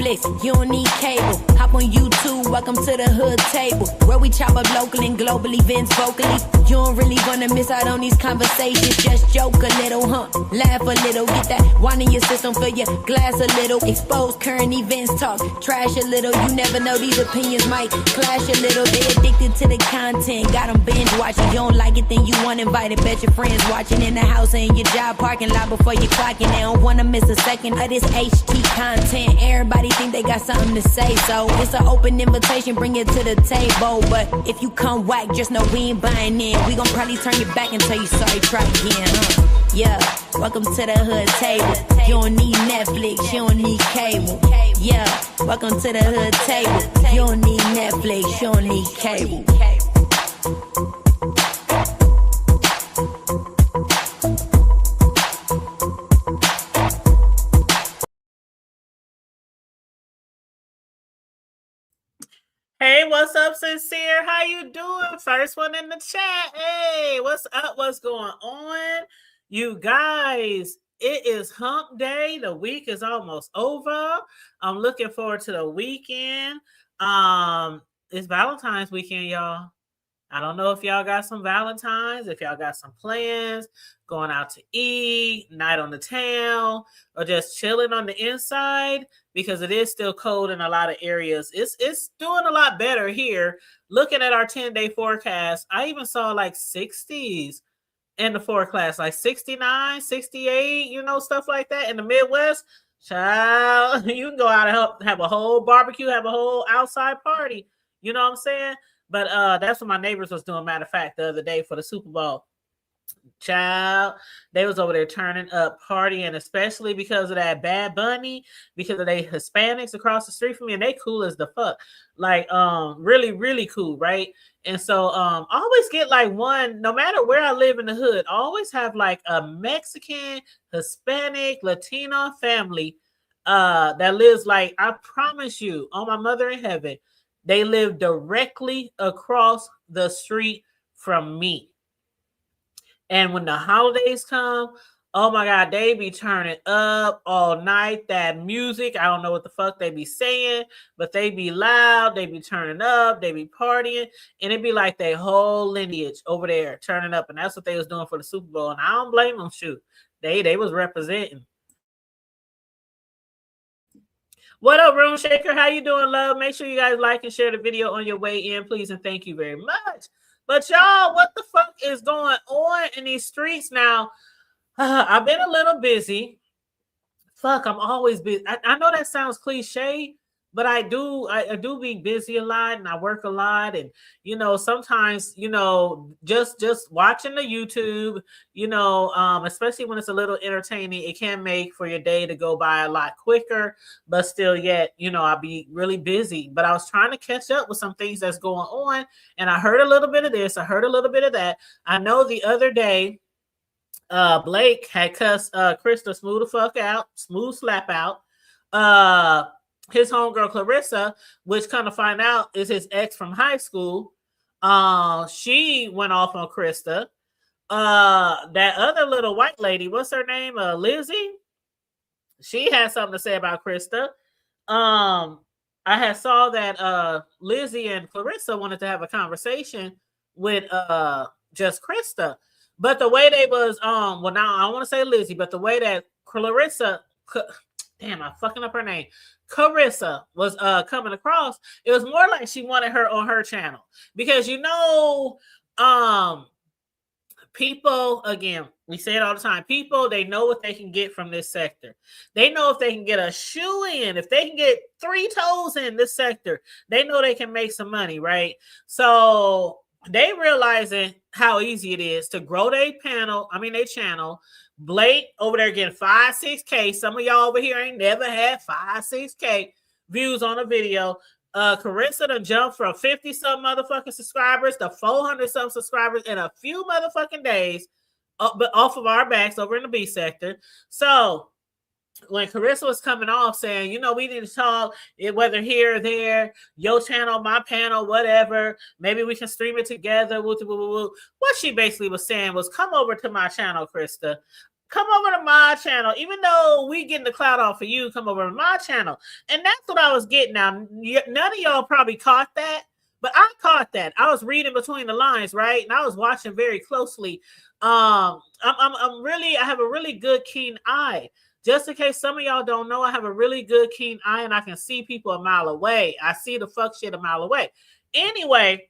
Netflix, you don't need cable. Hop on YouTube, welcome to the hood table, where we chop up local and global events vocally. You don't really wanna miss out on these conversations. Just joke a little, laugh a little, get that wine in your system, fill your glass a little. Expose current events, talk trash a little. You never know, these opinions might clash a little. They addicted to the content, got them binge watching. You don't like it, then you want invited. Bet your friends watching in the house or in your job parking lot before you clocking. They don't wanna miss a second of this HT content. Everybody think they got something to say, so it's an open invitation, bring it to the table. But if you come whack, just know we ain't buying in. We gon' probably turn your back and tell you sorry, try again, Yeah, welcome to the hood table. You don't need Netflix, you don't need cable. Yeah, welcome to the hood table. You don't need Netflix, you don't need cable. Hey, what's up, Sincere? How you doing? First one in the chat. Hey, what's up? What's going on? You guys, it is hump day. The week is almost over. I'm looking forward to the weekend. It's Valentine's weekend, y'all. I don't know if y'all got some Valentines, if y'all got some plans, going out to eat, night on the town, or just chilling on the inside, because it is still cold in a lot of areas. It's doing a lot better here. Looking at our 10-day forecast, I even saw like 60s in the forecast, like 69, 68, stuff like that. In the Midwest, child, you can go out and have a whole barbecue, have a whole outside party. You know what I'm saying? But that's what my neighbors was doing, matter of fact, the other day for the Super Bowl. Child, they was over there turning up, partying, especially because of that Bad Bunny, because of they Hispanics across the street from me, and they cool as the fuck. Like, really, really cool, right? And so I always get like one, no matter where I live in the hood, I always have like a Mexican, Hispanic, Latina family that lives, like, I promise you, on my mother in heaven, they live directly across the street from me. And when the holidays come, oh my God, they be turning up all night. That music, I don't know what the fuck they be saying, but they be loud, they be turning up, they be partying, and it be like their whole lineage over there turning up. And that's what they was doing for the Super Bowl. And I don't blame them, shoot. They was representing. What up, Room Shaker? How you doing, love? Make sure you guys like and share the video on your way in, please, and thank you very much. But y'all, what the fuck is going on in these streets now? I've been a little busy. Fuck, I'm always busy. I know that sounds cliche, but I do be busy a lot, and I work a lot, and sometimes just watching the YouTube, especially when it's a little entertaining, it can make for your day to go by a lot quicker, but still yet I'll be really busy. But I was trying to catch up with some things that's going on, and I heard a little bit of this, I heard a little bit of that. I know the other day Blake had cussed Krista smooth slap out. His homegirl Clarissa, which kind of find out is his ex from high school. She went off on Krista. That other little white lady, what's her name? Lizzie. She had something to say about Krista. I had saw that Lizzie and Clarissa wanted to have a conversation with just Krista. But the way they was, now I don't want to say Lizzie, but the way that Clarissa, damn, I'm fucking up her name. Clarissa was coming across, it was more like she wanted her on her channel. Because people, again, we say it all the time, people, they know what they can get from this sector. They know if they can get a shoe in, if they can get 3 toes in this sector, they know they can make some money, right? So they realizing how easy it is to grow their channel. Blake over there getting 5, 6K. Some of y'all over here ain't never had 5, 6K views on a video. Carissa done jumped from 50-some motherfucking subscribers to 400-some subscribers in a few motherfucking days, but off of our backs over in the B sector. So when Carissa was coming off saying, we need to talk, whether here or there, your channel, my panel, whatever, maybe we can stream it together. What she basically was saying was, come over to my channel, Krista. come over to my channel. Even though we getting the clout off of you, come over to my channel. And that's what I was getting. Now, none of y'all probably caught that, but I caught that. I was reading between the lines, right? And I was watching very closely. I have a really good keen eye. Just in case some of y'all don't know, I have a really good keen eye and I can see people a mile away. I see the fuck shit a mile away. Anyway,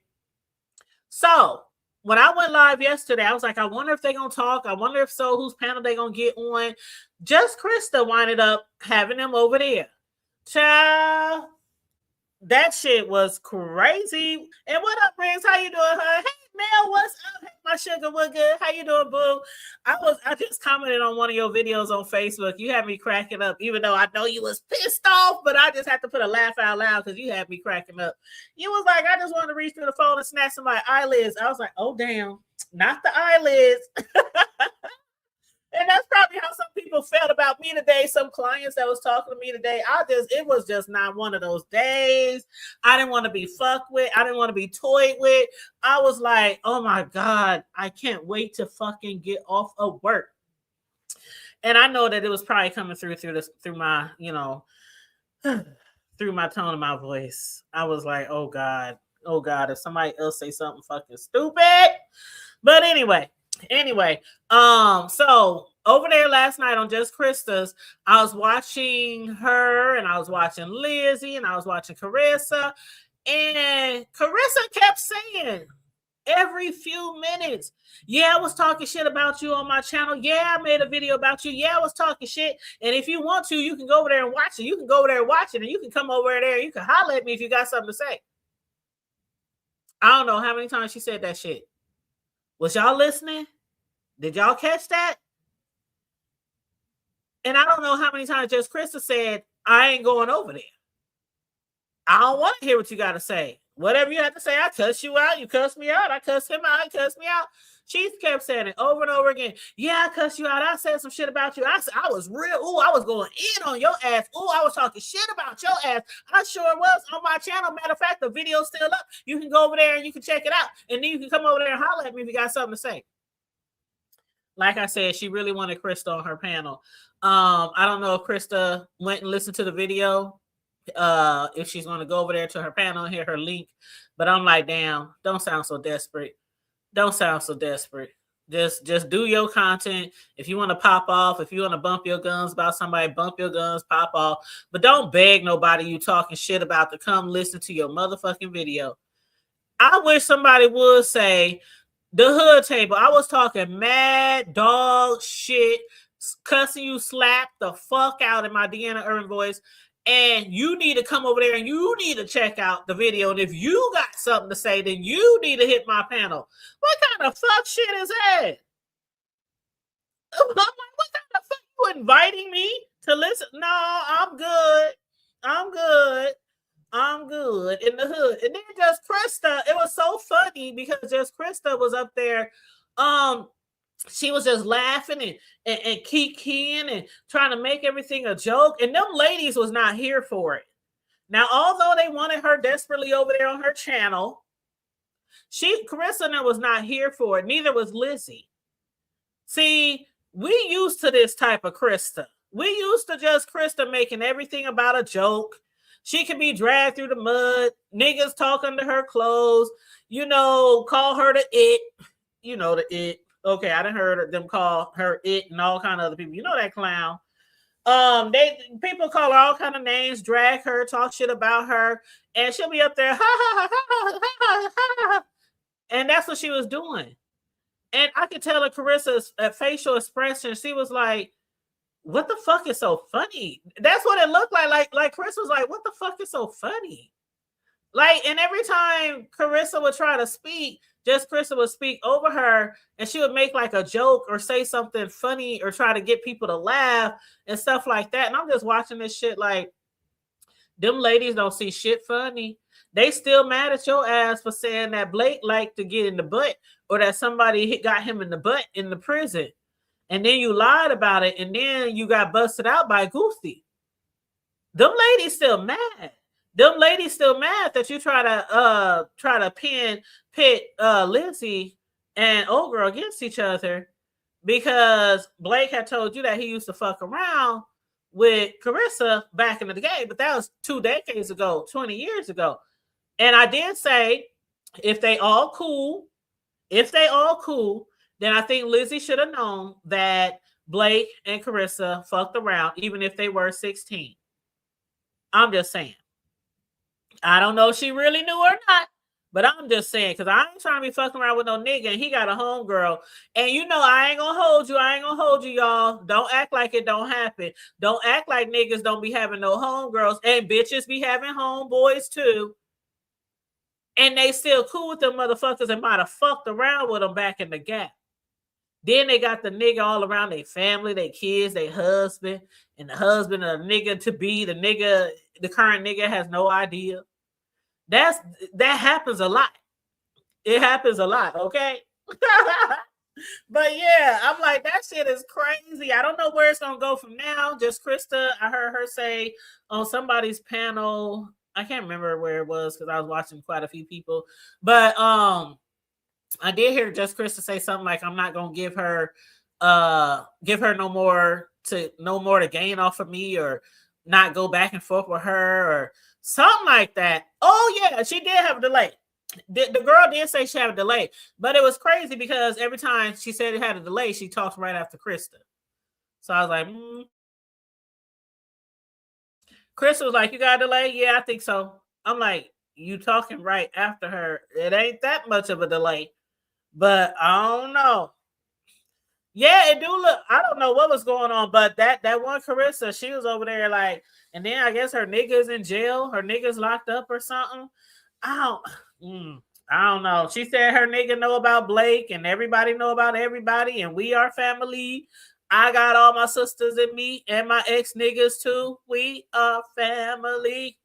so when I went live yesterday, I was like, I wonder if they're going to talk. I wonder if so, whose panel they going to get on. Just Krista winded up having them over there. Child, that shit was crazy. And what up, Riggs? How you doing, huh? Hey, Mel, what's up? Hey, my sugar, what good? How you doing, boo? I just commented on one of your videos on Facebook. You had me cracking up, even though I know you was pissed off, but I just had to put a laugh out loud because you had me cracking up. You was like, I just wanted to reach through the phone and snatch some of my eyelids. I was like, oh, damn, not the eyelids. And that's probably how some people felt about me today. Some clients that was talking to me today. It was just not one of those days. I didn't want to be fucked with. I didn't want to be toyed with. I was like, oh my God, I can't wait to fucking get off of work. And I know that it was probably coming through my, through my tone of my voice. I was like, oh God, if somebody else say something fucking stupid. But anyway, so over there last night on Just Krista's, I was watching her and I was watching Lizzie and I was watching Carissa, and Carissa kept saying every few minutes, yeah, I was talking shit about you on my channel. Yeah, I made a video about you. Yeah, I was talking shit. And if you want to, you can go over there and watch it. You can go over there and watch it, and you can come over there. You can holler at me if you got something to say. I don't know how many times she said that shit. Was y'all listening? Did y'all catch that? And I don't know how many times Just Krista said, I ain't going over there. I don't want to hear what you got to say. Whatever you have to say, I cuss you out. You cuss me out. I cuss him out. He cuss me out. She kept saying it over and over again. Yeah, I cuss you out. I said some shit about you. I was real. Ooh, I was going in on your ass. Ooh, I was talking shit about your ass. I sure was on my channel. Matter of fact, the video's still up. You can go over there and you can check it out. And then you can come over there and holler at me if you got something to say. Like I said, she really wanted Krista on her panel. I don't know if Krista went and listened to the video. If she's going to go over there to her panel and hear her link. But I'm like, damn, don't sound so desperate. Don't sound so desperate. Just do your content. If you want to pop off, if you want to bump your guns about somebody, bump your guns, pop off. But don't beg nobody you talking shit about to come listen to your motherfucking video. I wish somebody would say, the hood table, I was talking mad dog shit, cussing you slap the fuck out in my Deanna Irvin voice. And you need to come over there and you need to check out the video. And if you got something to say, then you need to hit my panel. What kind of fuck shit is that? What kind of fuck you inviting me to listen? No, I'm good. In the hood. And then Just Krista, it was so funny because Just Krista was up there. She was just laughing and kikiing and trying to make everything a joke. And them ladies was not here for it. Now, although they wanted her desperately over there on her channel, Carissa was not here for it. Neither was Lizzie. See, we used to this type of Krista. We used to Just Krista making everything about a joke. She can be dragged through the mud. Niggas talk under her clothes. Call her the it. The it. Okay, I done heard them call her it and all kind of other people. You know that clown. People call her all kind of names, drag her, talk shit about her, and she'll be up there, ha ha ha ha ha ha, and that's what she was doing. And I could tell Carissa's facial expression. She was like, "What the fuck is so funny?" That's what it looked like. Like Chris was like, "What the fuck is so funny?" And every time Carissa would try to speak, Just Krista would speak over her and she would make like a joke or say something funny or try to get people to laugh and stuff like that. And I'm just watching this shit like, them ladies don't see shit funny. They still mad at your ass for saying that Blake liked to get in the butt or that somebody got him in the butt in the prison. And then you lied about it and then you got busted out by Goofy. Them ladies still mad. Them ladies still mad that you try to pit Lizzie and Old Girl against each other. because Blake had told you that he used to fuck around with Carissa back in the day, but that was 2 decades ago, 20 years ago. And I did say, if they all cool, then I think Lizzie should have known that Blake and Carissa fucked around, even if they were 16. I'm just saying. I don't know if she really knew or not, but I'm just saying, because I ain't trying to be fucking around with no nigga, and he got a homegirl. And you know, I ain't gonna hold you, y'all. Don't act like it don't happen. Don't act like niggas don't be having no homegirls, and bitches be having homeboys too. And they still cool with them motherfuckers and might have fucked around with them back in the gap. Then they got the nigga all around their family, their kids, their husband, and the husband of the nigga to be, the current nigga has no idea. That happens a lot. It happens a lot, okay? But yeah, I'm like, that shit is crazy. I don't know where it's gonna go from now. Just Krista, I heard her say on somebody's panel, I can't remember where it was because I was watching quite a few people, but I did hear just Krista say something like, I'm not gonna give her no more to gain off of me, or not go back and forth with her, or something like that. Oh yeah, she did have a delay. The girl did say she had a delay, but it was crazy because every time she said it had a delay, she talked right after Krista. So I was like, Krista was like, you got a delay? Yeah, I think so. I'm like, you talking right after her. It ain't that much of a delay, but I don't know. Yeah, it do look. I don't know what was going on, but that one Carissa, she was over there like, and then I guess her nigga's in jail, her nigga's locked up or something. I don't know. She said her nigga know about Blake, and everybody know about everybody, and we are family. I got all my sisters in me and my ex niggas too. We are family.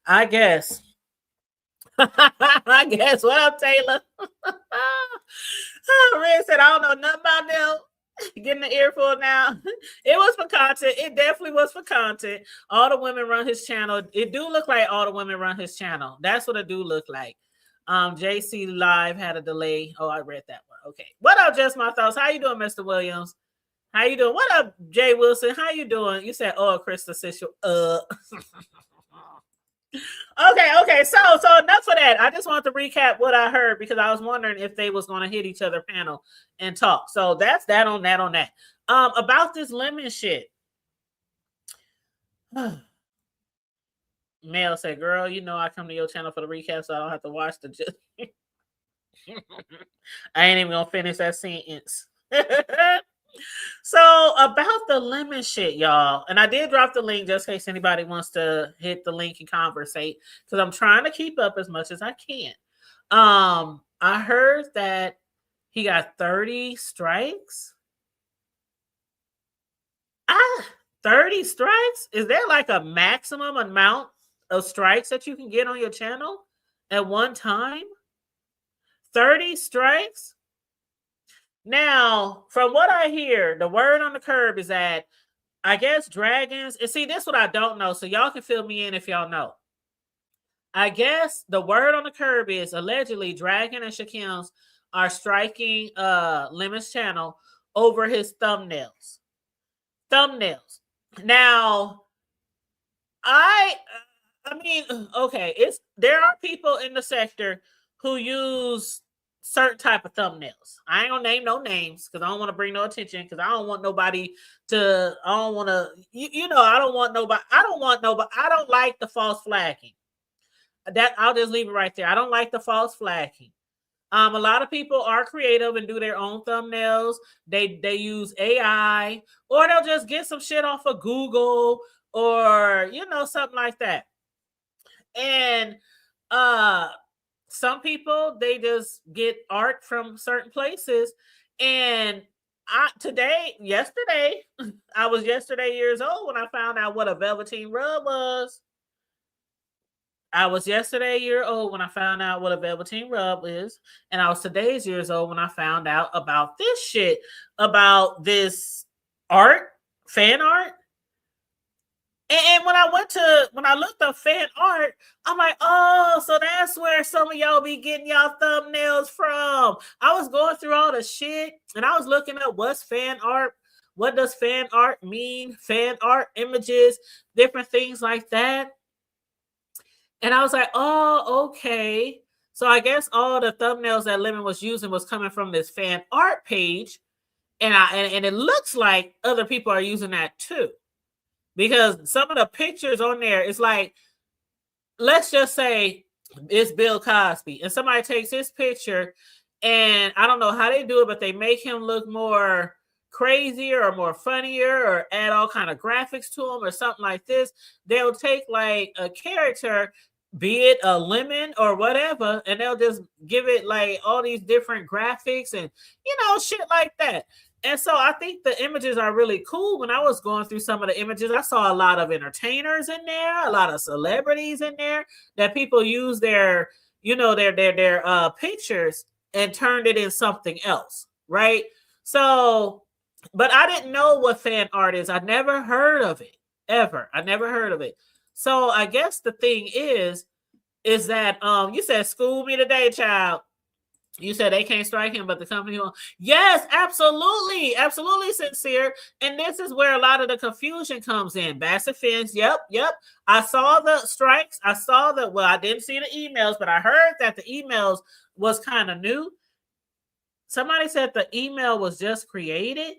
I guess. I guess. What up, Taylor? Red said, I don't know nothing about them. Getting the earful now. It was for content. It definitely was for content. All the women run his channel. It do look like all the women run his channel. That's what it do look like. JC Live had a delay. Oh, I read that one. Okay. What up, Just My Thoughts? How you doing, Mr. Williams? How you doing? What up, Jay Wilson? How you doing? You said, oh, Krista Sissel. Okay. So enough for that. I just wanted to recap what I heard because I was wondering if they was going to hit each other panel and talk. So that's that on that. About this lemon shit. Mel said, girl, you know I come to your channel for the recap, so I don't have to watch the just. I ain't even gonna finish that sentence. So about the lemon shit, y'all, and I did drop the link just in case anybody wants to hit the link and conversate, because I'm trying to keep up as much as I can. I heard that he got 30 strikes. 30 strikes? Is there like a maximum amount of strikes that you can get on your channel at one time? 30 strikes? Now, from what I hear, the word on the curb is that I guess dragons, and see, this is what I don't know, so y'all can fill me in if y'all know. I guess the word on the curb is allegedly Dragon and Shakim's are striking Lemon's channel over his thumbnails. Now, I mean, okay, there are people in the sector who use certain type of thumbnails. I ain't gonna name no names because I don't want to bring no attention, because I don't want nobody to, I don't want to, I don't like the false flagging. That I'll just leave it right there. I don't like the false flagging. A lot of people are creative and do their own thumbnails. They use AI, or they'll just get some shit off of Google, or something like that. And some people, they just get art from certain places. And yesterday, I was years old when I found out what a velveteen rub was. I was yesterday year old when I found out what a velveteen rub is. And I was today's years old when I found out about this shit, about this art, fan art. And when I looked up fan art, I'm like, oh, so that's where some of y'all be getting y'all thumbnails from. I was going through all the shit and I was looking up what's fan art. What does fan art mean? Fan art images, different things like that. And I was like, oh, okay. So I guess all the thumbnails that Lemon was using was coming from this fan art page. And it looks like other people are using that too. Because some of the pictures on there, it's like, let's just say it's Bill Cosby, and somebody takes his picture, and I don't know how they do it, but they make him look more crazier or more funnier or add all kind of graphics to him or something like this. They'll take like a character, be it a lemon or whatever, and they'll just give it like all these different graphics and shit like that. And so I think the images are really cool. When I was going through some of the images, I saw a lot of entertainers in there, a lot of celebrities in there that people use their pictures and turned it in something else, right? So, but I didn't know what fan art is. I never heard of it ever. I never heard of it. So I guess the thing is that you said school me today, child. You said they can't strike him, but the company will. Yes, absolutely. Absolutely sincere. And this is where a lot of the confusion comes in. Bassett Fence. Yep. I saw the strikes. I didn't see the emails, but I heard that the emails was kind of new. Somebody said the email was just created.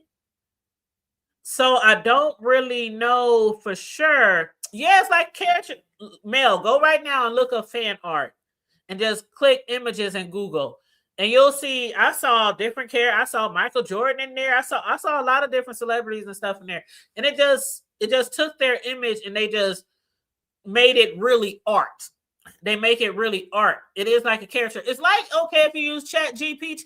So I don't really know for sure. Yes, like character Mel, go right now and look up fan art and just click images in Google. And you'll see, I saw different characters. I saw Michael Jordan in there. I saw a lot of different celebrities and stuff in there. And it just took their image and they just made it really art. They make it really art. It is like a character. It's like, okay, if you use Chat GPT,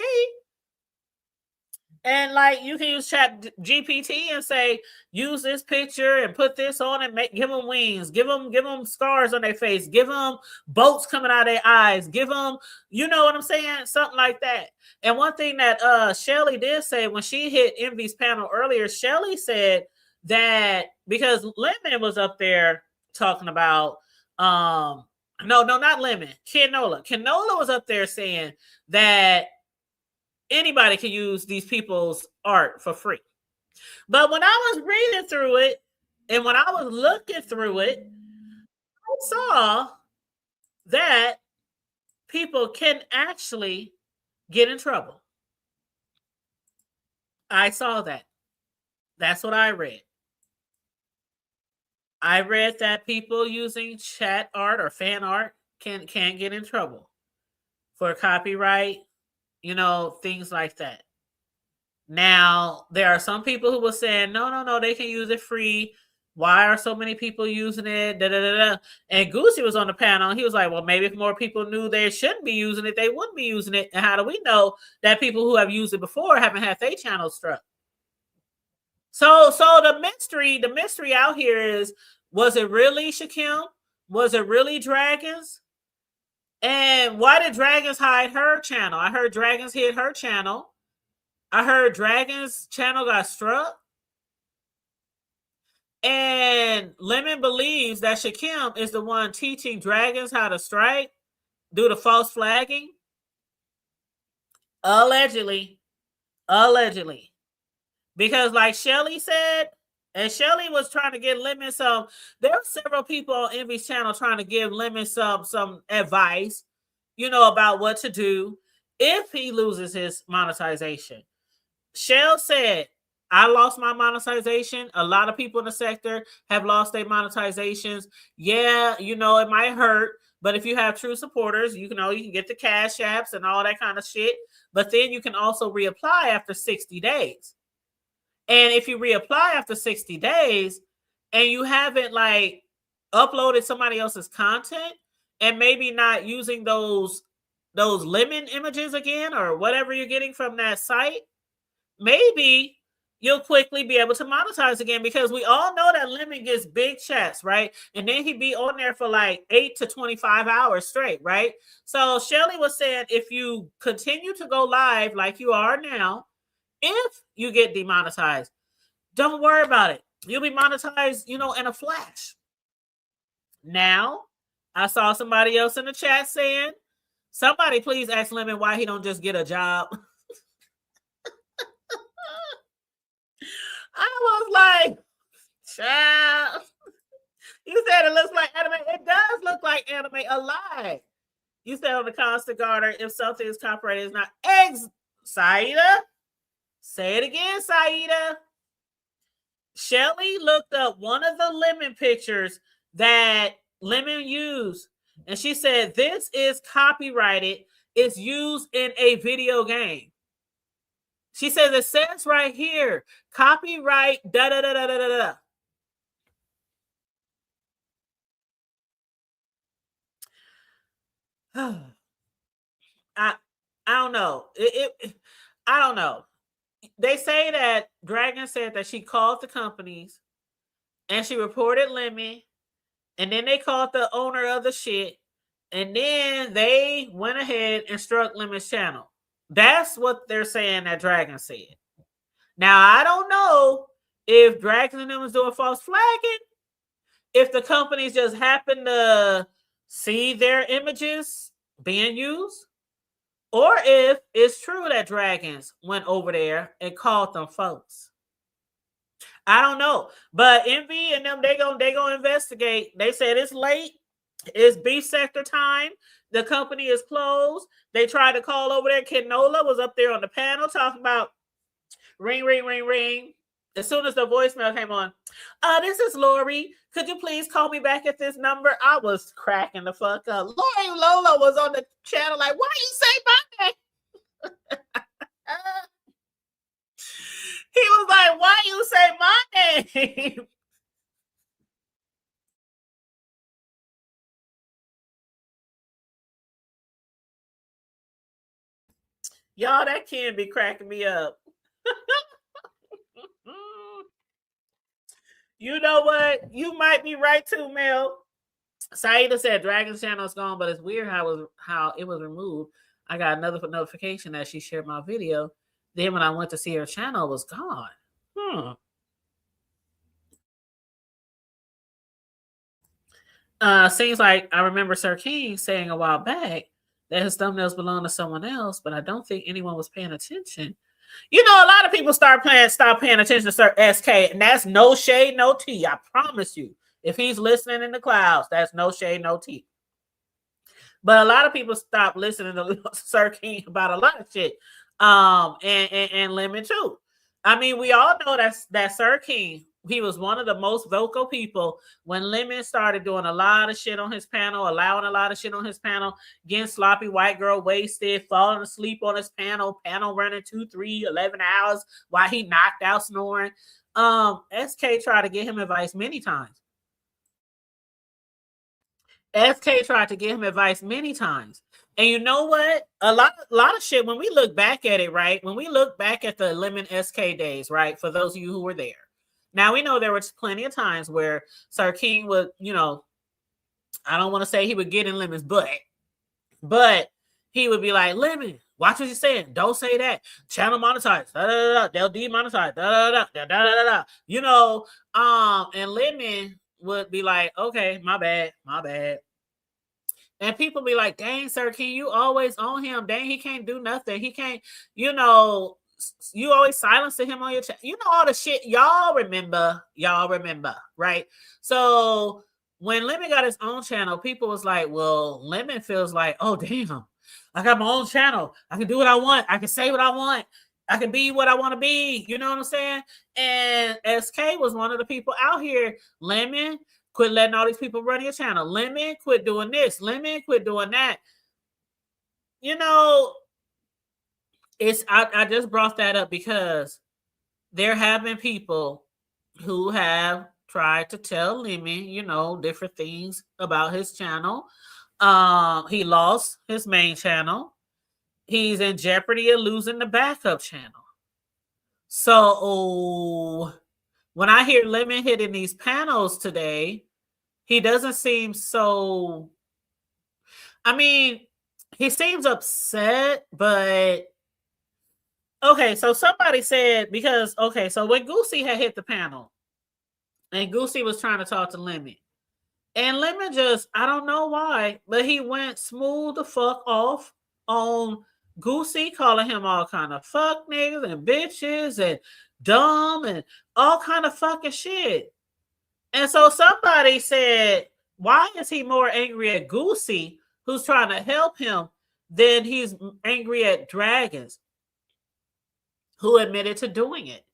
and like you can use Chat GPT and say, use this picture and put this on and give them wings, give them scars on their face, give them boats coming out of their eyes, give them, you know what I'm saying? Something like that. And one thing that Shelly did say when she hit Envy's panel earlier, Shelly said that because Lemon was up there talking about, no, not Lemon, Kenola. Kenola was up there saying that anybody can use these people's art for free. But when I was reading through it and when I was looking through it, I saw that people can actually get in trouble. I saw that. That's what I read. I read that people using chat art or fan art can get in trouble for copyright, things like that. Now, there are some people who will say, no, they can use it free. Why are so many people using it? Da, da, da, da. And Goosey was on the panel. He was like, well, maybe if more people knew they shouldn't be using it, they wouldn't be using it. And how do we know that people who have used it before haven't had their channels struck? So the mystery out here is, was it really Shakim? Was it really Dragons? And why did Dragons hide her channel? I heard Dragons hid her channel. I heard Dragons' channel got struck. And Lemon believes that Shakim is the one teaching Dragons how to strike due to false flagging. Allegedly. Because like Shelly said, and Shelly was trying to get Lemon some, there are several people on Envy's channel trying to give Lemon some advice, about what to do if he loses his monetization. Shell said, I lost my monetization. A lot of people in the sector have lost their monetizations. Yeah, it might hurt, but if you have true supporters, you can get the cash apps and all that kind of shit. But then you can also reapply after 60 days. And if you reapply after 60 days and you haven't like uploaded somebody else's content and maybe not using those lemon images again or whatever you're getting from that site, maybe you'll quickly be able to monetize again, because we all know that Lemon gets big chats, right? And then he'd be on there for like 8 to 25 hours straight, right? So Shelly was saying, if you continue to go live like you are now, if you get demonetized, don't worry about it. You'll be monetized, in a flash. Now, I saw somebody else in the chat saying, somebody please ask Lemon why he don't just get a job. I was like, child. You said it looks like anime. It does look like anime a lot. You said on the constant garter, if something is copyrighted, it's not eggs. Saida, say it again, Saida. Shelly looked up one of the Lemon pictures that Lemon used, and she said this is copyrighted. It's used in a video game. She says it says right here, copyright da da da da da da. I don't know. I don't know. They say that Dragon said that she called the companies and she reported Lemon, and then they called the owner of the shit, and then they went ahead and struck Lemon's channel. That's what they're saying that Dragon said. Now, I don't know if Dragon and them was doing false flagging, if the companies just happened to see their images being used, or if it's true that Dragons went over there and called them folks. I don't know. But Envy and them, they gonna investigate. They said it's late. It's beef sector time. The company is closed. They tried to call over there. Kenola was up there on the panel talking about ring, ring, ring, ring. As soon as the voicemail came on, this is Lori. Could you please call me back at this number? I was cracking the fuck up. Lori Lola was on the channel like, why you say my name? He was like, why you say my name? Y'all, that can be cracking me up. You know what? You might be right too, Mel. Saida said Dragon's channel is gone, but it's weird how it was removed. I got another notification that she shared my video. Then when I went to see her channel, it was gone. Seems like I remember Sir King saying a while back that his thumbnails belong to someone else, but I don't think anyone was paying attention. A lot of people stop paying attention to Sir SK, and that's no shade, no tea. I promise you. If he's listening in the clouds, that's no shade, no tea. But a lot of people stop listening to Sir King about a lot of shit. And Lemon too. I mean, we all know that Sir King, he was one of the most vocal people when Lemon started doing a lot of shit on his panel, allowing a lot of shit on his panel, getting sloppy white girl wasted, falling asleep on his panel running 2, 3, 11 hours while he knocked out snoring. SK tried to get him advice many times. SK tried to give him advice many times. And you know what? A lot of shit, when we look back at it, right? When we look back at the Lemon SK days, right? For those of you who were there. Now, we know there was plenty of times where Sir King would, I don't want to say he would get in Lemon's butt, but he would be like, Lemon, watch what you're saying. Don't say that. Channel monetized. Da, da, da, da. They'll demonetize. Da, da, da, da, da, da, da. And Lemon would be like, okay, my bad. And people be like, dang, Sir King, you always on him. Dang, he can't do nothing. He can't, you always silencing him on your channel. All the shit y'all remember, right? So when Lemon got his own channel, people was like, well, Lemon feels like, oh, damn, I got my own channel. I can do what I want. I can say what I want. I can be what I want to be. You know what I'm saying? And SK was one of the people out here. Lemon, quit letting all these people run your channel. Lemon, quit doing this. Lemon, quit doing that. I just brought that up because there have been people who have tried to tell Lemon, different things about his channel. He lost his main channel. He's in jeopardy of losing the backup channel. So when I hear Lemon hitting these panels today, he doesn't seem so. I mean, he seems upset, but okay. So somebody said so when Goosey had hit the panel, And Goosey was trying to talk to Lemon. And Lemon just, I don't know why, but he went smooth the fuck off on Goosey, calling him all kind of fuck niggas and bitches and dumb and all kind of fucking shit. And so somebody said, why is he more angry at Goosey, who's trying to help him, than he's angry at Dragons, who admitted to doing it?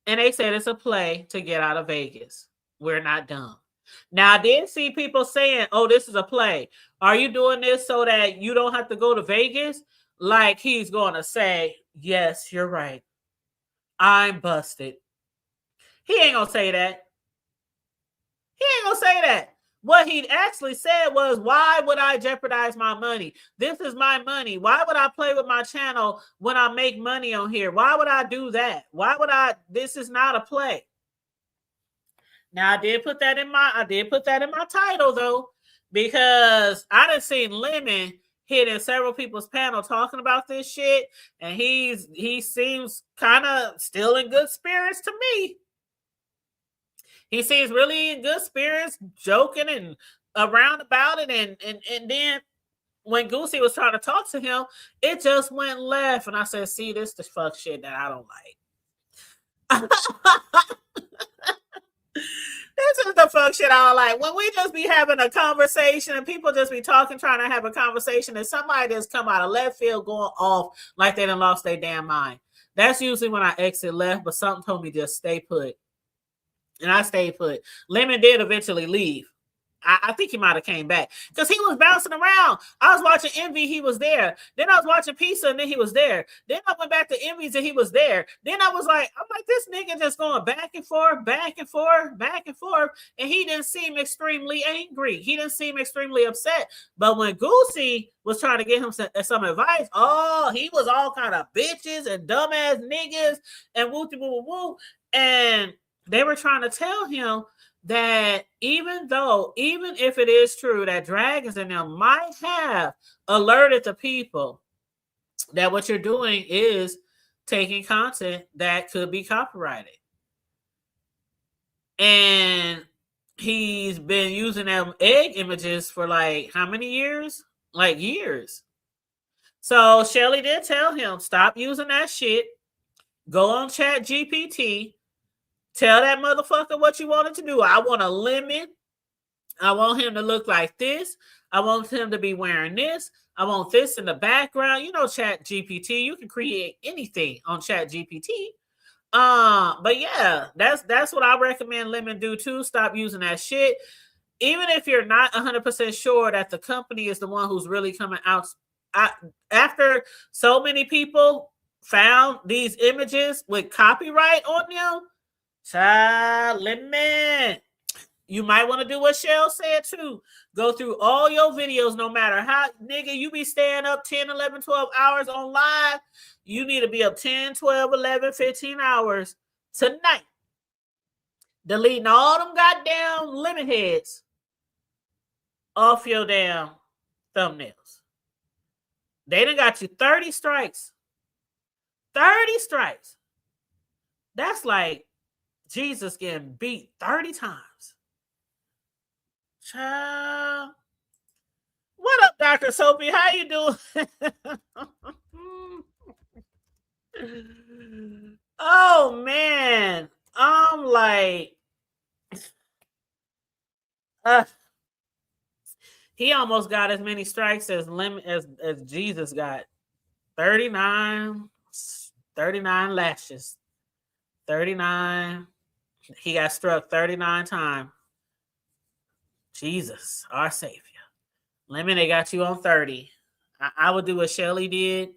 And they said it's a play to get out of Vegas. We're not dumb. Now, I did see people saying, oh, this is a play. Are you doing this so that you don't have to go to Vegas? Like he's going to say, yes, you're right. I'm busted. He ain't going to say that. He ain't going to say that. What he actually said was, why would I jeopardize my money? This is my money. Why would I play with my channel when I make money on here? Why would I do that? Why would I? This is not a play. Now, I did put that in my title though, because I done seen Lemon hit in several people's panel talking about this shit, and he seems kind of still in good spirits to me. He seems really in good spirits, joking and around about it, and then when Goosey was trying to talk to him, it just went left, and I said, "See, this is the fuck shit that I don't like." This is the fuck shit I don't like. When we just be having a conversation and people just be talking, trying to have a conversation, and somebody just come out of left field going off like they done lost their damn mind. That's usually when I exit left, but something told me just stay put. And I stayed put. Lemon did eventually leave. I think he might have came back because he was bouncing around. I was watching Envy, he was there. Then I was watching Pizza, and then he was there. Then I went back to Envy's, and he was there. Then I'm like, this nigga just going back and forth, back and forth, back and forth. And he didn't seem extremely angry. He didn't seem extremely upset. But when Goosey was trying to get him some advice, oh, he was all kind of bitches and dumbass niggas and woo-woo-woo-woo. And they were trying to tell him that even if it is true that Dragons and them might have alerted the people that what you're doing is taking content that could be copyrighted. And he's been using them egg images for like how many years? Like years. So Shelly did tell him, stop using that shit. Go on ChatGPT. Tell that motherfucker what you wanted to do. I want a Lemon. I want him to look like this. I want him to be wearing this. I want this in the background. You know, ChatGPT. You can create anything on ChatGPT. But yeah, that's what I recommend Lemon do too. Stop using that shit. Even if you're not 100% sure that the company is the one who's really coming out. After so many people found these images with copyright on them, child, Lemon, you might want to do what Shell said too. Go through all your videos, no matter how, nigga, you be staying up 10, 11, 12 hours on live. You need to be up 10, 12, 11, 15 hours tonight. Deleting all them goddamn lemon heads off your damn thumbnails. They done got you 30 strikes. 30 strikes. That's like Jesus getting beat 30 times. Child. What up, Dr. Soapy? How you doing? Oh, man. I'm like, he almost got as many strikes as Jesus got. 39 lashes. 39. He got struck 39 times. Jesus, our Savior. Lemon, they got you on 30. I would do what Shelly did.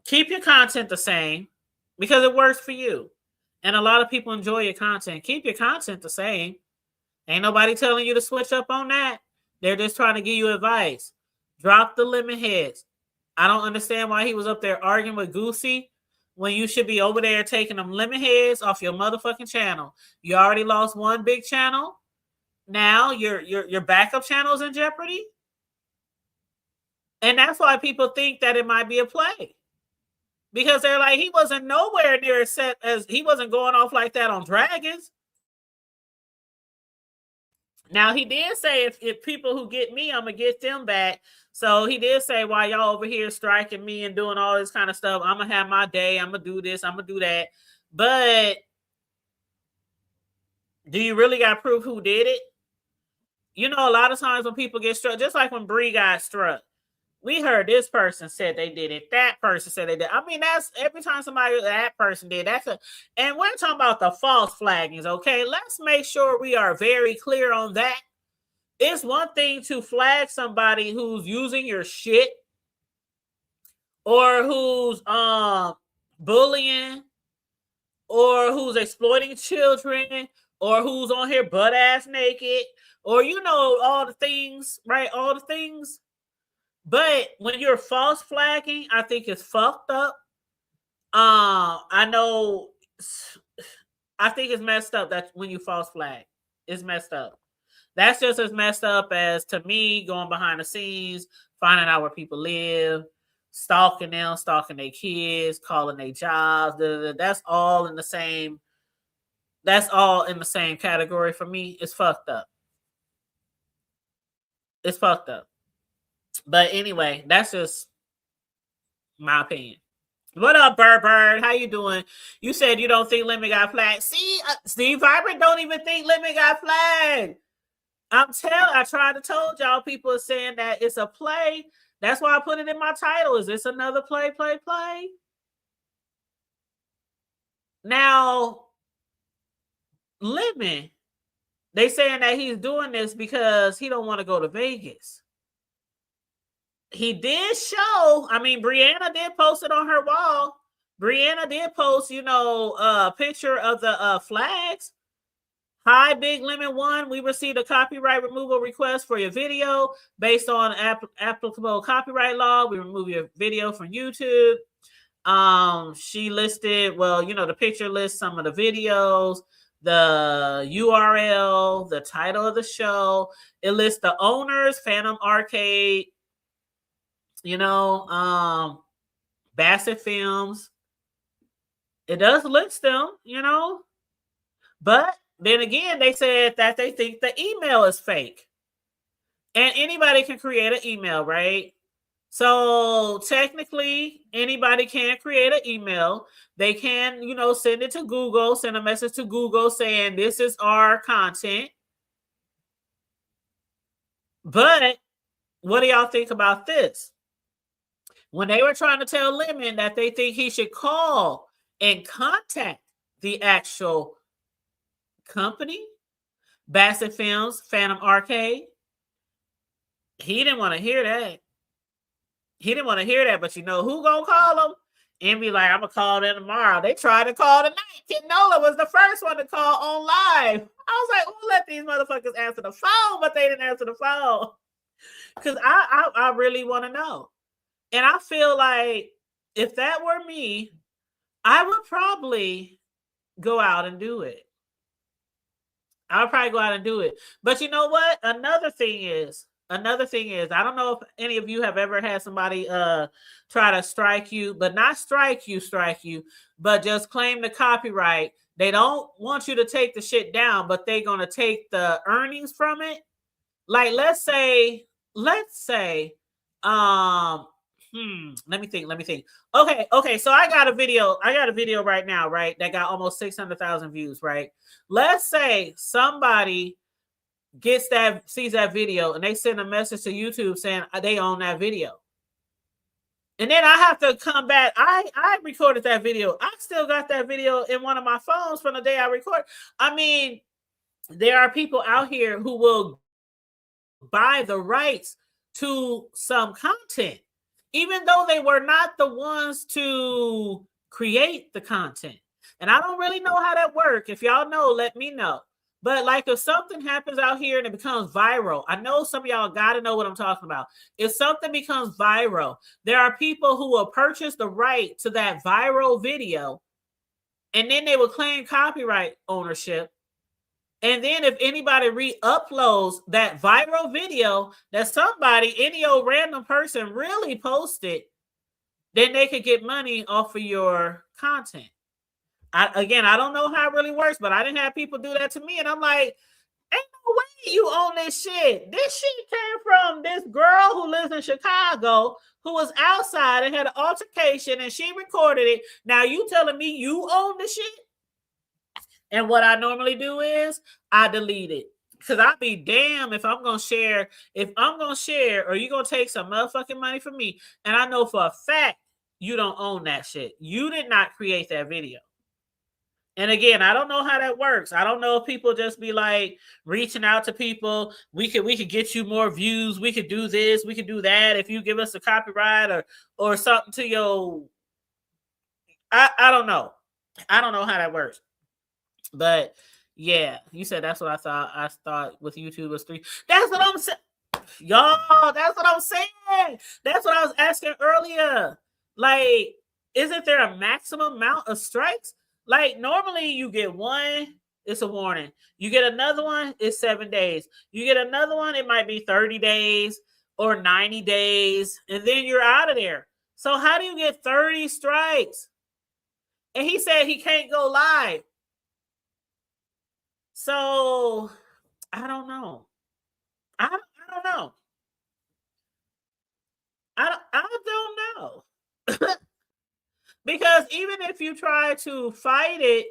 Keep your content the same because it works for you. And a lot of people enjoy your content. Keep your content the same. Ain't nobody telling you to switch up on that. They're just trying to give you advice. Drop the lemon heads. I don't understand why he was up there arguing with Goosey when you should be over there taking them lemon heads off your motherfucking channel. You already lost one big channel. Now your backup channel is in jeopardy. And that's why people think that it might be a play. Because they're like, he wasn't nowhere near as set as he wasn't going off like that on Dragons. Now he did say if people who get me, I'm gonna get them back. So he did say while y'all over here striking me and doing all this kind of stuff, I'm gonna have my day. I'm gonna do this. I'm gonna do that. But do you really got proof who did it? You know, a lot of times when people get struck, just like when Bree got struck, we heard this person said they did it. That person said they did. I mean, that's every time somebody that person did. And we're talking about the false flaggings. Okay, let's make sure we are very clear on that. It's one thing to flag somebody who's using your shit or who's bullying or who's exploiting children or who's on here butt ass naked or you know all the things, right? All the things. But when you're false flagging, I think it's fucked up. I know I think it's messed up that when you false flag, it's messed up. That's just as messed up as, to me, going behind the scenes, finding out where people live, stalking them, stalking their kids, calling their jobs. That's all in the same. That's all in the same category for me. It's fucked up. It's fucked up. But anyway, that's just my opinion. What up, Bird? How you doing? You said you don't think Lemon got flagged. See, Steve Vibrant don't even think Lemon got flagged. I tried to told y'all, people are saying that it's a play. That's why I put it in my title. Is this another play? Now, Lemon, they saying that he's doing this because he don't want to go to Vegas. He did show, I mean, Brianna did post it on her wall. Brianna did post, a picture of the flags. Hi, Big Lemon 1. We received a copyright removal request for your video based on applicable copyright law. We remove your video from YouTube. She listed, the picture lists some of the videos, the URL, the title of the show. It lists the owners, Phantom Arcade, Bassett Films. It does list them, but then again, they said that they think the email is fake. And anybody can create an email, right? So technically, anybody can create an email. They can, send it to Google, send a message to Google saying this is our content. But what do y'all think about this? When they were trying to tell Lemon that they think he should call and contact the actual company, Bassett Films, Phantom Arcade, he didn't want to hear that. But who gonna call him and be like, I'm gonna call them tomorrow? They tried to call tonight. Kid Nola was the first one to call on live. I was like, who let these motherfuckers answer the phone? But they didn't answer the phone. Because I really want to know. And I feel like if that were me, I would probably go out and do it. But you know what? Another thing is, I don't know if any of you have ever had somebody try to strike you, but not strike you, but just claim the copyright. They don't want you to take the shit down, but they're going to take the earnings from it. Like, let's say, let me think. Okay. So I got a video right now, right? That got almost 600,000 views, right? Let's say somebody sees that video and they send a message to YouTube saying they own that video. And then I have to come back. I recorded that video. I still got that video in one of my phones from the day I recorded. I mean, there are people out here who will buy the rights to some content, even though they were not the ones to create the content. And I don't really know how that works. If y'all know, let me know. But like if something happens out here and it becomes viral, I know some of y'all got to know what I'm talking about. If something becomes viral, there are people who will purchase the right to that viral video, and then they will claim copyright ownership. And then if anybody re-uploads that viral video that any old random person really posted, then they could get money off of your content. I don't know how it really works, but I didn't have people do that to me. And I'm like, ain't no you own this shit. This shit came from this girl who lives in Chicago who was outside and had an altercation and she recorded it. Now you telling me you own the shit? And what I normally do is I delete it. Because I'd be damn if I'm going to share. If I'm going to share or you're going to take some motherfucking money from me. And I know for a fact you don't own that shit. You did not create that video. And again, I don't know how that works. I don't know if people just be like reaching out to people. We could get you more views. We could do this. We could do that. If you give us a copyright or something to your, I don't know. I don't know how that works. But yeah, you said that's what I thought. I thought with YouTube was 3. That's what I'm saying. Y'all, that's what I'm saying. That's what I was asking earlier. Like, isn't there a maximum amount of strikes? Like, normally you get one, it's a warning. You get another one, it's 7 days. You get another one, it might be 30 days or 90 days, and then you're out of there. So how do you get 30 strikes? And he said he can't go live. So I don't know. I don't know. I don't know. Because even if you try to fight it,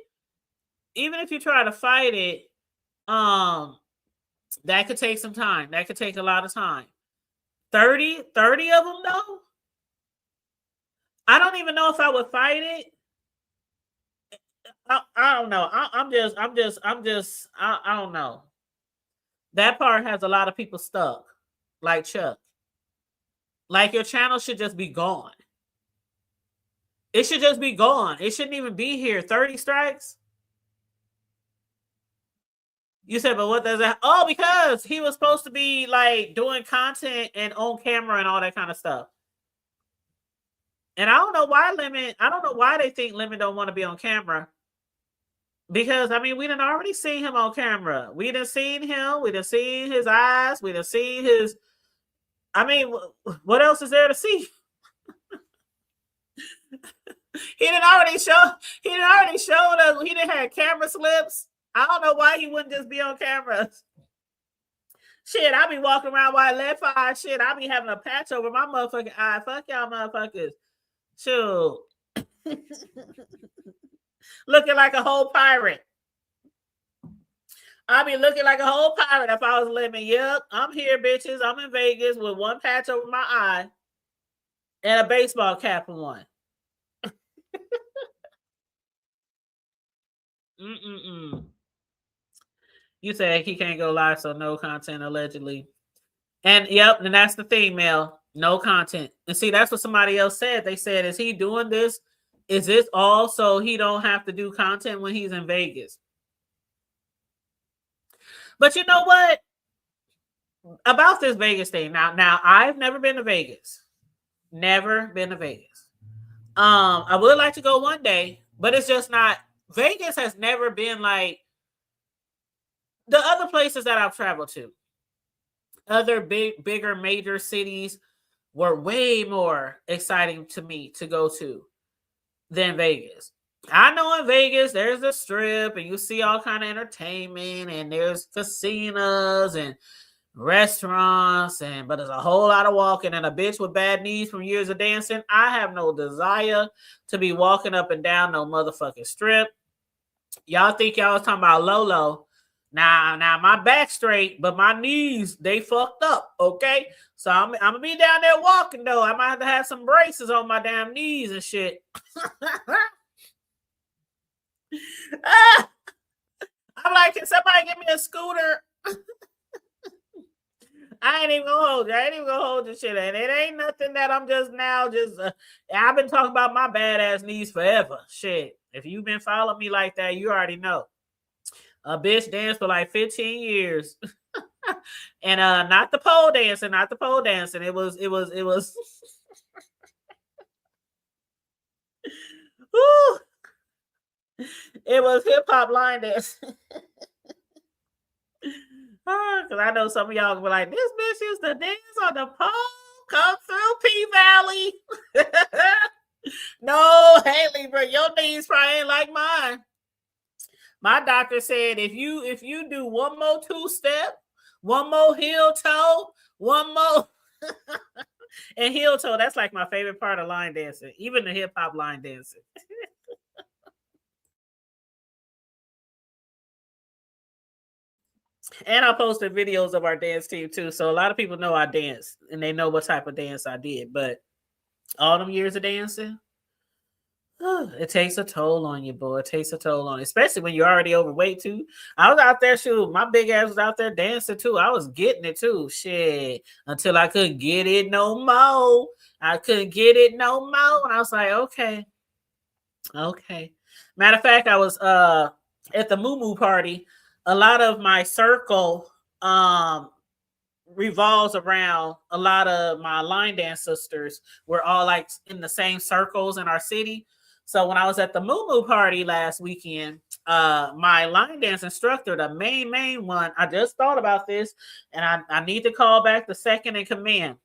that could take some time. That could take a lot of time. 30 of them though? I don't even know if I would fight it. I don't know. I don't know. That part has a lot of people stuck, like Chuck. Like your channel should just be gone. It should just be gone. It shouldn't even be here. 30 strikes? You said, but what does that? Oh, because he was supposed to be like doing content and on camera and all that kind of stuff. And I don't know why they think Lemon don't want to be on camera. Because, I mean, we done already seen him on camera. We done seen him. We done seen his eyes. We done seen his... I mean, what else is there to see? He didn't already show us. He didn't have camera slips. I don't know why he wouldn't just be on camera. Shit, I be walking around white left eye. Shit, I be having a patch over my motherfucking eye. Fuck y'all motherfuckers. Shoot. Looking like a whole pirate. I'd be looking like a whole pirate if I was living. Yep, I'm here, bitches. I'm in Vegas with one patch over my eye and a baseball cap on one. You said he can't go live, so no content allegedly. And yep, and that's the thing, Mel. No content. And see, that's what somebody else said. They said, is he doing this? Is this all so he don't have to do content when he's in Vegas? But you know what? About this Vegas thing. Now I've never been to Vegas. Never been to Vegas. I would like to go one day, but it's just not. Vegas has never been like the other places that I've traveled to. Other bigger major cities were way more exciting to me to go to than Vegas. I know in Vegas there's a strip and you see all kind of entertainment and there's casinos and restaurants but there's a whole lot of walking, and a bitch with bad knees from years of dancing. I have no desire to be walking up and down no motherfucking strip. Y'all think y'all was talking about Lolo. Now my back straight, but my knees, they fucked up, okay? So I'm gonna be down there walking though. I might have to have some braces on my damn knees and shit. I'm like, can somebody give me a scooter? I ain't even gonna hold you. I ain't even gonna hold the shit. And it ain't nothing that I'm just I've been talking about my badass knees forever. Shit. If you've been following me like that, you already know. A bitch danced for like 15 years. And not the pole dancing. It was Woo! It was hip-hop line dance. Because I know some of y'all were like, this bitch used to dance on the pole. Come through, P-Valley. No, Haley, bro, your knees probably ain't like mine. My doctor said if you do one more two-step One more heel toe. One more. And heel toe, that's like my favorite part of line dancing, even the hip hop line dancing. And I posted videos of our dance team too. So a lot of people know I dance and they know what type of dance I did. But all them years of dancing, it takes a toll on you, boy. It takes a toll on you, especially when you're already overweight too. I was out there, shoot, my big ass was out there dancing too. I was getting it too, shit, until I couldn't get it no more. I couldn't get it no more, and I was like, okay, okay. Matter of fact, I was at the Moo Moo party. A lot of my circle revolves around a lot of my line dance sisters. We're all like in the same circles in our city. So when I was at the Moo Moo party last weekend, my line dance instructor, the main one, I just thought about this, and I need to call back the second in command.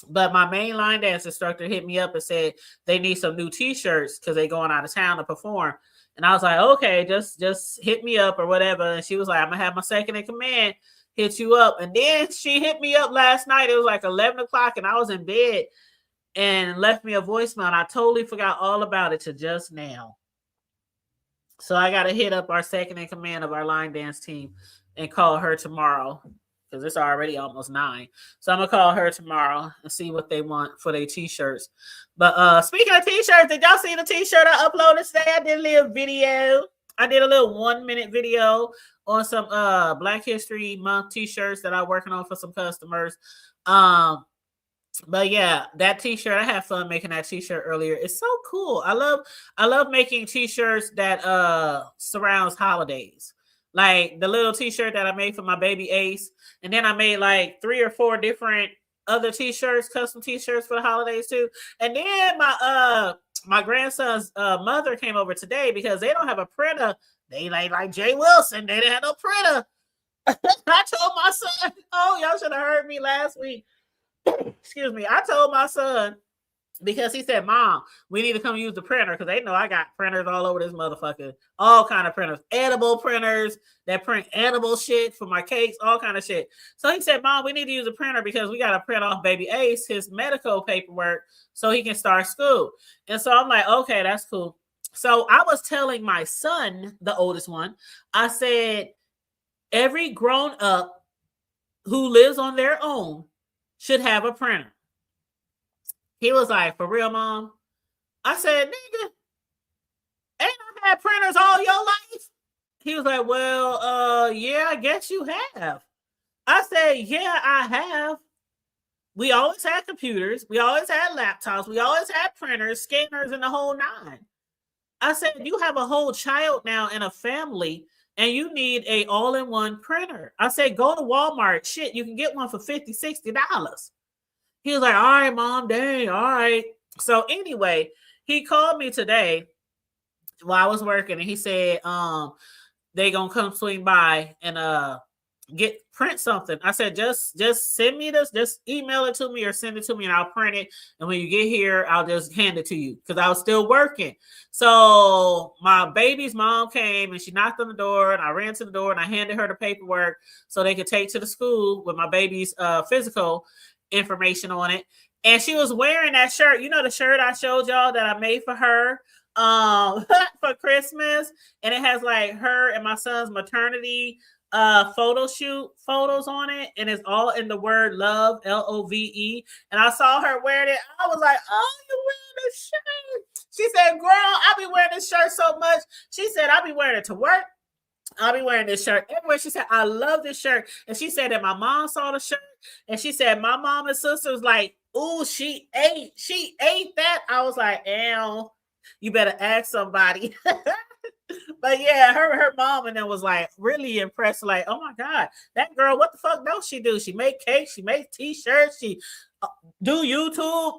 But my main line dance instructor hit me up and said they need some new t-shirts because they going out of town to perform. And I was like, okay, just hit me up or whatever. And she was like, I'm gonna have my second in command hit you up. And then she hit me up last night. It was like 11 o'clock and I was in bed and left me a voicemail. And I totally forgot all about it to just now. So I got to hit up our second in command of our line dance team and call her tomorrow because it's already almost 9. So I'm going to call her tomorrow and see what they want for their t-shirts. But speaking of t-shirts, did y'all see the t-shirt I uploaded today? I did a little video. I did a little 1-minute video on some Black History Month t-shirts that I'm working on for some customers. But yeah, that t-shirt, I had fun making that t-shirt earlier. It's so cool. I love making t-shirts that surrounds holidays. Like the little t-shirt that I made for my baby Ace, and then I made like 3 or 4 different other t-shirts, custom t-shirts for the holidays too. And then my grandson's mother came over today because they don't have a printer. They like Jay Wilson, they didn't have no printer. I told my son, oh, y'all should have heard me last week. Excuse me. I told my son because he said, Mom, we need to come use the printer because they know I got printers all over this motherfucker. All kind of printers, edible printers that print edible shit for my cakes, all kind of shit. So he said, Mom, we need to use a printer because we got to print off baby Ace, his medical paperwork, so he can start school. And so I'm like, okay, that's cool. So I was telling my son, the oldest one, I said, every grown up who lives on their own should have a printer. He was like, for real, Mom? I said, nigga, ain't I had printers all your life? He was like, well, yeah, I guess you have. I said, yeah, I have. We always had computers. We always had laptops. We always had printers, scanners, and the whole 9. I said, you have a whole child now in a family and you need a all-in-one printer. I said, go to Walmart. Shit, you can get one for $50, $60. He was like, all right, Mom, dang, all right. So anyway, he called me today while I was working and he said, they gonna come swing by and print something. I said, just send me this, just email it to me or send it to me and I'll print it. And when you get here, I'll just hand it to you because I was still working. So my baby's mom came and she knocked on the door and I ran to the door and I handed her the paperwork so they could take to the school with my baby's physical information on it. And she was wearing that shirt. You know, the shirt I showed y'all that I made for her for Christmas. And it has like her and my son's maternity photo shoot photos on it, and it's all in the word love, LOVE. And I saw her wearing it. I was like, oh, you wearing this shirt? She said, girl, I be wearing this shirt so much. She said, I'll be wearing it to work. I'll be wearing this shirt everywhere. She said, I love this shirt. And she said that my mom saw the shirt and she said my mom and sister was like, ooh, she ate that. I was like, ew, you better ask somebody. But yeah, her mom and then was like really impressed, like, oh my God, that girl, what the fuck don't she do? She make cakes, she make t-shirts, she do YouTube.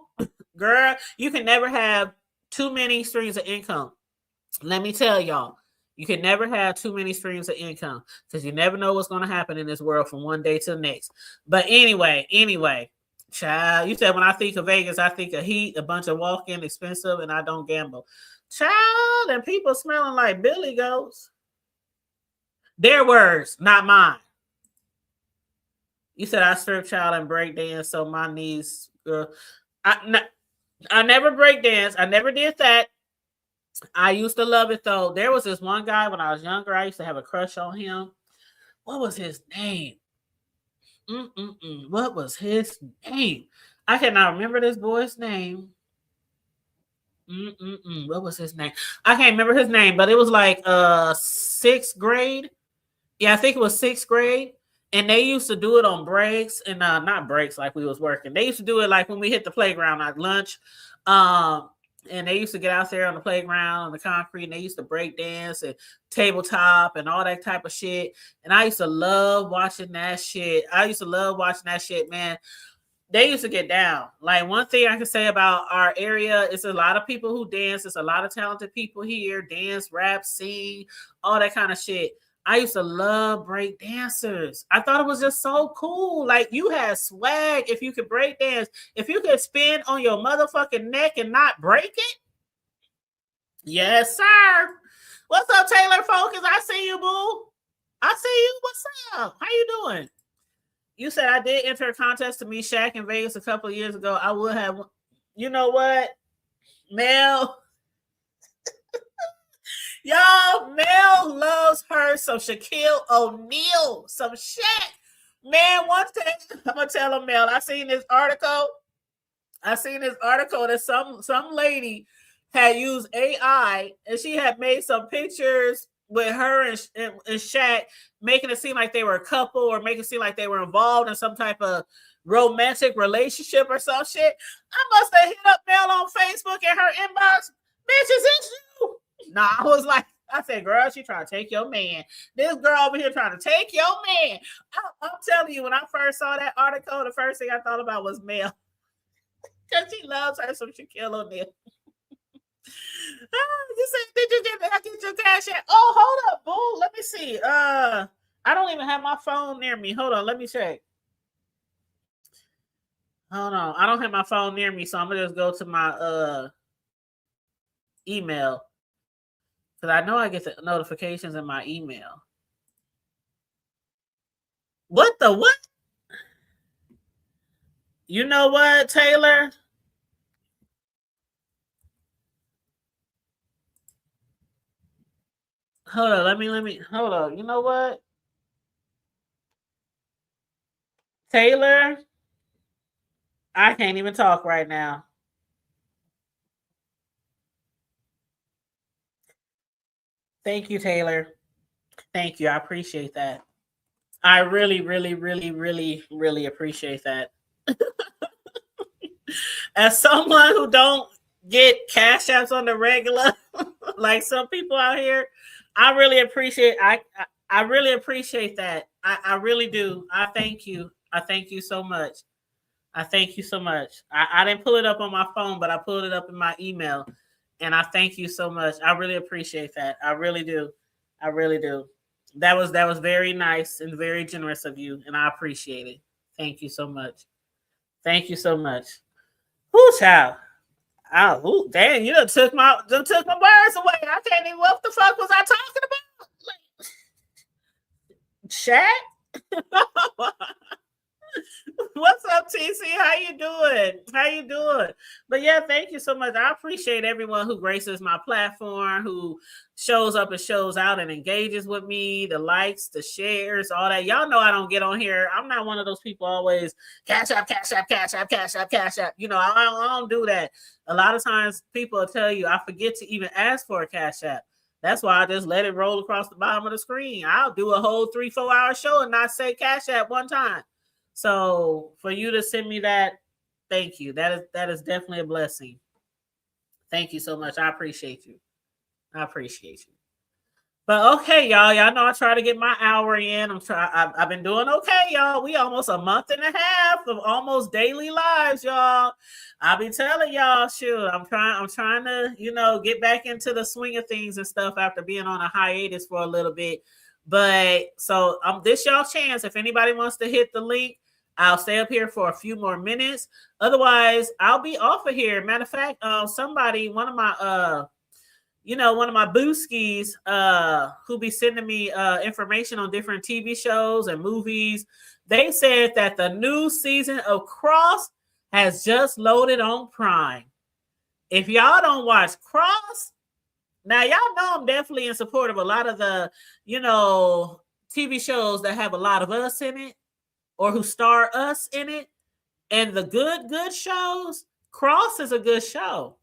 Girl, you can never have too many streams of income. Let me tell y'all, you can never have too many streams of income because you never know what's going to happen in this world from one day to the next. But anyway, child, you said when I think of Vegas, I think of heat, a bunch of walk-in, expensive, and I don't gamble. Child, and people smelling like Billy Goats. Their words, not mine. You said I strip child and break dance, so my knees. I never break dance. I never did that. I used to love it though. There was this one guy when I was younger. I used to have a crush on him. What was his name? What was his name? I cannot remember this boy's name. What was his name? I can't remember his name, but it was like sixth grade. Yeah, I think it was sixth grade. And they used to do it on breaks and not breaks like we was working. They used to do it like when we hit the playground at lunch. And they used to get out there on the playground on the concrete and they used to break dance and tabletop and all that type of shit. And I used to love watching that shit. Man. They used to get down. Like one thing I can say about our area is a lot of people who dance. There's a lot of talented people here, dance, rap, sing, all that kind of shit. I used to love break dancers. I thought it was just so cool. Like you had swag if you could break dance. If you could spin on your motherfucking neck and not break it. Yes, sir. What's up, Taylor Focus? I see you, boo. I see you. What's up? How you doing? You said I did enter a contest to meet Shaq in Vegas a couple of years ago. I would have. You know what, Mel? Y'all, Mel loves her some Shaquille O'Neal, some Shaq. Man, one thing I'm gonna tell him, Mel. I seen this article that some lady had used AI and she had made some pictures with her and Shaq, making it seem like they were a couple or making it seem like they were involved in some type of romantic relationship or some shit. I must have hit up Mel on Facebook in her inbox. Bitch, is it you? Nah, I said, girl, she trying to take your man. This girl over here trying to take your man. I'm telling you, when I first saw that article, the first thing I thought about was Mel. Because she loves her some Shaquille O'Neal. You said, did you get your cash at? Oh, hold up, boo. Let me see. I don't even have my phone near me. Hold on, let me check. Hold on. I don't have my phone near me, so I'm gonna just go to my email. Because I know I get the notifications in my email. What the what? You know what, Taylor? Hold on, let me hold on. You know what? Taylor, I can't even talk right now. Thank you, Taylor. Thank you. I appreciate that. I really, really, really, really, really appreciate that. As someone who don't get cash apps on the regular, like some people out here, I really appreciate I really appreciate that. I really do. I thank you. I thank you so much. I thank you so much. I didn't pull it up on my phone, but I pulled it up in my email. And I thank you so much. I really appreciate that. I really do. I really do. That was very nice and very generous of you, and I appreciate it. Thank you so much. Thank you so much. Whoo, child. Oh, damn, you done took my words away. I can't even, what the fuck was I talking about? Chat? What's up, TC? How you doing? How you doing? But yeah, thank you so much. I appreciate everyone who graces my platform, who shows up and shows out and engages with me, the likes, the shares, all that. Y'all know I don't get on here. I'm not one of those people always cash up, cash up, cash up, cash up, cash up. You know, I don't do that. A lot of times people will tell you I forget to even ask for a cash app. That's why I just let it roll across the bottom of the screen. I'll do a whole 3-4 hour show and not say cash app one time. So for you to send me that, thank you. That is definitely a blessing. Thank you so much. I appreciate you. I appreciate you. But okay, y'all know I try to get my hour in. I've been doing okay, y'all. We almost a month and a half of almost daily lives, y'all. I'll be telling y'all, shoot, I'm trying to, get back into the swing of things and stuff after being on a hiatus for a little bit. But so this y'all chance. If anybody wants to hit the link, I'll stay up here for a few more minutes. Otherwise, I'll be off of here. Matter of fact, one of my one of my booskies who be sending me information on different TV shows and movies, they said that the new season of Cross has just loaded on Prime. If y'all don't watch Cross, now y'all know I'm definitely in support of a lot of the, TV shows that have a lot of us in it or who star us in it. And the good shows, Cross is a good show.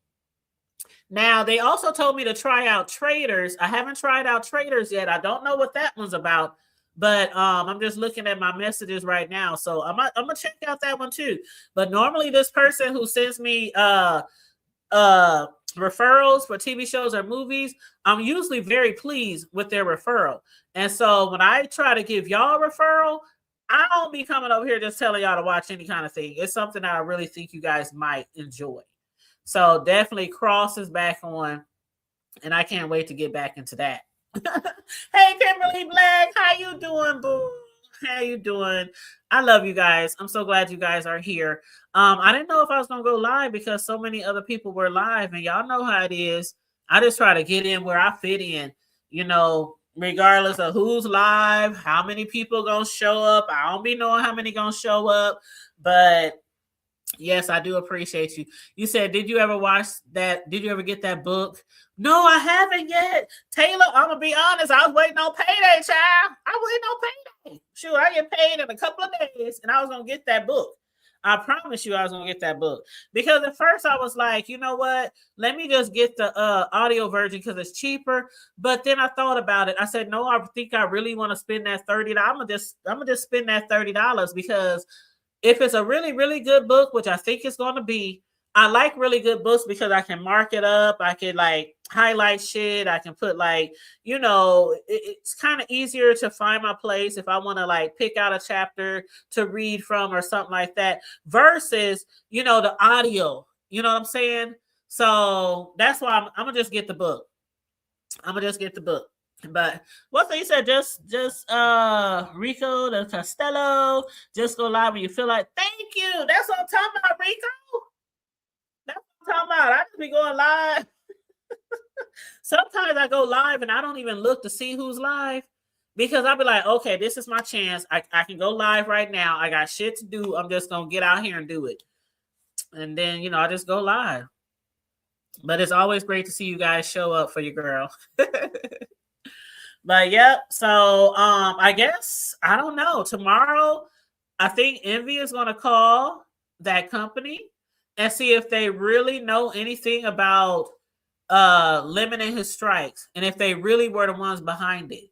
Now, they also told me to try out Traders. I haven't tried out Traders yet. I don't know what that one's about, but I'm just looking at my messages right now. So I'm gonna check out that one too. But normally this person who sends me referrals for TV shows or movies, I'm usually very pleased with their referral. And so when I try to give y'all a referral, I don't be coming over here just telling y'all to watch any kind of thing. It's something that I really think you guys might enjoy. So definitely Cross is back on, and I can't wait to get back into that. Hey, Kimberly Black, how you doing, boo? How you doing? I love you guys. I'm so glad you guys are here. I didn't know if I was going to go live because so many other people were live, and y'all know how it is. I just try to get in where I fit in, regardless of who's live, how many people going to show up. I don't be knowing how many going to show up, but yes, I do appreciate you. You said, did you ever watch that? Did you ever get that book? No, I haven't yet. Taylor, I'm going to be honest. I was waiting on payday, child. I was waiting on payday. Sure, I get paid in a couple of days, and I was going to get that book. I promise you I was going to get that book. Because at first I was like, you know what? Let me just get the audio version because it's cheaper. But then I thought about it. I said, no, I think I really want to spend that $30. I'm going to just spend that $30 because if it's a really, really good book, which I think it's going to be, I like really good books because I can mark it up. I can highlight shit. I can put it's kind of easier to find my place if I want to pick out a chapter to read from or something like that versus, the audio, you know what I'm saying? So that's why I'm going to just get the book. But what they said, just Rico the Costello, just go live when you feel like. Thank you. That's what I'm talking about, Rico. That's what I'm talking about. I just be going live. Sometimes I go live and I don't even look to see who's live because I'll be like, okay, this is my chance. I can go live right now. I got shit to do. I'm just gonna get out here and do it. And then I just go live. But it's always great to see you guys show up for your girl. But yep, so I guess I don't know. Tomorrow, I think Envy is gonna call that company and see if they really know anything about limiting his strikes and if they really were the ones behind it.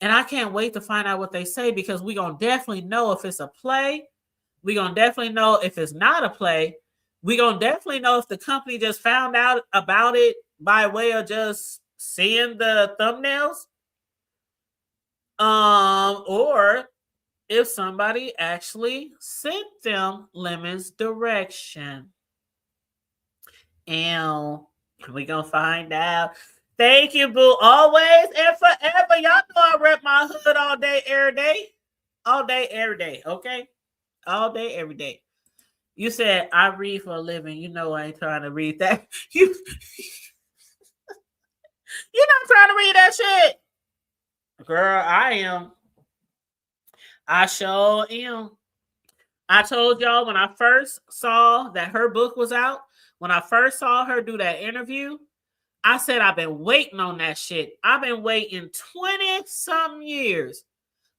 And I can't wait to find out what they say because we're gonna definitely know if it's a play. We're gonna definitely know if it's not a play. We're gonna definitely know if the company just found out about it by way of just seeing the thumbnails. Or if somebody actually sent them Lemon's direction. And we're going to find out. Thank you, boo. Always and forever. Y'all know I rep my hood all day, every day. All day, every day. Okay? All day, every day. You said, I read for a living. You know I ain't trying to read that. You're not trying to read that shit. Girl, I am. I sure am. I told y'all when I first saw that her book was out, when I first saw her do that interview, I said, I've been waiting on that shit. I've been waiting 20-some years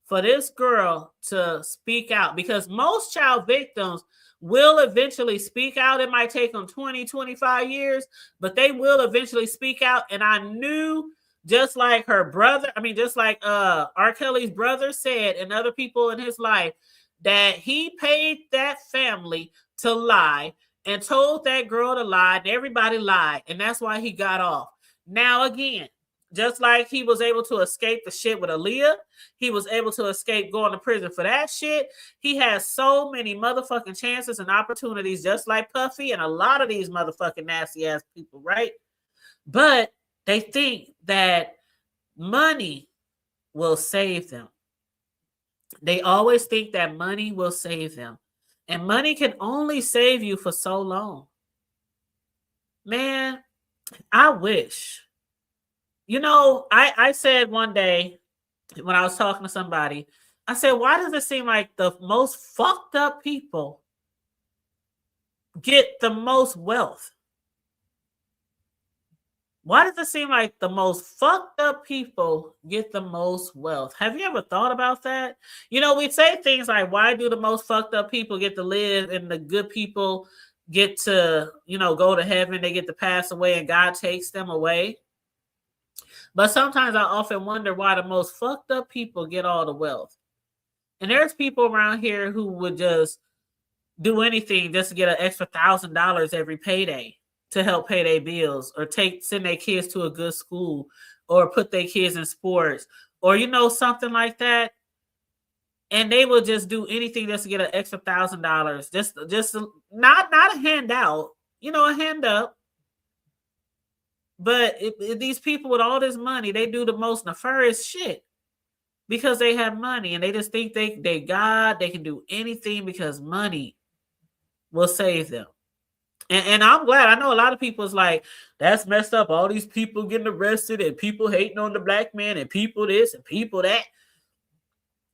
for this girl to speak out because most child victims will eventually speak out. It might take them 20, 25 years, but they will eventually speak out. And I knew just like her brother, just like R. Kelly's brother said and other people in his life, that he paid that family to lie and told that girl to lie, and everybody lied, and that's why he got off. Now, again, just like he was able to escape the shit with Aaliyah, he was able to escape going to prison for that shit. He has so many motherfucking chances and opportunities, just like Puffy and a lot of these motherfucking nasty-ass people, right? But they think that money will save them. They always think that money will save them. And money can only save you for so long. Man, I wish You know, I said one day when I was talking to somebody, I said, why does it seem like the most fucked up people get the most wealth? Why does it seem like the most fucked up people get the most wealth? Have you ever thought about that? You know, we say things like, why do the most fucked up people get to live and the good people get to, you know, go to heaven, they get to pass away and God takes them away? But sometimes I often wonder why the most fucked up people get all the wealth. And there's people around here who would just do anything just to get an extra $1,000 every payday to help pay their bills, or send their kids to a good school, or put their kids in sports, or, you know, something like that. And they will just do anything just to get an extra $1,000, just not a handout, you know, a hand up. But these people with all this money, they do the most nefarious shit because they have money, and they just think they can do anything because money will save them. And I'm glad. I know a lot of people is like, that's messed up. All these people getting arrested and people hating on the black man and people this and people that.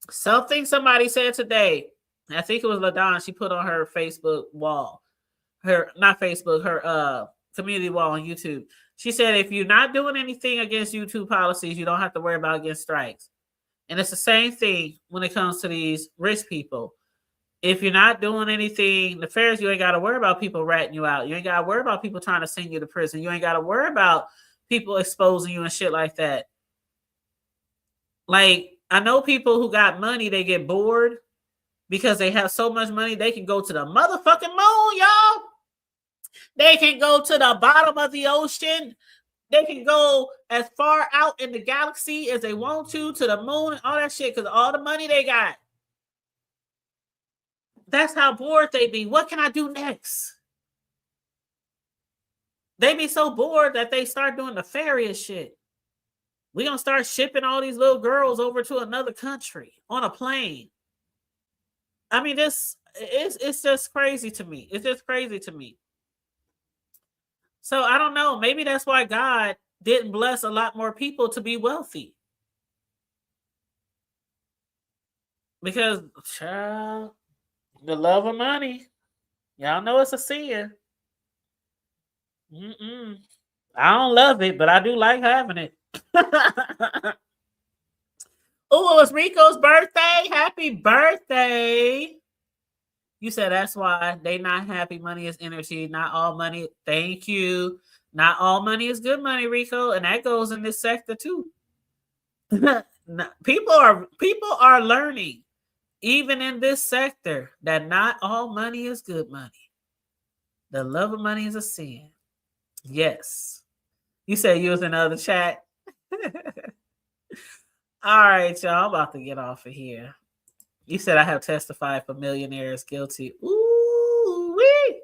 Something somebody said today, I think it was LaDon, she put on her Facebook wall, her community wall on YouTube. She said, if you're not doing anything against YouTube policies, you don't have to worry about against strikes. And it's the same thing when it comes to these rich people. If you're not doing anything nefarious, you ain't got to worry about people ratting you out. You ain't got to worry about people trying to send you to prison. You ain't got to worry about people exposing you and shit like that. Like, I know people who got money, they get bored because they have so much money, they can go to the motherfucking moon, y'all. They can go to the bottom of the ocean. They can go as far out in the galaxy as they want to the moon and all that shit because all the money they got. That's how bored they be. What can I do next? They be so bored that they start doing nefarious shit. We're going to start shipping all these little girls over to another country on a plane. I mean, it's just crazy to me. It's just crazy to me. So I don't know. Maybe that's why God didn't bless a lot more people to be wealthy. Because, child, the love of money, y'all know it's a sin. I don't love it, but I do like having it. Oh, it was Rico's birthday. Happy birthday. You said that's why they not happy. Money is energy. Not all money. Thank you. Not all money is good money, Rico. And that goes in this sector too. People are learning, even in this sector, that not all money is good money. The love of money is a sin. Yes. You said you was in the other chat. All right, y'all. I'm about to get off of here. You said I have testified for millionaires guilty. Ooh-wee.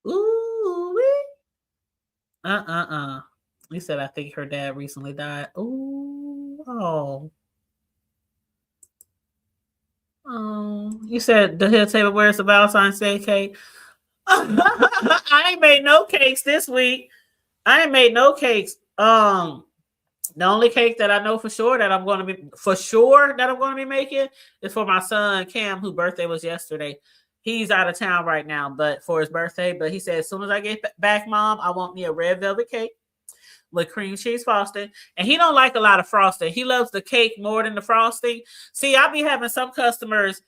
Ooh-wee. You said I think her dad recently died. Ooh. Oh. You said the hill table, where's the Valentine's Day cake? I ain't made no cakes this week. I ain't made no cakes. The only cake that I know for sure that I'm going to be making is for my son Cam, whose birthday was yesterday. He's out of town right now, but for his birthday. But he said, as soon as I get back, Mom, I want me a red velvet cake with cream cheese frosting. And he don't like a lot of frosting. He loves the cake more than the frosting. See, I be having some customers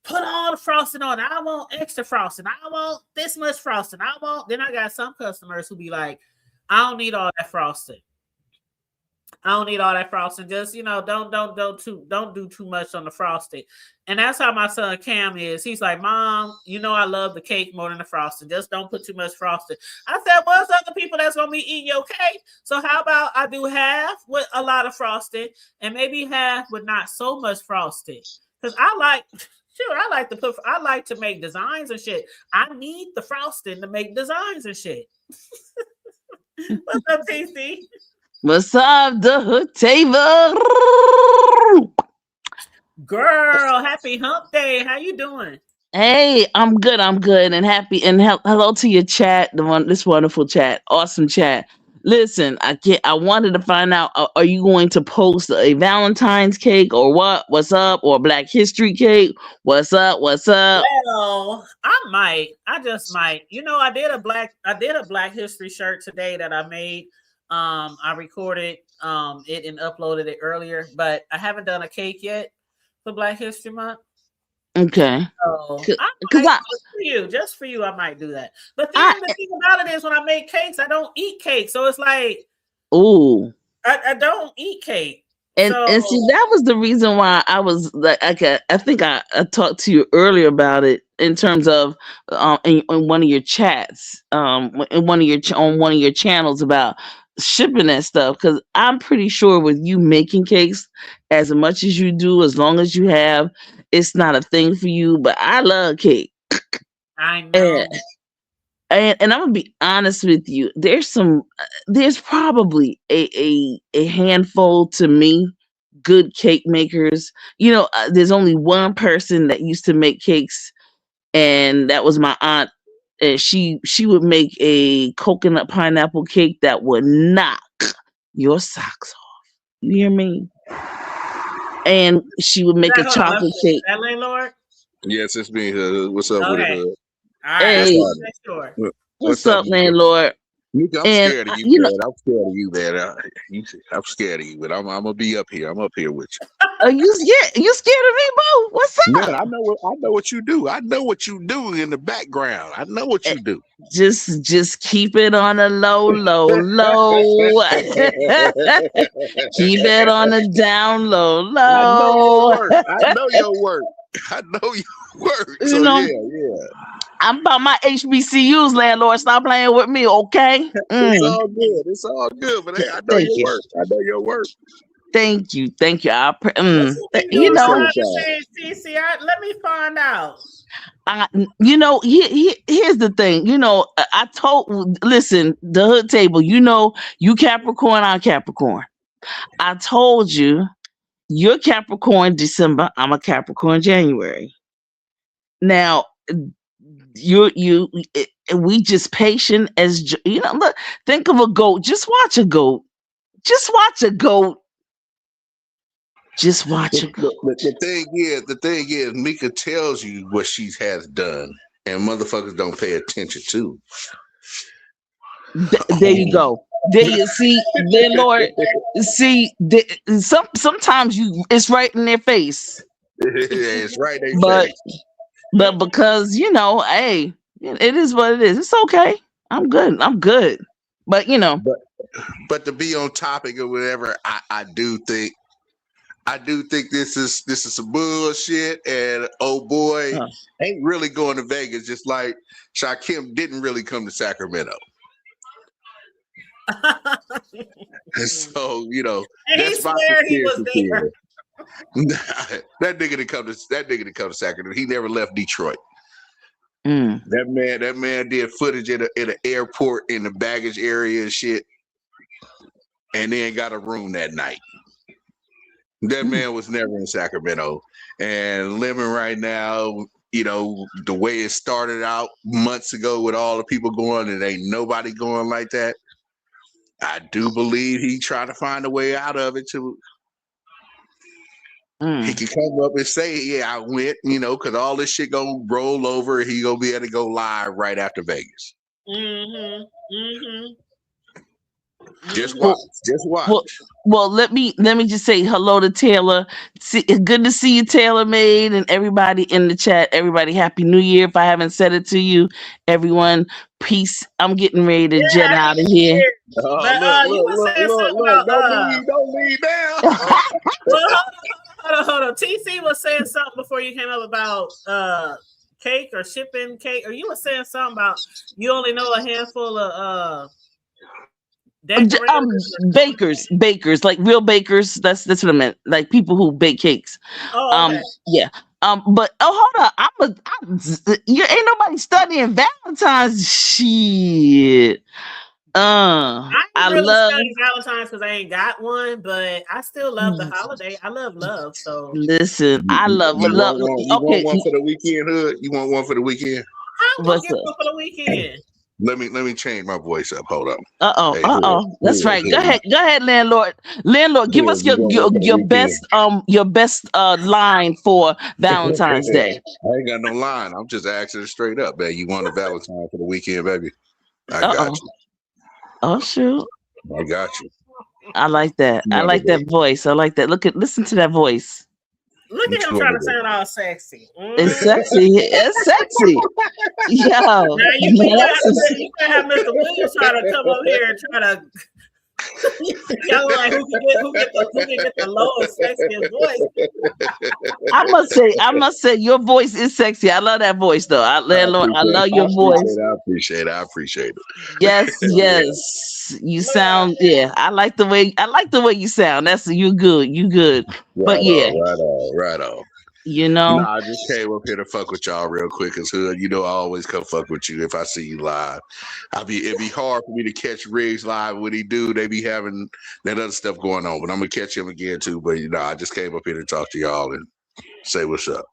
put all the frosting on. I want extra frosting. I want this much frosting. Then I got some customers who be like, I don't need all that frosting. Just, don't do too much on the frosting. And that's how my son Cam is. He's like, Mom, I love the cake more than the frosting. Just don't put too much frosting. I said, well, there's other people that's going to be eating your cake. So how about I do half with a lot of frosting and maybe half with not so much frosting? Because I like to make designs and shit. I need the frosting to make designs and shit. What's up, TC? What's up, the hood table? Girl, happy hump day. How you doing? Hey, I'm good and happy. And hello to your chat, this wonderful chat, awesome chat. Listen, I can't. I wanted to find out. Are you going to post a Valentine's cake or what? What's up? Or Black History cake? What's up? What's up? Well, I might. I just might. You know, I did a Black History shirt today that I made. I recorded it and uploaded it earlier, but I haven't done a cake yet for Black History Month. Okay. So just for you, I might do that. But then the thing about it is, when I make cakes, I don't eat cake, so it's like, ooh, I don't eat cake. And see, that was the reason why I was like, I think I talked to you earlier about it in terms of in one of your chats, in one of your on one of your channels about shipping that stuff, because I'm pretty sure with you making cakes as much as you do, as long as you have, it's not a thing for you. But I love cake. I know. And I'm gonna be honest with you. There's probably a handful to me good cake makers. You know, there's only one person that used to make cakes, and that was my aunt. And she would make a coconut pineapple cake that would knock your socks off. You hear me? And she would make a chocolate cake. That landlord? Yes, it's me. What's up with it? All right. Hey, what's up, landlord? Nika, I'm scared of you, man. I'm scared of you, man. I'm scared of you, but I'm gonna be up here. I'm up here with you. Are you scared? You scared of me, boo? What's up? Man, I know what you do. I know what you do in the background. I know what you do. Just keep it on a low. Keep it on a down low. I know your work. So yeah. I'm about my HBCUs, landlord. Stop playing with me, okay? It's all good. But I know your work. I know your work. Thank you. You know, let me find out. Here's the thing. You know, listen, the hood table. You know, you Capricorn, I'm Capricorn. I told you, you're Capricorn December. I'm a Capricorn January. Now, we just patient as you know. Look, think of a goat. Just watch a goat. The thing is, Mika tells you what she has done, and motherfuckers don't pay attention to. There you go. There you see, landlord. See, sometimes it's right in their face. It's right in their face. But because, you know, hey, it is what it is. It's okay. I'm good. But, you know. But to be on topic or whatever, I do think this is some bullshit, and oh boy, ain't really going to Vegas, just like Shakim didn't really come to Sacramento. So, you know, that's where he was there. That nigga to come to Sacramento. He never left Detroit. That man did footage in an airport in the baggage area and shit, and then got a room that night. That man was never in Sacramento, and living right now, you know, the way it started out months ago with all the people going, and ain't nobody going like that. I do believe he tried to find a way out of it too. He can come up and say, yeah, I went, you know, because all this shit gonna roll over and he gonna be able to go live right after Vegas. Just watch. Well, let me just say hello to Taylor. It's good to see you, Taylor Made, and everybody in the chat. Everybody, Happy New Year. If I haven't said it to you, everyone, peace. I'm getting ready to jet out of here. Look, don't leave now. Hold on. TC was saying something before you came up about cake or shipping cake, or you were saying something about you only know a handful of bakers, like real bakers. That's what I meant. Like people who bake cakes. Oh, okay. Yeah. But hold on. You ain't nobody studying Valentine's shit. I love Valentine's because I ain't got one, but I still love the holiday. I love love. So listen, I love love. You want one for the weekend, Hood? You want one for the weekend? I'm gonna get one for the weekend. Let me change my voice up. Hold up. Uh-oh, Hey, that's right. Go ahead, landlord. Give us you gonna work on your the weekend. best line for Valentine's Day. I ain't got no line. I'm just asking it straight up, man. You want a Valentine for the weekend, baby? I got Uh-oh. you. Oh shoot. I got you. I like that. I like that voice. I like that. Listen to that voice. Look at him trying to sound all sexy. It's sexy. It's sexy. Yo. Now you can't have Mr. Williams trying to come up here and try to. Y'all like who can get the lowest sexiest voice? I must say your voice is sexy. I love that voice though. I love your voice. I appreciate it. Yes. You sound I like the way you sound. You good. But yeah. Right on. You know, I just came up here to fuck with y'all real quick as hood. You know, I always come fuck with you if I see you live. It'd be hard for me to catch Riggs live when he do. They be having that other stuff going on, but I'm gonna catch him again too. But I just came up here to talk to y'all and say what's up.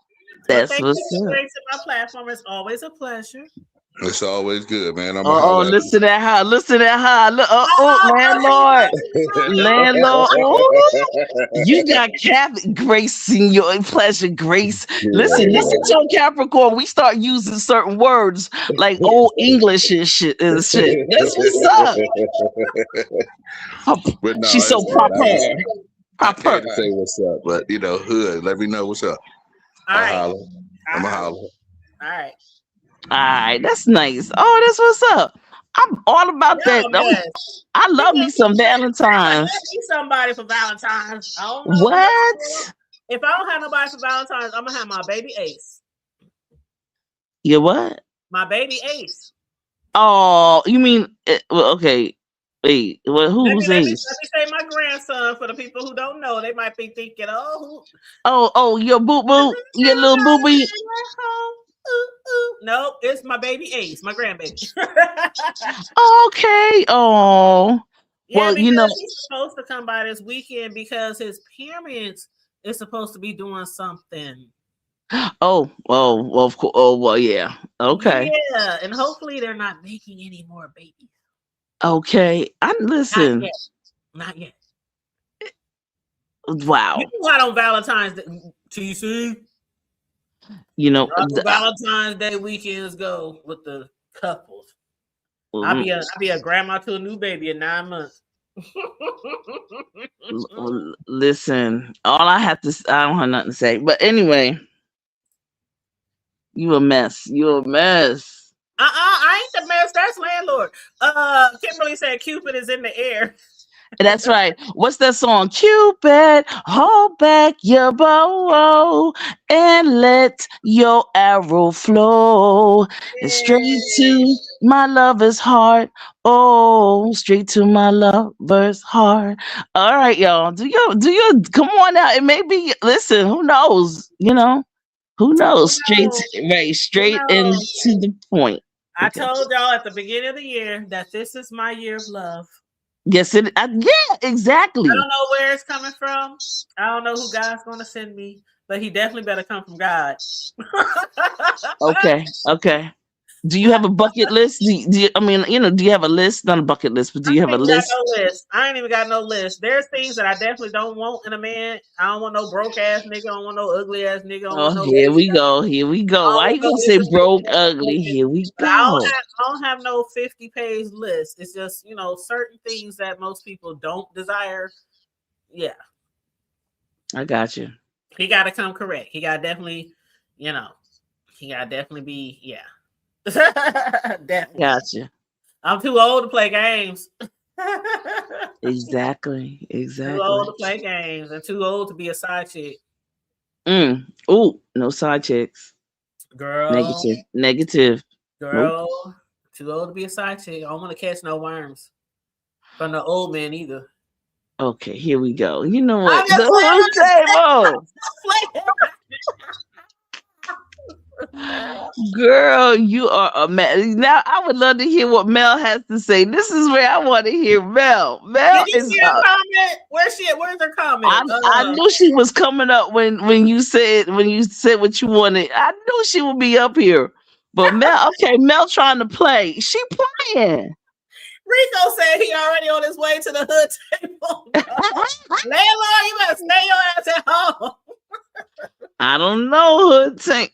That's thank what's you up. for my platform. It's always a pleasure. It's always good, man. Listen at her. Landlord. You got Grace in your pleasure, Grace. Listen to Capricorn. We start using certain words like old English and shit. That's what's up. She's so proper. I can't say what's up, but hood. Let me know what's up. All right. I'm a holler. All right. All right, that's nice. Oh, that's what's up. I'm all about that. I love me some Valentine's. Me somebody for Valentine's. I don't know. What? If I don't have nobody for Valentine's, I'm gonna have my baby Ace. Your what? My baby Ace. Oh, you mean? Okay. Wait. Well, who's Ace? Let me say my grandson. For the people who don't know, they might be thinking, your boo boo, your little boo boo. Nope, it's my baby Ace, my grandbaby. Okay. Oh. Yeah, well, he's supposed to come by this weekend because his parents is supposed to be doing something. Well, of course. Oh, well, yeah. Okay. Yeah, and hopefully they're not making any more babies. Okay. Listen. Not yet. Wow. You know how on Valentine's Day, TC? Valentine's Day weekends go with the couples. I'll be a grandma to a new baby in 9 months. Listen, I don't have nothing to say. But anyway, you a mess. I ain't the mess. That's landlord. Kimberly said Cupid is in the air. That's right. What's that song? Cupid, hold back your bow and let your arrow flow straight to my lover's heart. Oh, straight to my lover's heart. All right, y'all. Do you come on out? It may be. Listen, who knows? Who knows? Straight into the point. I told y'all at the beginning of the year that this is my year of love. Yes, exactly. I don't know where it's coming from. I don't know who God's going to send me, but he definitely better come from God. Okay. Do you have a bucket list? Do you have a list? Not a bucket list, but do you have a list? No list. I ain't even got no list. There's things that I definitely don't want in a man. I don't want no broke ass nigga. I don't want no ugly ass nigga. Here we go. Why you gonna say broke, ugly? Here we go. I don't have no 50-page list. It's just certain things that most people don't desire. Yeah, I got you. He got to come correct. He got to definitely, he got to definitely be definitely. Gotcha. I'm too old to play games. Exactly. Too old to play games and too old to be a side chick. Oh, no side chicks. Girl. Negative. Girl. Nope. Too old to be a side chick. I don't want to catch no worms from the old man either. Okay, here we go. You know what? The whole table. Girl, you are a man. Now I would love to hear what Mel has to say. This is where I want to hear Mel. Did you see her comment? Where's her comment? I knew she was coming up when you said what you wanted. I knew she would be up here. But Mel trying to play. She playing. Rico said he already on his way to the hood table. Landlord, you better stay your ass at home. I don't know, hood tank.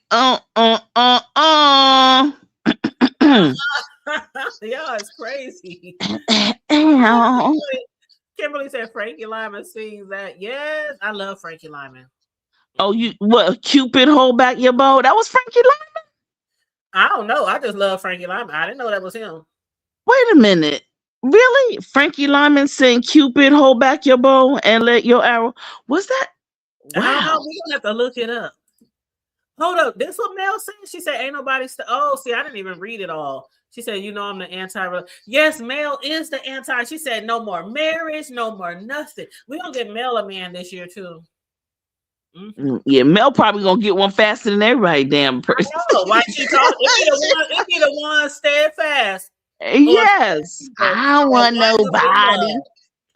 Y'all is crazy. Ow. Kimberly said Frankie Lyman sings that. Yes, I love Frankie Lyman. Oh, you what? Cupid, hold back your bow. That was Frankie Lyman. I don't know. I just love Frankie Lyman. I didn't know that was him. Wait a minute. Really? Frankie Lyman saying Cupid, hold back your bow and let your arrow. Was that? I don't know. Wow. We're gonna have to look it up. Hold up. This what Mel said. She said, ain't nobody oh, see, I didn't even read it all. She said, you know, I'm the anti. Yes, Mel is the anti. She said, no more marriage, no more nothing. We're gonna get Mel a man this year too. Mm-hmm. Yeah, Mel probably gonna get one faster than everybody damn person. Why she talking? It be the one steadfast. Yes. I don't want nobody.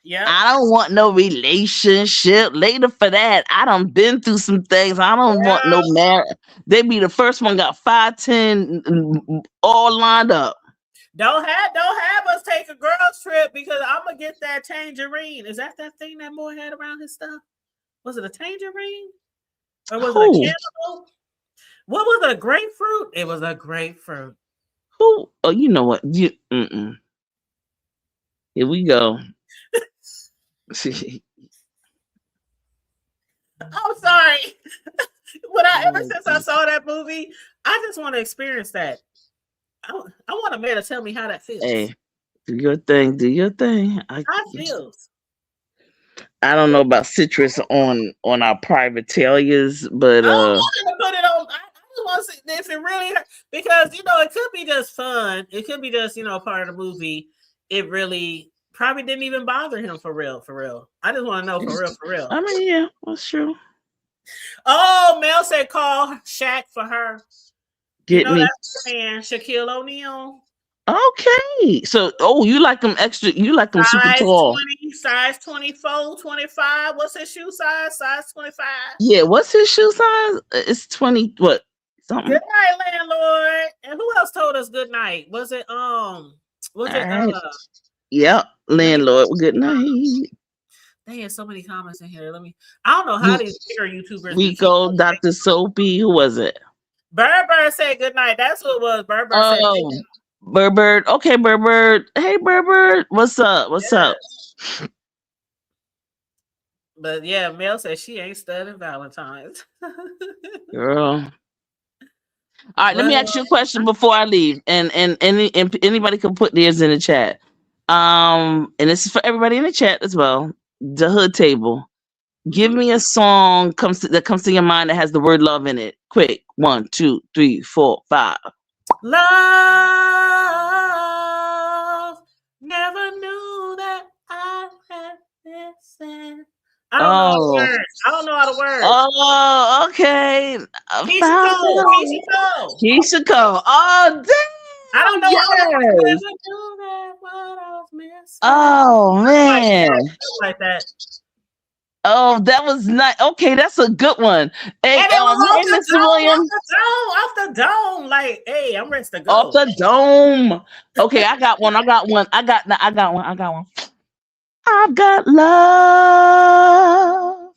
Yeah. I don't want no relationship. Later for that. I done been through some things. I don't want no marriage. They be the first one got 5, 10 all lined up. Don't have us take a girls trip because I'm gonna get that tangerine. Is that thing that boy had around his stuff? Was it a tangerine? Or was it a cantaloupe? What was it, a grapefruit? It was a grapefruit. Who? Oh, you know what? Here we go. I'm sorry. Ever since I saw that movie, I just want to experience that. I want a man to tell me how that feels. Hey, do your thing. Do your thing. How it feels. I don't know about citrus on our private tailors, but I don't want to put it on. I just want to see if it really, because you know it could be just fun. It could be just part of the movie. It really probably didn't even bother him for real. For real. I just want to know for real. I mean, yeah, that's true. Oh, Mel said call Shaq for her. Get me. That's the man, Shaquille O'Neal. Okay. So, you like them extra, you like them super tall. Size 24, 25. What's his shoe size? Size 25. Yeah, what's his shoe size? It's 20, what? Something. Good night, landlord. And who else told us good night? Was it Yep, landlord. Good night. They had so many comments in here. I don't know how these bigger YouTubers. Rico, Dr. Soapy, who was it? Burr said good night. That's what it was. Burr said Burbird. Okay, Burbird. Hey, Burbird. What's up? What's up? But yeah, Mel said she ain't studying Valentine's. Girl. All right, let me ask you a question before I leave. And anybody can put theirs in the chat. And this is for everybody in the chat as well. The Hood Table. Give me a song that comes to your mind that has the word love in it. Quick. 1, 2, 3, 4, 5. Love, never knew that I had this. I don't know how to work. Oh, okay. Keisha Cole. Oh, damn. I don't know. Yes. Oh, man. Like that. Oh, that was nice. Okay, that's a good one. Hey, Mr. William. Off the dome. Like, hey, I'm ready to go. Off the dome. Okay, I got one. I got one. I've got love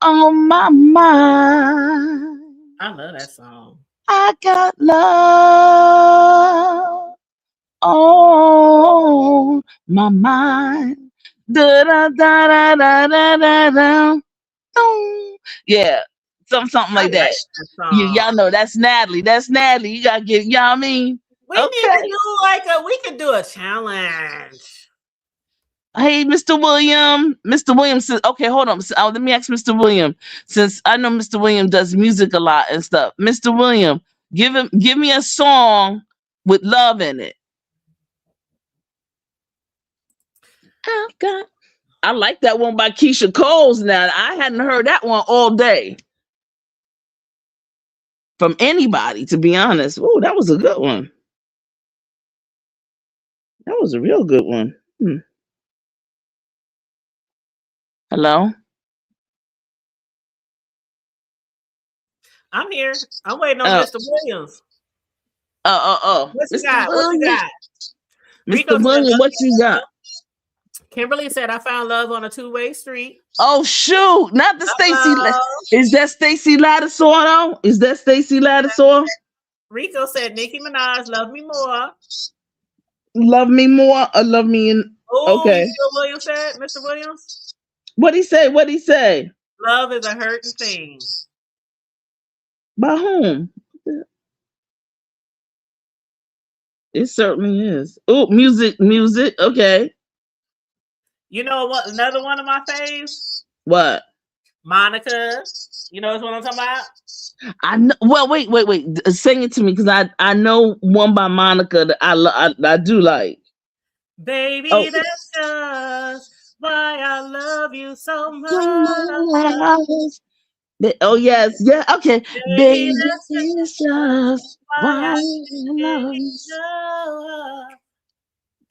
on my mind. I love that song. I got love on my mind. Da da da da da da da da. Yeah, something like that. Y'all know that's Natalie. That's Natalie. You gotta get. Y'all mean? We need to do we could do a challenge. Hey, Mr. William. Mr. William says, okay, hold on. Let me ask Mr. William, since I know Mr. William does music a lot and stuff. Mr. William, give me a song with love in it. I like that one by Keisha Coles. Now I hadn't heard that one all day from anybody, to be honest. Oh, that was a good one. That was a real good one. Hello? I'm here. I'm waiting on Mr. Williams. What you Mr. got? What you William. got? Mr. Rico said, William, what you got? Kimberly said, I found love on a two-way street. Oh shoot, not the Stacy. Uh-oh. Is that Stacy Ladisaw though? Is that Stacy Ladisaw? Rico said, Nicki Minaj, Love Me More. Love me more or love me in Oh, okay. you see what Williams said, Mr. Williams? What'd he say? What'd he say? Love is a hurting thing. By whom? It certainly is. Oh, music. Okay. You know what? Another one of my faves? What? Monica. You know what I'm talking about? I know. Well, wait. Sing it to me because I know one by Monica that I do like. Baby, Oh. that's just why I love you so much. Oh yes, yeah, okay. Baby, that's it's just why I love you.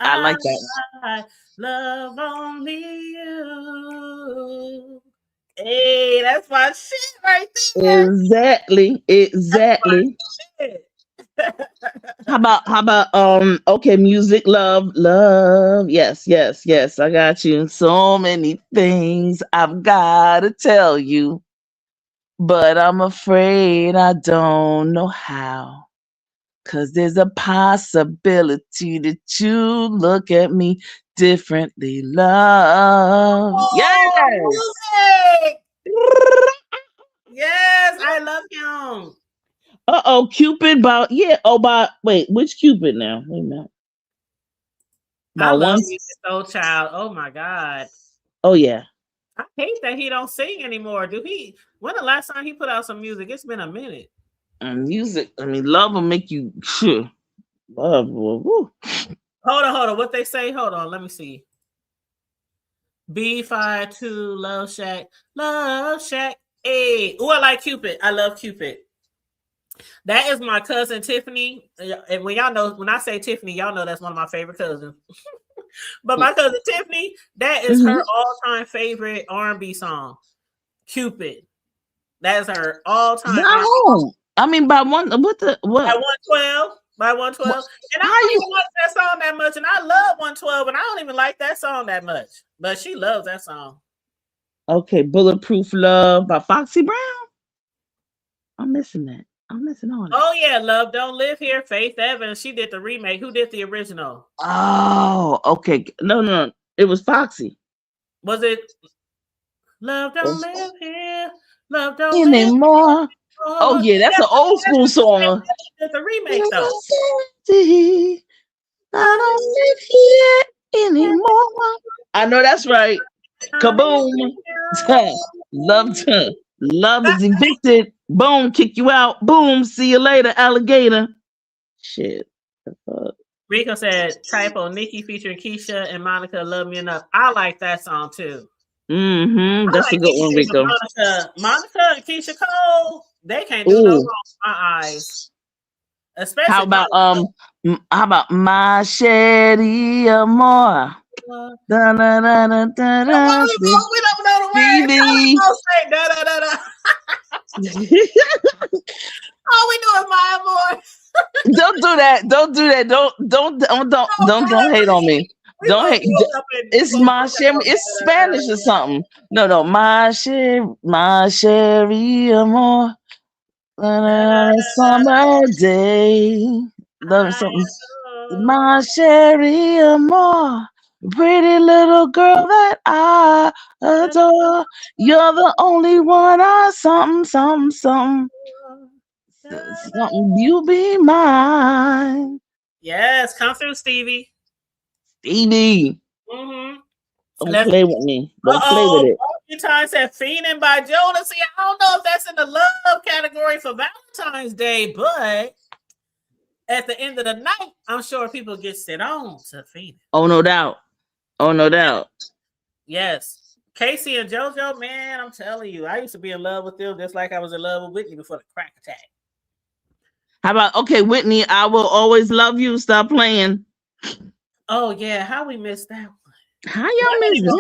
I like that. I love only you. Hey, that's my shit right there. Exactly. How about okay, music, love. Yes. I got you. So many things I've gotta tell you, but I'm afraid I don't know how. 'Cause there's a possibility that you look at me differently, love. Music. Yes, I love him. Cupid wait, which Cupid now? Wait a minute. I love Music Soul Child. Oh my God. Oh yeah. I hate that he don't sing anymore. When the last time he put out some music? It's been a minute. Music, I mean, love will make you sure. Love will. Woo. Hold on. What they say? Hold on. Let me see. B52 Love Shack. Hey. Oh, I like Cupid. I love Cupid. That is my cousin Tiffany. And when I say Tiffany, y'all know that's one of my favorite cousins. But my cousin Tiffany, that is her all-time favorite R&B song. Cupid. That is her all-time. I mean, by 112. By 112. And I don't even like that song that much. And I love 112, and I don't even like that song that much. But she loves that song. Okay, Bulletproof Love by Foxy Brown. I'm missing that. I'm missing all that. Oh, yeah, Love Don't Live Here. Faith Evans. She did the remake. Who did the original? Oh, okay. No. It was Foxy. Was it Love Don't Live Here? Love Don't Anymore. Live. Oh yeah, that's an old school song. It's a remake though. I don't live here anymore. I know that's right. Kaboom. Love is evicted. Boom, kick you out. Boom, see you later, alligator. Shit. Rico said, typo, Nicki featuring Keisha and Monica, Love Me Enough. I like that song too. Mm-hmm. That's a good one, Rico. Monica and Keisha Cole, they can't do no wrong in my eyes. Especially how about My Sherry Amore? Da, da, da, da, da, da. We don't know the words. All we do is My Amore. Don't do that. Don't hate on me. Don't hate. It's my Sherry. It's Spanish or something. No. My Sherry Amore. Summer day. Love something. My Sherry Amore. Pretty little girl that I adore. You're the only one something. You be mine. Yes, come through, Stevie. Mm-hmm. Don't play with me. Don't play with it. Time said Fiendin' by Jodeci. I don't know if that's in the love category for Valentine's Day, but at the end of the night, I'm sure people get set on to Fiendin'. Oh, no doubt. Yes. Casey and JoJo, man, I'm telling you, I used to be in love with them just like I was in love with Whitney before the crack attack. How about, Whitney, I Will Always Love You. Stop playing. Oh, yeah. How we missed that one? How y'all miss that?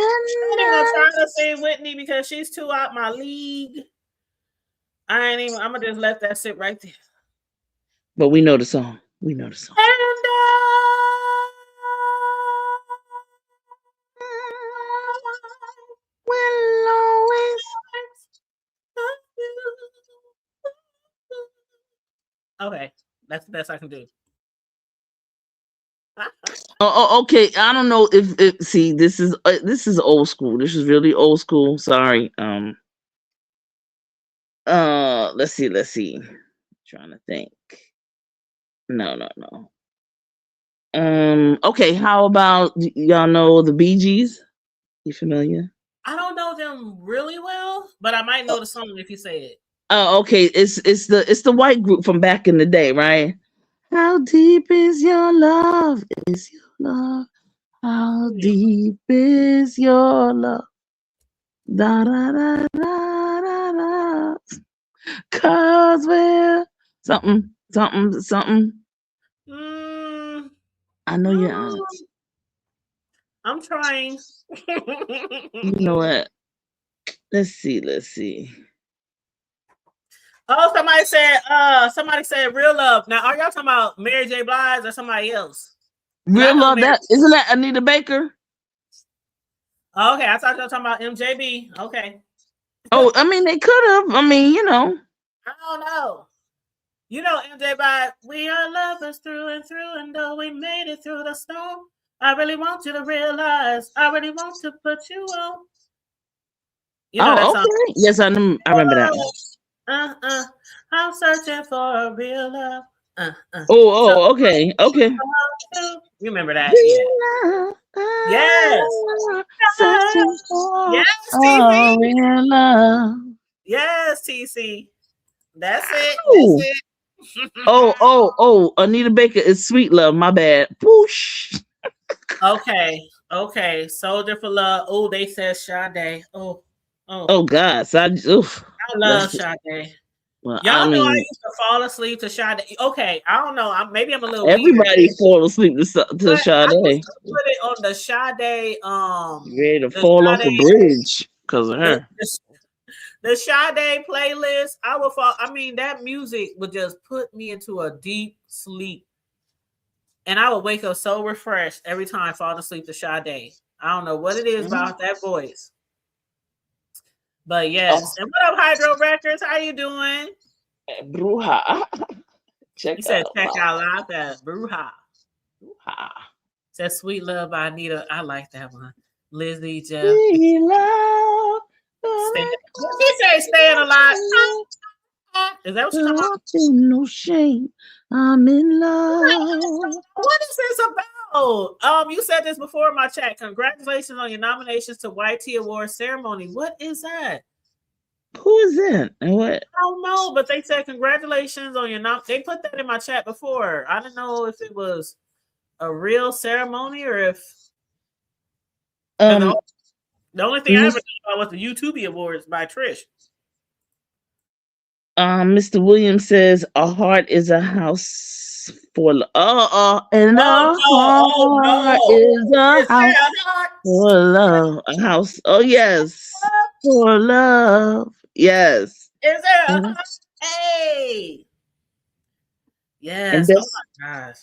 I'm not trying to say Whitney because she's too out my league. I'm going to just let that sit right there. But we know the song. We know the song. And We'll always. okay, that's the best I can do. Oh, okay. I don't know if see this is old school. This is really old school. Sorry. Let's see. Trying to think. No. Okay. How about y'all know the Bee Gees? You familiar? I don't know them really well, but I might know the song if you say it. Oh, okay. It's the white group from back in the day, right? How deep is your love? Is your love? How deep is your love? Da da da da da da. 'Cause we're something. I know your aunt. I'm trying. You know what? Let's see. Oh, somebody said Real Love. Now, are y'all talking about Mary J. Blige or somebody else? Real Love, that isn't that Anita Baker? Okay, I thought y'all talking about MJB. Okay. Oh, I mean they could have. I mean, you know. I don't know. You know MJ Blige, we are lovers through and through, and though we made it through the storm, I really want you to realize, I really want to put you on. You know that song? Okay. Yes, I remember that one. I'm searching for a real love. Okay. You remember that? Yeah. Yes. Yes, TC. Real love. Yes, TC. That's it. Anita Baker is Sweet Love. My bad. Whoosh. Okay. Soldier for Love. Oh, they said Sade. Oh. God. I love Sade. Well, y'all know I used to fall asleep to Sade. Okay, I don't know. Maybe I'm a little. Everybody fall asleep to Sade. I used to put it on the Sade. Ready to fall off a bridge because of her. The Sade playlist. I would fall. I mean, that music would just put me into a deep sleep, and I would wake up so refreshed every time I fall asleep to Sade. I don't know what it is about that voice. But yes. And what up, Hydro Records? How you doing? Bruja. Check out live at Bruja. Says Sweet Love by Anita. I like that one. Lizzie, Jeff. Sweet love. She say staying alive. Is that what you're talking about? No shame. I'm in love. What is this about? You said this before in my chat. Congratulations on your nominations to YT Awards ceremony. What is that? Who is that? And what? I don't know, but they said congratulations on your They put that in my chat before. I didn't know if it was a real ceremony or if the only thing I ever knew about was the YouTube Awards by Trish. Mr. Williams says a heart is a house for heart is a house for love. A house. Oh yes. For love. Yes. Is there a hey? Yes. Oh my gosh.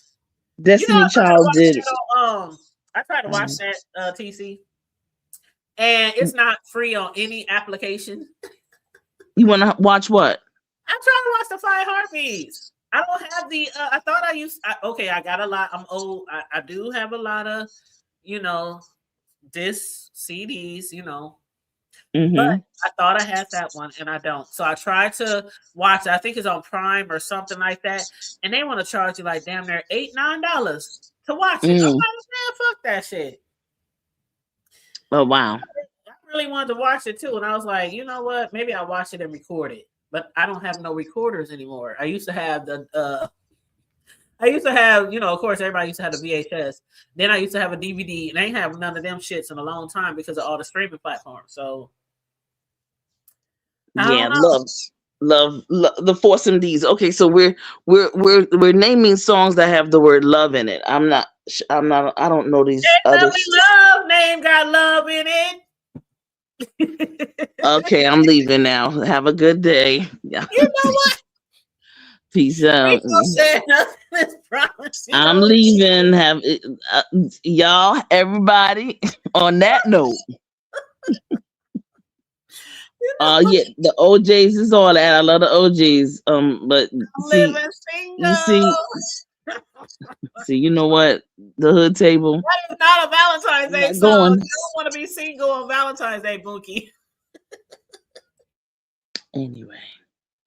Destiny Child did. I tried to watch that TC. And it's not free on any application. You want to watch what? I'm trying to watch the Flying Heartbeats. I don't have the. I thought I used. I got a lot. I'm old. I do have a lot of, disc CDs. But I thought I had that one, and I don't. So I tried to watch it. I think it's on Prime or something like that, and they want to charge you like damn near $8-9 to watch it. I'm like, man, fuck that shit. Oh wow! I really wanted to watch it too, and I was like, you know what? Maybe I'll watch it and record it. But I don't have no recorders anymore. I used to have of course, everybody used to have the VHS. Then I used to have a DVD, and I ain't have none of them shits in a long time because of all the streaming platforms. So, love the Foursome D's. Okay, so we're naming songs that have the word love in it. I don't know these other. Love name got love in it. Okay, I'm leaving now. Have a good day. Yeah. You know what? Peace out. Ain't no saying nothing. This promise. You I'm know? leaving. Have y'all, everybody. On that note, yeah, the OJs is all that. I love the OJs. But see, Living you single. see, you know what? The hood table. That is not a Valentine's Day Not song. going. You don't want to be single on Valentine's Day, Bookie. Anyway,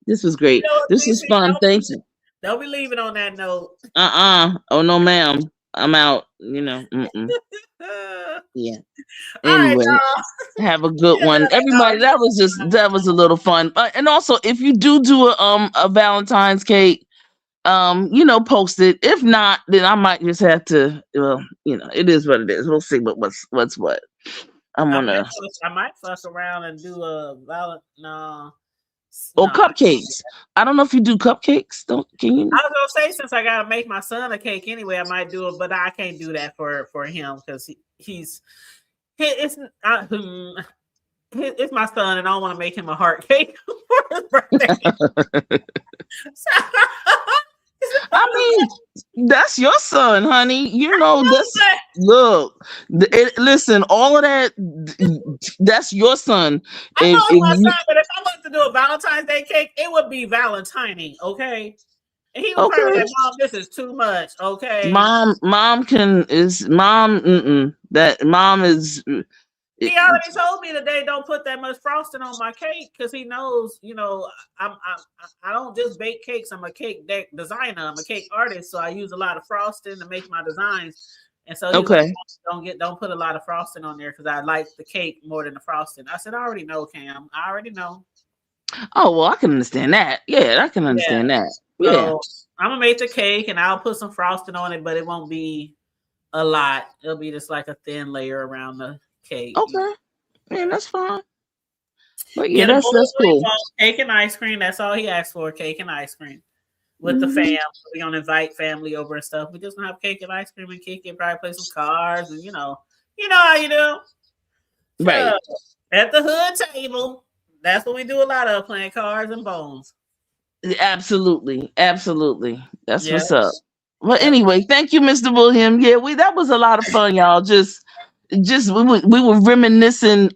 this was great. You know what, This was CC? fun. Thank you. Don't be leaving on that note. Oh no, ma'am. I'm out. You know. Yeah. All right, Anyway, y'all. have a good one, everybody. That was a little fun. And also, if you do a Valentine's cake, post it. If not, then I might just have to. Well, it is what it is. We'll see. But what's what? I might fuck around and do a no. Oh, cupcakes. I don't know if you do cupcakes. Can you? I was gonna say, since I gotta make my son a cake anyway, I might do it, but I can't do that for him because it's my son, and I don't want to make him a heart cake for his birthday. I mean, that's your son, honey. Look. Listen, all of that. That's your son. I know it's my son, but if I wanted to do a Valentine's Day cake, it would be Valentining, okay? And he would probably like, Mom, this is too much, okay? Mom is. He already told me today, don't put that much frosting on my cake because he knows, I don't just bake cakes. I'm a cake designer. I'm a cake artist, so I use a lot of frosting to make my designs. And so like, don't put a lot of frosting on there because I like the cake more than the frosting. I said, I already know, Cam. I already know. Oh well, I can understand that. Yeah, I can understand that. Yeah, so I'm gonna make the cake and I'll put some frosting on it, but it won't be a lot. It'll be just like a thin layer around the cake. Okay. Man, that's fine. But yeah, that's cool. Cake and ice cream. That's all he asked for. Cake and ice cream with the fam. We're gonna invite family over and stuff. We're just gonna have cake and ice cream and kick it, probably play some cards and you know how you do. Right. At the hood table. That's what we do a lot of, playing cards and bones. Absolutely. That's what's up. Well, anyway, thank you, Mr. William. Yeah, that was a lot of fun, y'all. We were reminiscing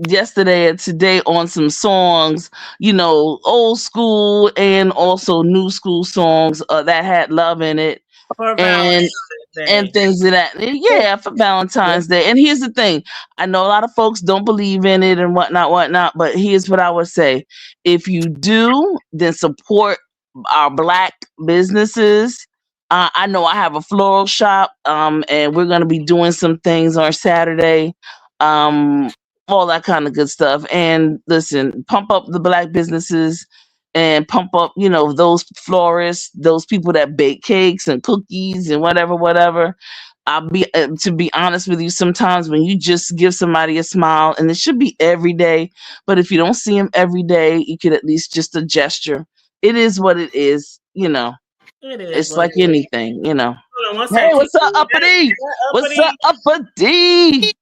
yesterday and today on some songs, old school and also new school songs that had love in it. And things of that. Yeah, for Valentine's Day. And here's the thing. I know a lot of folks don't believe in it and whatnot, but here's what I would say. If you do, then support our Black businesses. I know I have a floral shop, and we're going to be doing some things on Saturday, all that kind of good stuff. And listen, pump up the Black businesses and pump up, those florists, those people that bake cakes and cookies and whatever. To be honest with you, sometimes when you just give somebody a smile, and it should be every day, but if you don't see them every day, you could at least just a gesture. It is what it is, It is. It's like anything, Hey, what's up, Uppity? What's up, Uppity?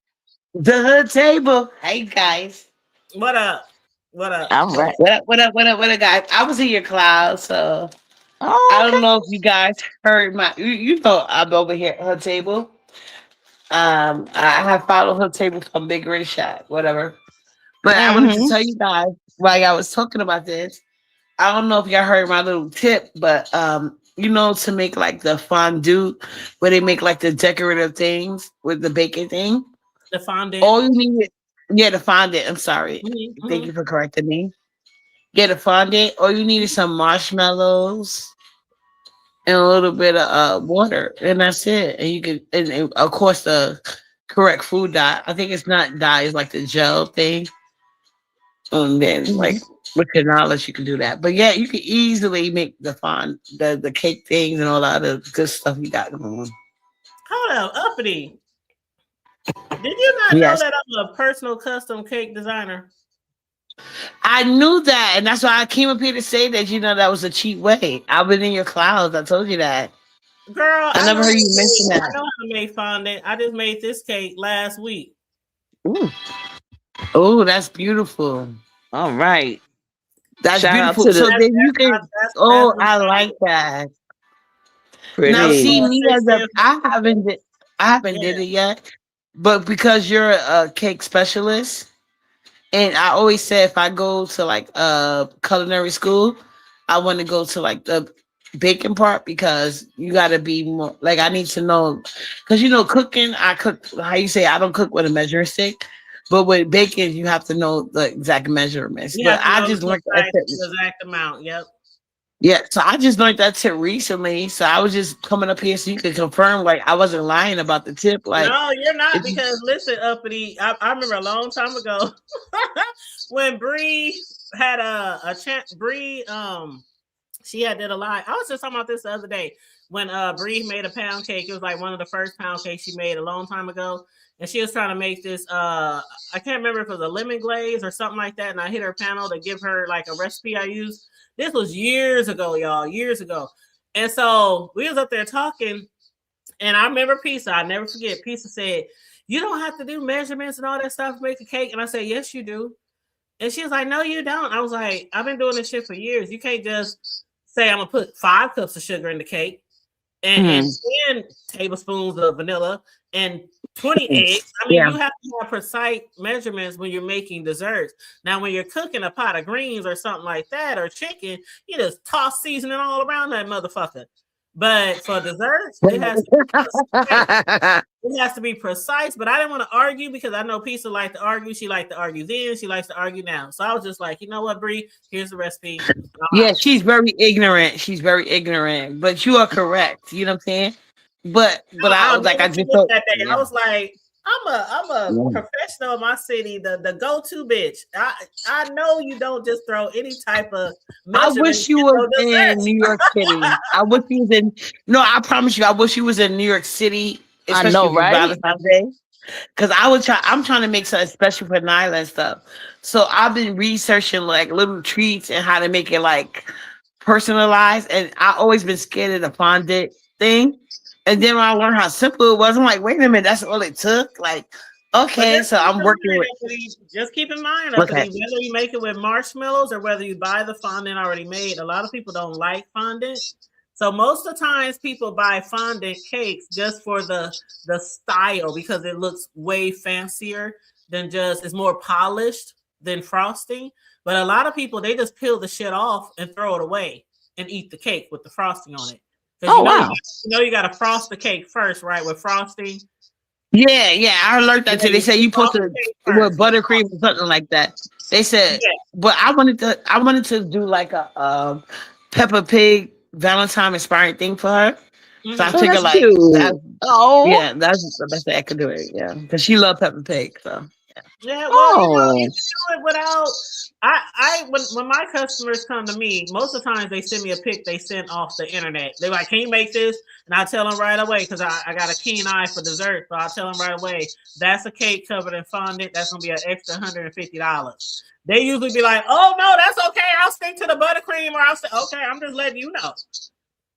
The hood table. Hey guys. What up? All right. What up, guys? I was in your cloud, so I don't know if you guys heard my. You know, I'm over here at her table. I have followed her table from Big Red Shot, whatever. But I wanted to tell you guys while I was talking about this. I don't know if y'all heard my little tip, but to make like the fondue where they make like the decorative things with the baking thing. The fondant. All you need the fondant. I'm sorry. Thank you for correcting me. Get a fondant. All you need is some marshmallows and a little bit of water, and that's it. And you can, and of course, the correct food dye. I think it's not dye; it's like the gel thing. And then, like with your knowledge, you can do that. But yeah, you can easily make the cake things and all that other good stuff you got going on. Hold on, Uppity. Did you not know that I'm a personal custom cake designer? I knew that, and that's why I came up here to say that. That was a cheap way. I've been in your clouds. I told you that. Girl, I never heard you mention that. I know how to make fondant. I just made this cake last week. Ooh. Oh, that's beautiful. All right. That's Shout out beautiful. to So the then you can. That's Oh, what's I up. like that. pretty. Now, see me as a. Six, I haven't did yeah. it yet, but because you're a cake specialist, and I always say if I go to like culinary school, I want to go to like the baking part because you got to be more like I need to know because cooking. I cook how you say I don't cook with a measuring stick, but with baking you have to know the exact measurements. You But have to I know just the learned precise, that. the exact amount. Yep. Yeah, so I just learned that tip recently. So I was just coming up here so you could confirm, like I wasn't lying about the tip. Like, No, you're not if you, because listen, Uppity. I remember a long time ago when Bree had a chance. Bree, she had did a lot. I was just talking about this the other day when Bree made a pound cake. It was like one of the first pound cakes she made a long time ago, and she was trying to make this. I can't remember if it was a lemon glaze or something like that. And I hit her panel to give her like a recipe I used. This was years ago, y'all, years ago. And so we was up there talking, and I remember Pizza. I never forget. Pizza said, "You don't have to do measurements and all that stuff to make a cake." And I said, "Yes, you do." And she was like, "No, you don't." I was like, "I've been doing this shit for years. You can't just say I'm gonna put 5 cups of sugar in the cake and 10 tablespoons of vanilla and 20 eggs. I mean, yeah. you have to have precise measurements when you're making desserts. Now, when you're cooking a pot of greens or something like that, or chicken, you just toss seasoning all around that motherfucker. But for desserts, it has to be precise. It has to be precise, but I didn't want to argue because I know Pizza liked to argue. She liked to argue then. She likes to argue now. So I was just like, you know what, Bree? Here's the recipe. Yeah, she's very ignorant. She's very ignorant, but you are correct. You know what I'm saying? But I I'll was like, I never just forget thought, that day. yeah. I was like, I'm a Yeah. professional in my city, the go-to bitch. I know you don't just throw any type of I measurement wish you in was no in desserts. New York City. I wish you was in. No, I promise you, I wish you was in New York City, I especially know, for right? Valentine's Day. Because I'm trying to make something special for Nyla and stuff. So I've been researching like little treats and how to make it like personalized. And I always been scared of the fondant thing. And then when I learned how simple it was, I'm like, wait a minute, that's all it took. Like, But okay, so I'm working with. just keep in mind, Okay. whether you make it with marshmallows or whether you buy the fondant already made. A lot of people don't like fondant. So most of the times people buy fondant cakes just for the style because it looks way fancier than just it's more polished than frosting. But a lot of people they just peel the shit off and throw it away and eat the cake with the frosting on it. Because Oh, wow. you got to frost the cake first, right? With frosting. Yeah, I learned that too. They said you supposed to with first. buttercream or something like that. They said, Yeah. but I wanted to do like a Peppa Pig Valentine inspiring thing for her. So I Mhm. Oh, figure that's like cute. that, Oh, yeah, that's the best way I could do it. Yeah, because she loved Peppa Pig. So Yeah, well, oh, you can do it without. When my customers come to me, most of the times they send me a pic they sent off the internet. They're like, "Can you make this?" And I tell them right away because I got a keen eye for dessert, so I tell them right away that's a cake covered in fondant. That's gonna be an extra $150. They usually be like, "Oh no, that's okay. I'll stick to the buttercream," or I'll say, "Okay, I'm just letting you know."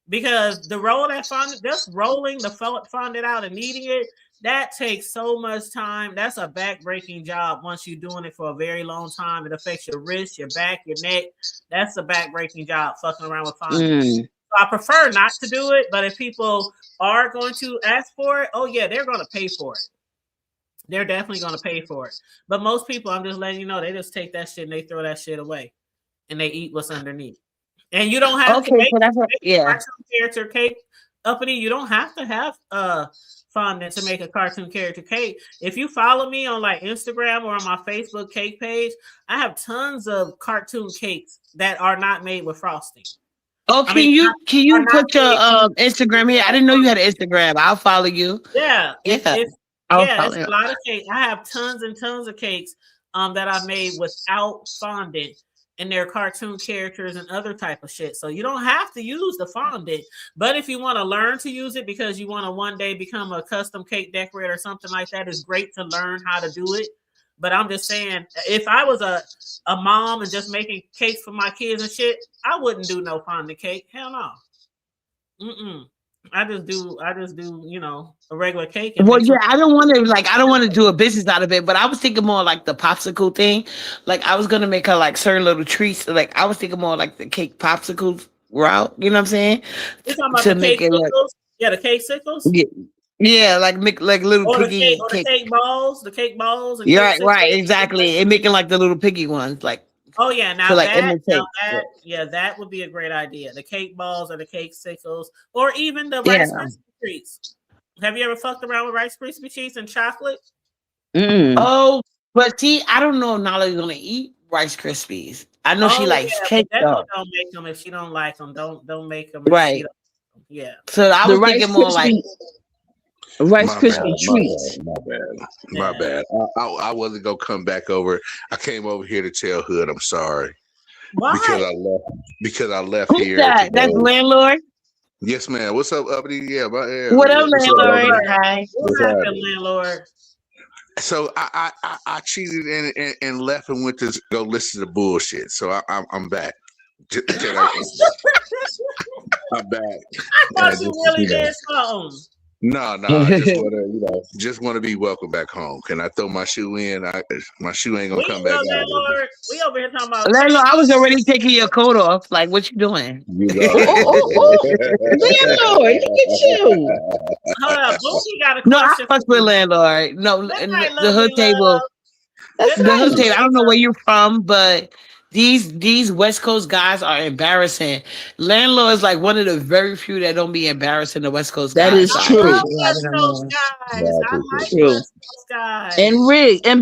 Because the roll that fondant, just rolling the fondant out and kneading it, that takes so much time. That's a back-breaking job once you're doing it for a very long time. It affects your wrist, your back, your neck. That's a back-breaking job, fucking around with fondant. So I prefer not to do it, but if people are going to ask for it, oh yeah, they're going to pay for it. They're definitely going to pay for it. But most people, I'm just letting you know, they just take that shit and they throw that shit away and they eat what's underneath. And you don't have to okay, make so that's a cartoon character cake, Uppity. You don't have to have fondant to make a cartoon character cake. If you follow me on like Instagram or on my Facebook cake page, I have tons of cartoon cakes that are not made with frosting. Oh, I mean, can you are not put your made- Instagram here? I didn't know you had an Instagram. I'll follow you. Yeah, Yeah, it's I'll yeah, follow it's you. a lot of cake. I have tons and tons of cakes that I've made without fondant. And their cartoon characters and other type of shit. So you don't have to use the fondant. But if you want to learn to use it because you want to one day become a custom cake decorator or something like that, it's great to learn how to do it. But I'm just saying, if I was a mom and just making cakes for my kids and shit, I wouldn't do no fondant cake. Hell no. I just do, a regular cake. Well, yeah, I don't want to do a business out of it, but I was thinking more like the popsicle thing. Like I was gonna make her like certain little treats. Like I was thinking more like the cake popsicles route. You know what I'm saying? You're talking about To the make cake it like sickles? Yeah, the cake sickles? yeah, like make like little Or piggy the cake balls, and Yeah, cake right, sickles. exactly. And making like the little piggy ones, like Oh yeah, to like imitate. that would be a great idea. The cake balls or the cake sickles, or even the Yeah. Rice Krispie treats. Have you ever fucked around with Rice Krispie treats and chocolate? Oh, but see, I don't know if Nala's gonna eat Rice Krispies. I know she likes cake though. Don't make them if she don't like them. Don't make them. Right. Yeah. So I was thinking more like Rice Krispie treats. My bad. I wasn't gonna come back over. I came over here to tell Hood I'm sorry. Why? Because I left who's here. that? That's landlord. Yes, man. What's up, Uppity? Yeah, What up, landlord? Hi. What happened, landlord? So I cheated and left and went to go listen to bullshit. So I'm back. I'm back. I thought you really did something. No, I just want to be welcome back home. Can I throw my shoe in? My shoe ain't gonna come back out. Landlord, we over here talking about landlord. I was already taking your coat off. Like, what you doing? Landlord, look at you. Hold up, Bookie got a question. No, I fuck with landlord. No, the hood table. The hood table. I don't know where you're from, but these West Coast guys are embarrassing. Landlord is like one of the very few that don't be embarrassing the West Coast guys. That is true. I like True. West Coast guys. And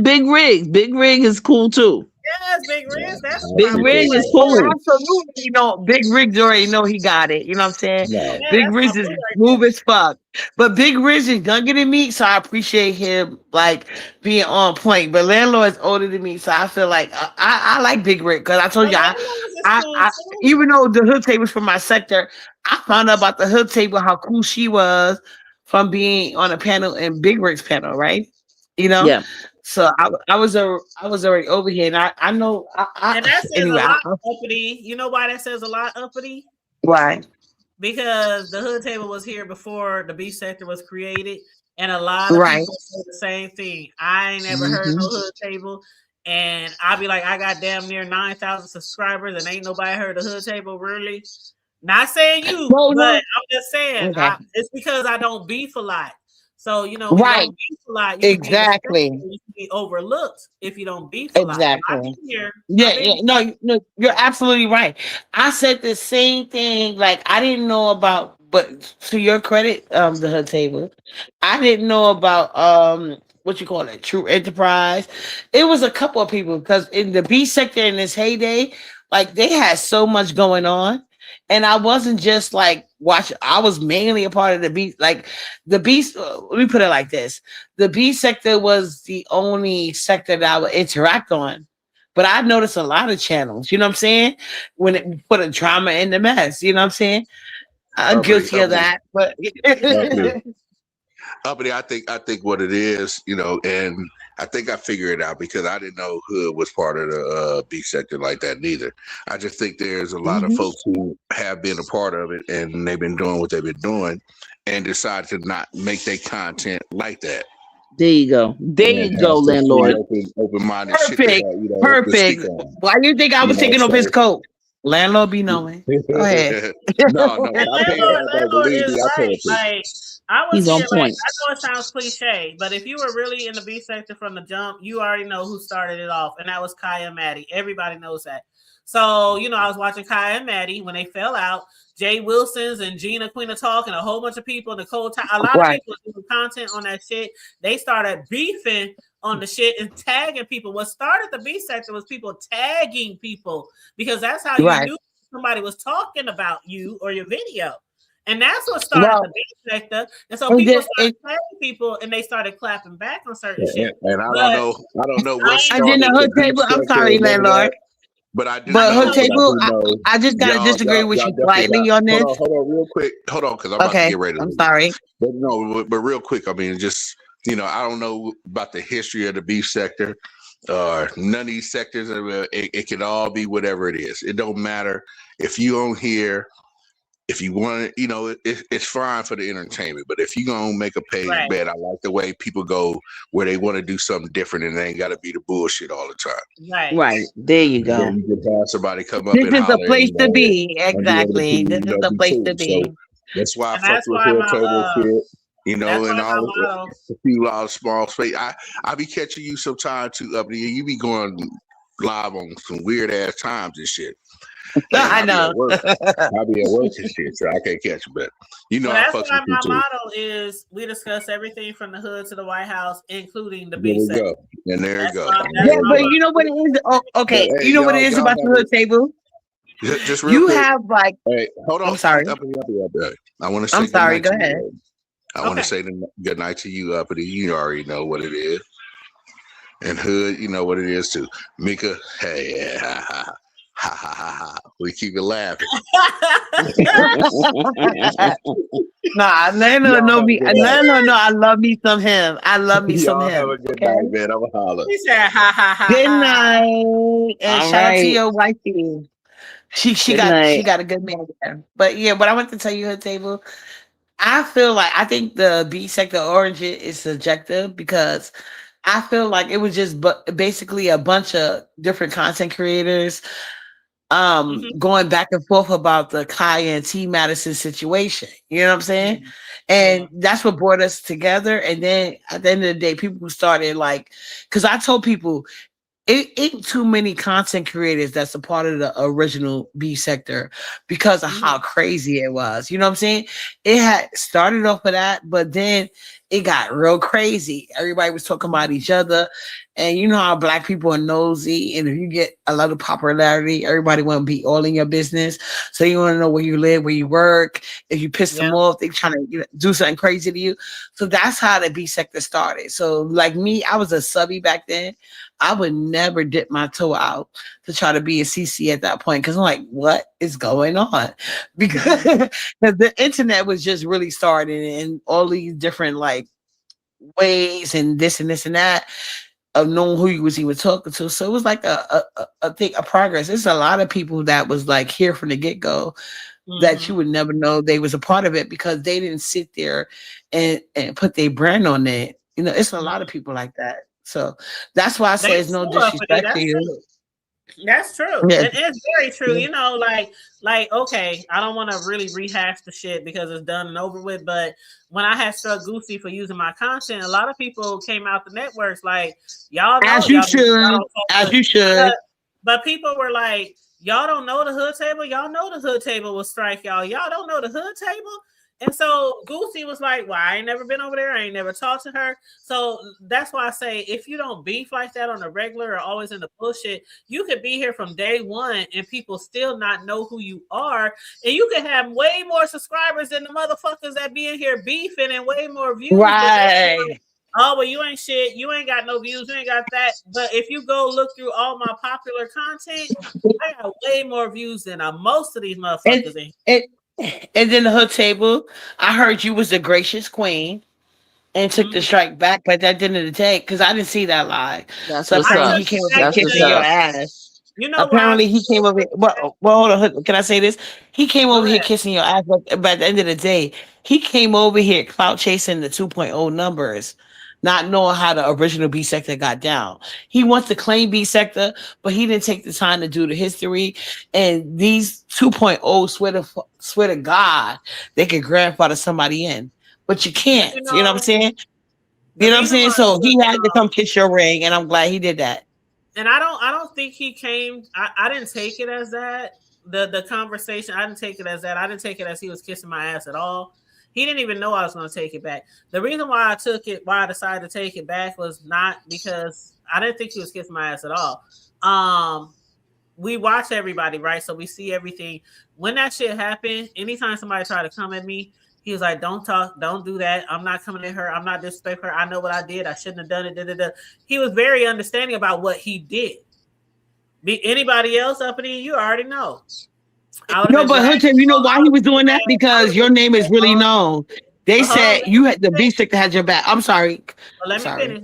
Big Rig. Big Rig is cool too. Yes, Big Riz. That's Big Rig is cool. Absolutely, Big Riggs already know he got it. You know what I'm saying? Yeah, Big Riz is smooth as fuck. But Big Riz is younger than me, so I appreciate him like being on point. But landlord is older than me, so I feel like I like Big Rig because I told you I even though the hood table was from my sector, I found out about the hood table how cool she was from being on a panel in Big Rig's panel, right? Yeah. So I was already over here, and I know. And that says a lot, Uppity. You know why that says a lot, Uppity? Why? Because the hood table was here before the B sector was created, and a lot of people say the same thing. I ain't never heard no hood table, and I'll be like, I got damn near 9,000 subscribers, and ain't nobody heard the hood table, really. Not saying you, but I'm just saying it's because I don't beef a lot. So when you don't beef a lot, you can be overlooked if you don't beef a lot. Exactly. No, you're absolutely right. I said the same thing. Like I didn't know about, but to your credit, the hood table, I didn't know about what you call it, True Enterprise. It was a couple of people because in the B sector in this heyday, like they had so much going on. And I wasn't just like watching. I was mainly a part of the B. Like the B. Let me put it like this: the B sector was the only sector that I would interact on. But I noticed a lot of channels. You know what I'm saying? When it put a drama in the mess. You know what I'm saying? I'm guilty of that. But Uppity, I think what it is, and I think I figured it out because I didn't know Hood was part of the B sector like that neither. I just think there's a lot of folks who have been a part of it and they've been doing what they've been doing and decided to not make their content like that. There you go. There you go, landlord. Open-minded. Perfect. Shit Perfect. Why you think I was taking off his coat? Landlord be knowing. Go ahead. No, landlord is right. Like, He's on point. I know it sounds cliche, but if you were really in the B sector from the jump, you already know who started it off, and that was Kaya and Maddie. Everybody knows that. So, I was watching Kaya and Maddie when they fell out. Jay Wilson's and Gina Queen of Talk and a whole bunch of people, Nicole, a lot of people doing content on that shit. They started beefing on the shit and tagging people. What started the B sector was people tagging people because that's how you knew somebody was talking about you or your video. And that's what started the B sector. And so people started tagging people and they started clapping back on certain shit. And I don't know what I did the hood table. I'm sorry, landlord. But I did. But hood table, I just gotta disagree with you slightly on this. Hold on, real quick. Hold on, because I'm about to get ready. I'm sorry. But no, but real quick. I mean, just I don't know about the history of the beef sector. None of these sectors. It can all be whatever it is. It don't matter if you on here if you want to, it's fine for the entertainment. But if you're going to make a page Right. bet, I like the way people go where they want to do something different and they ain't got to be the bullshit all the time. Right. Right. There you go. Then you can have somebody come up This and is the holler, place to be. and be able to Exactly. be, This is the be place cool. to be. So that's why I And fuck that's with why Hood my Table Kid, that's and why my all motto. a few lot of small space. I be catching you sometime too up there. You be going live on some weird ass times and shit. No, And I I know. be at work and shit, so I can't catch you. But So I that's fuck why with you my too. motto is we discuss everything from the hood to the White House, including the There B we section. go. And there you That's go. my- And that's Yeah, there my but you go. you know what it is? Oh, okay. But, hey, You know what it is y'all about the have hood table? Just real You quick. have like, Hey, hold on. I'm sorry. Uppity. I want to say I'm good sorry. night Go to you. ahead. I want to Okay. say good night to you, Uppity. You already know what it is. And Hood, you know what it is too. Mika, hey, ha ha ha ha ha ha. We keep it laughing. Nah, Lano Y'all know have a me. good night. Lano know I love me some him. I love me some Y'all have him. a good Okay. night, man. I'm a holler. He said, ha ha ha. Good ha. night, and All shout out to right. your wifey. She Good got night. a good man there. But yeah, what I want to tell you, Hood Table, I think the B sector origin is subjective because I feel like it was just basically a bunch of different content creators going back and forth about the Kaya and T Madison situation. You know what I'm saying? And that's what brought us together. And then at the end of the day, people started like, because I told people it ain't too many content creators that's a part of the original B sector because of how crazy it was. You know what I'm saying? It had started off with that, but then it got real crazy. Everybody was talking about each other. And you know how Black people are nosy. And if you get a lot of popularity, everybody want to be all in your business. So you want to know where you live, where you work. If you piss them off, they trying to do something crazy to you. So that's how the B sector started. So like me, I was a subby back then. I would never dip my toe out to try to be a CC at that point because I'm like, what is going on? Because the internet was just really starting and all these different like ways and this and this and that of knowing who you was even talking to. So it was like a thing, a progress. There's a lot of people that was like here from the get-go that you would never know they was a part of it because they didn't sit there and put their brand on it. You know, it's a lot of people like that. So that's why I say it's no disrespect to you. That's true. Yeah. It's very true. You know, like, okay, I don't want to really rehash the shit because it's done and over with. But when I had struck Goosey for using my content, a lot of people came out the networks like, y'all know, as you should. But people were like, y'all don't know the Hood Table. Y'all know the Hood Table will strike y'all. Y'all don't know the Hood Table. And so Goosey was like, well, I ain't never been over there. I ain't never talked to her. So that's why I say, if you don't beef like that on a regular or always in the bullshit, you could be here from day one and people still not know who you are. And you could have way more subscribers than the motherfuckers that be in here beefing and way more views. Right. Oh, well, you ain't shit. You ain't got no views. You ain't got that. But if you go look through all my popular content, I got way more views than most of these motherfuckers. And then the Hood Table, I heard you was the gracious queen and took the strike back, but that didn't take because I didn't see that live. That's so what's apparently up. he came over That's kissing what's your up. ass. You know, apparently he came over. Well, hold on. Can I say this? He came over here kissing your ass, but at the end of the day, he came over here clout chasing the 2.0 numbers, not knowing how the original B sector got down. He wants to claim B sector, but he didn't take the time to do the history. And these 2.0 swear to God, they could grandfather somebody in, but you can't. You know what I'm saying? You know what I'm saying? So he had to come kiss your ring, and I'm glad he did that. And I don't think he came. I didn't take it as that. The conversation, I didn't take it as that. I didn't take it as he was kissing my ass at all. He didn't even know I was going to take it back. The reason why I decided to take it back was not because I didn't think he was kissing my ass at all. We watch everybody, right? So we see everything. When that shit happened, anytime somebody tried to come at me, he was like, don't talk, don't do that. I'm not coming at her. I'm not disrespecting her. I know what I did. I shouldn't have done it. Da, da, da. He was very understanding about what he did. Anybody else up in here, you already know. No, but Hunter, you know why he was doing that? Because your name is really known. They said you had the B sector had your back. I'm sorry. Let me finish.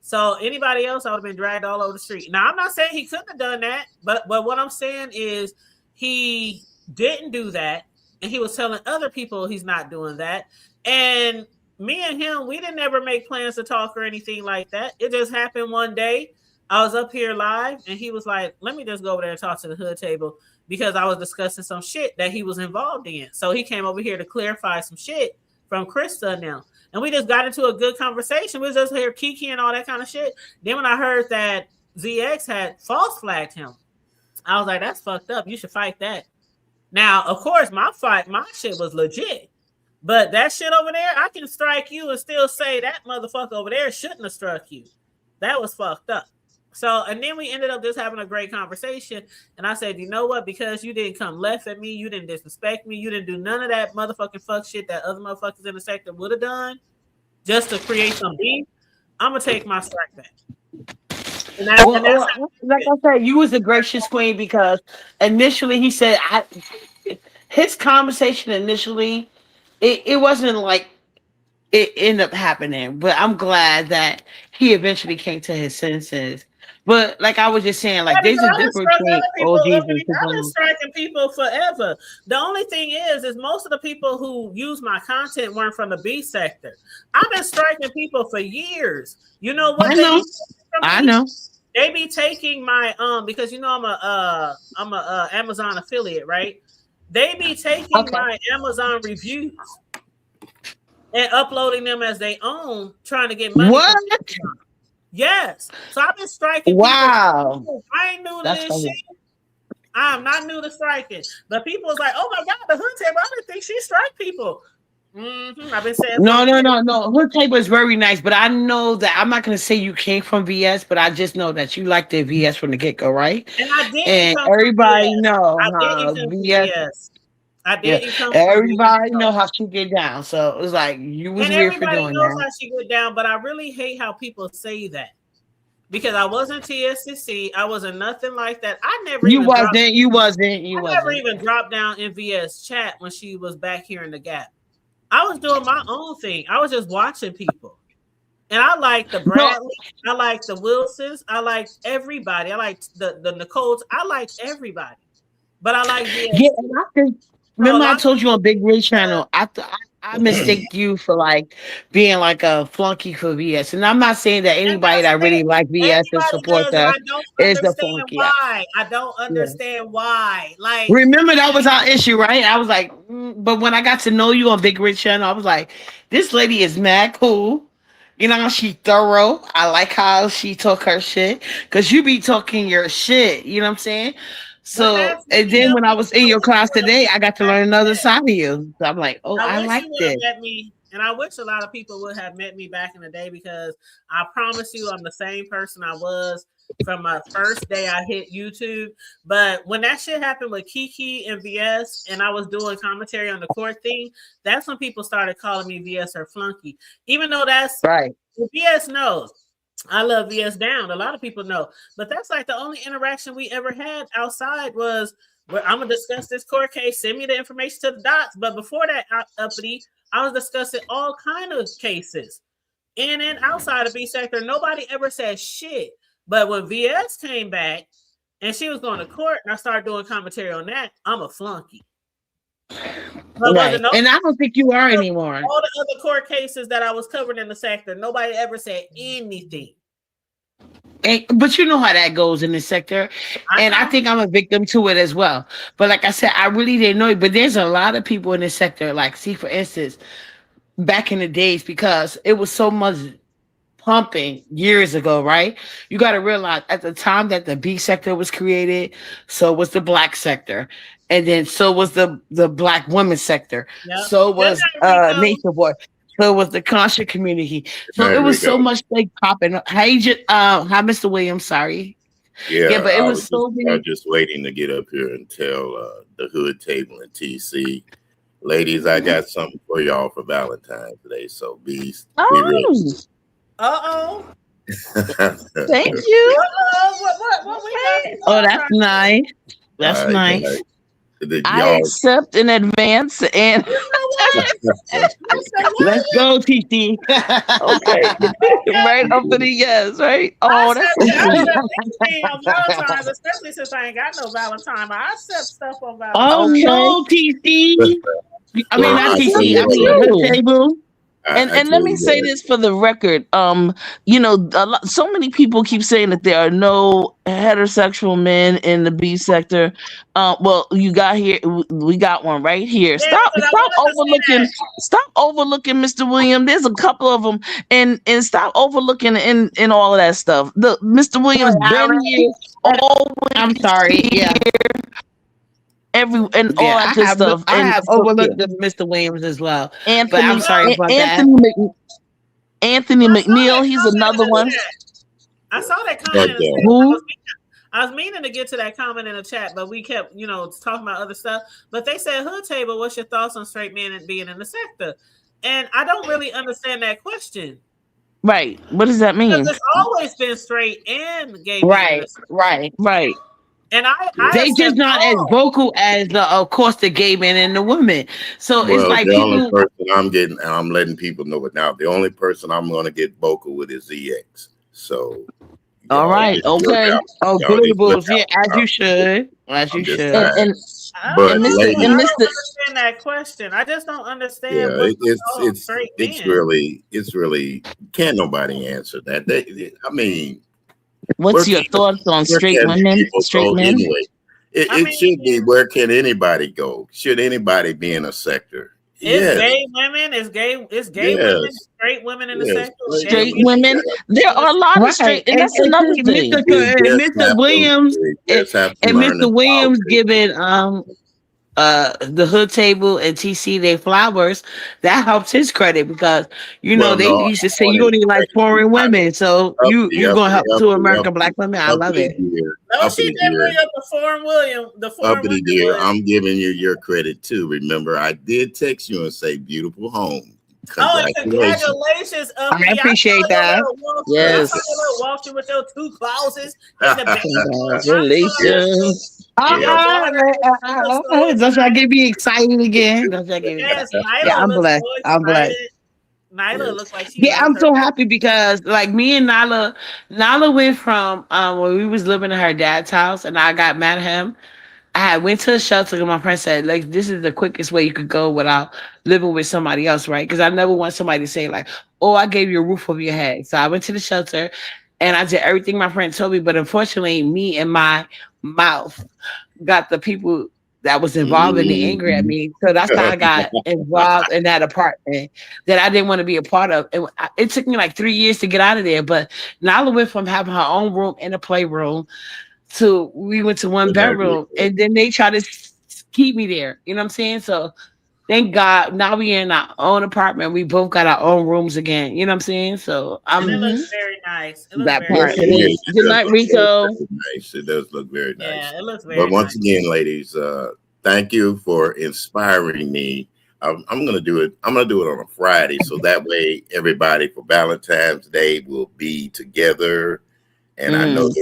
So anybody else, I would have been dragged all over the street. Now I'm not saying he couldn't have done that, but what I'm saying is he didn't do that. and he was telling other people he's not doing that. And me and him, we didn't ever make plans to talk or anything like that. It just happened one day. I was up here live, and he was like, let me just go over there and talk to the hood table, because I was discussing some shit that he was involved in. So he came over here to clarify some shit from Krista now. And we just got into a good conversation. We was just here Kiki and all that kind of shit. Then when I heard that ZX had false flagged him, I was like, that's fucked up. You should fight that. Now, of course, my shit was legit. But that shit over there, I can strike you and still say that motherfucker over there shouldn't have struck you. That was fucked up. So, and then we ended up just having a great conversation. And I said, you know what? Because you didn't come left at me, you didn't disrespect me, you didn't do none of that motherfucking fuck shit that other motherfuckers in the sector would have done just to create some beef, I'm going to take my strike back. Like I said, you was a gracious queen, because initially he said, his conversation initially, it wasn't like it ended up happening, but I'm glad that he eventually came to his senses. But like I was just saying, like there's a difference between OGs and people. I've been striking people forever. The only thing is most of the people who use my content weren't from the B sector. I've been striking people for years. You know what? I know. They be taking my because you know I'm a Amazon affiliate, right? They be taking my Amazon reviews and uploading them as they own, trying to get money. What? Yes. So I've been striking. Wow. People. I ain't new to this shit. I'm not new to striking. But people was like, oh my God, the hood table, I didn't think she strike people. I've been saying no. Hood table is very nice, but I know that I'm not gonna say you came from VS, but I just know that you liked the VS from the get-go, right? And I did. And everybody know VS. I didn't come. Everybody know how she get down, so it was like you was weird for doing that. Everybody knows how she get down, but I really hate how people say that, because I wasn't TSCC, I wasn't nothing like that. I never. You wasn't. Never even dropped down in VS chat when she was back here in the Gap. I was doing my own thing. I was just watching people, and I like the Bradley, I like the Wilsons, I like everybody. I like the Nicoles. I like everybody, but I like VS. Yeah, and I think. Remember, I told you on Big Rig channel, I mistake you for like being like a flunky for VS, and I'm not saying that anybody that really like VS and support that is the flunky. Why? I don't understand why. Like, remember that was our issue, right? I was like, but when I got to know you on Big Rig channel, I was like, this lady is mad cool. You know, she thorough. I like how she talk her shit, because you be talking your shit. You know what I'm saying? So, and then when I was in your class today, I got to learn another side of you. So I'm like, oh, I like this. And I wish a lot of people would have met me back in the day, because I promise you I'm the same person I was from my first day I hit YouTube. But when that shit happened with Kiki and VS, and I was doing commentary on the court thing, that's when people started calling me VS or Flunky. Even though that's right. VS knows. I love VS down. A lot of people know, but that's like the only interaction we ever had outside was where I'm gonna discuss this court case. Send me the information to the docs. But before that, uppity, I was discussing all kind of cases in and outside of B sector. Nobody ever said shit. But when VS came back and she was going to court, and I started doing commentary on that, I'm a flunky. Right. And I don't think you are anymore. All the other court cases that I was covering in the sector, nobody ever said anything. But you know how that goes in the sector. I think I'm a victim to it as well. But like I said, I really didn't know it. But there's a lot of people in the sector, like, see, for instance, back in the days, because it was so much pumping years ago, right? You got to realize at the time that the B sector was created, so was the black sector. And then so was the black women's sector. Yep. So was Nature Boy. So was the conscious community. So it was so much like popping. Hi, Mr. Williams. Sorry. Yeah, but it was so big. I was just waiting to get up here and tell the hood table and TC, ladies, I got something for y'all for Valentine's Day. So be ready. Thank you. What we got? Oh, that's nice. That's nice. I accept in advance, and let's go, TT. Okay, right up to the yes, right? Oh, that's on Valentine's, especially since I ain't got no Valentine. I accept stuff on Valentine's. Oh no, TT. I mean, not TT. I mean, you. table. And let me say this for the record. So many people keep saying that there are no heterosexual men in the B sector. Well, we got one right here. Yeah, Stop overlooking Mr. William. There's a couple of them, and stop overlooking in all of that stuff. The Mr. Williams been here always. I'm sorry. Yeah. All that good stuff. I have overlooked Mr. Williams as well. But I'm sorry about Anthony McNeil, he's another one. I saw that comment. I was meaning to get to that comment in the chat, but we kept, talking about other stuff. But they said, Hood Table, what's your thoughts on straight men being in the sector? And I don't really understand that question. Right. What does that mean? Because it's always been straight and gay. Right. And they just not as vocal as of course the gay men and the women. So it's like the only person I'm getting, and I'm letting people know it now. The only person I'm going to get vocal with is ZX. So, all right, okay. Oh, good bullshit, as you should. And Mr. understand that question. I just don't understand. Yeah, it's really can't nobody answer that. I mean. What's your thoughts on straight women, straight men? Anyway, it should be, where can anybody go? Should anybody be in a sector? It's gay women, it's gay women, straight women in the sector. Straight women. There are a lot of straight, and that's another thing. Mr. Williams and Mr. Williams giving the Hood Table and TC their flowers, that helps his credit because they used to say you don't even like foreign women, so you're gonna help two American black women. I love it. No, she didn't bring up the foreign William. The foreign William. I'm giving you your credit too. Remember, I did text you and say beautiful home. Congratulations! I appreciate that. Yes. Walking with those 2 clauses. Congratulations. Don't y'all get me excited again? I'm blessed. Nyla looks like she. Yeah, I'm so happy because like me and Nyla went from when we was living in her dad's house and I got mad at him. I went to a shelter and my friend said, like, this is the quickest way you could go without living with somebody else, right? Because I never want somebody to say, like, oh, I gave you a roof over your head. So I went to the shelter and I did everything my friend told me. But unfortunately, me and my mouth got the people that was involved in the angry at me. So that's how I got involved in that apartment that I didn't want to be a part of. And it took me like 3 years to get out of there. But Nyla went from having her own room and a playroom to we went to one bedroom, and then they try to keep me there. You know what I'm saying? So thank God now we in our own apartment. We both got our own rooms again. You know what I'm saying? So it looks very nice. That part. Good night, Rico. Nice. It does look very nice. Yeah, it looks very nice. But once again, ladies, thank you for inspiring me. I'm gonna do it. I'm gonna do it on a Friday, so that way everybody for Valentine's Day will be together. And I know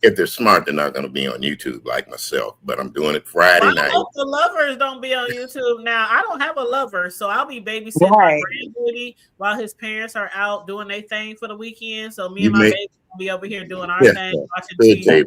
if they're smart, they're not going to be on YouTube like myself, but I'm doing it Friday night. I hope the lovers don't be on YouTube. Now, I don't have a lover, so I'll be babysitting my grandbaby while his parents are out doing their thing for the weekend. So me and my baby will be over here doing our thing, watching TV.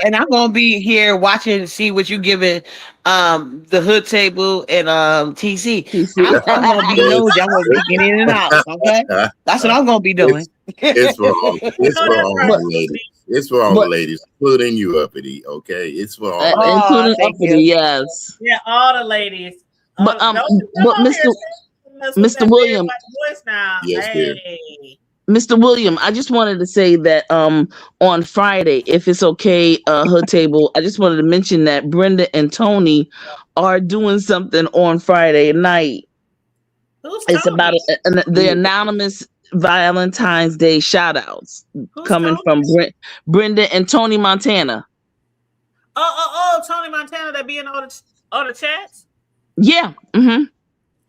And I'm gonna be here watching to see what you giving the Hood Table and TC. I'm gonna be nosy. I'm gonna be getting in and out. Okay, that's what I'm gonna be doing. It's for all the ladies. It's for all the ladies, including you, Uppity. Okay, it's for all. Including Uppity, yes. Yeah, all the ladies. But Mr. William. Yes, hey. Mr. William, I just wanted to say that on Friday, if it's okay, Hood Table, I just wanted to mention that Brenda and Tony are doing something on Friday night. It's Tony? About the anonymous Valentine's Day shout outs coming from Brenda and Tony Montana. Oh, Tony Montana, that be in all the chats? Yeah.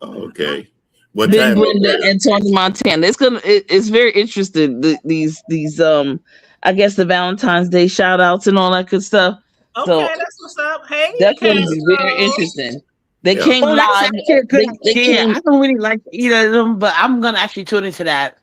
Okay. What time? Brenda and Tony Montana. It's very interesting. These I guess the Valentine's Day shout outs and all that good stuff. Okay, that's what's up. Hey, That's going to be very Castro. interesting. They Yeah. came Oh, that's live. actually a good They idea. came. I don't really like either of them, but I'm gonna actually tune into that.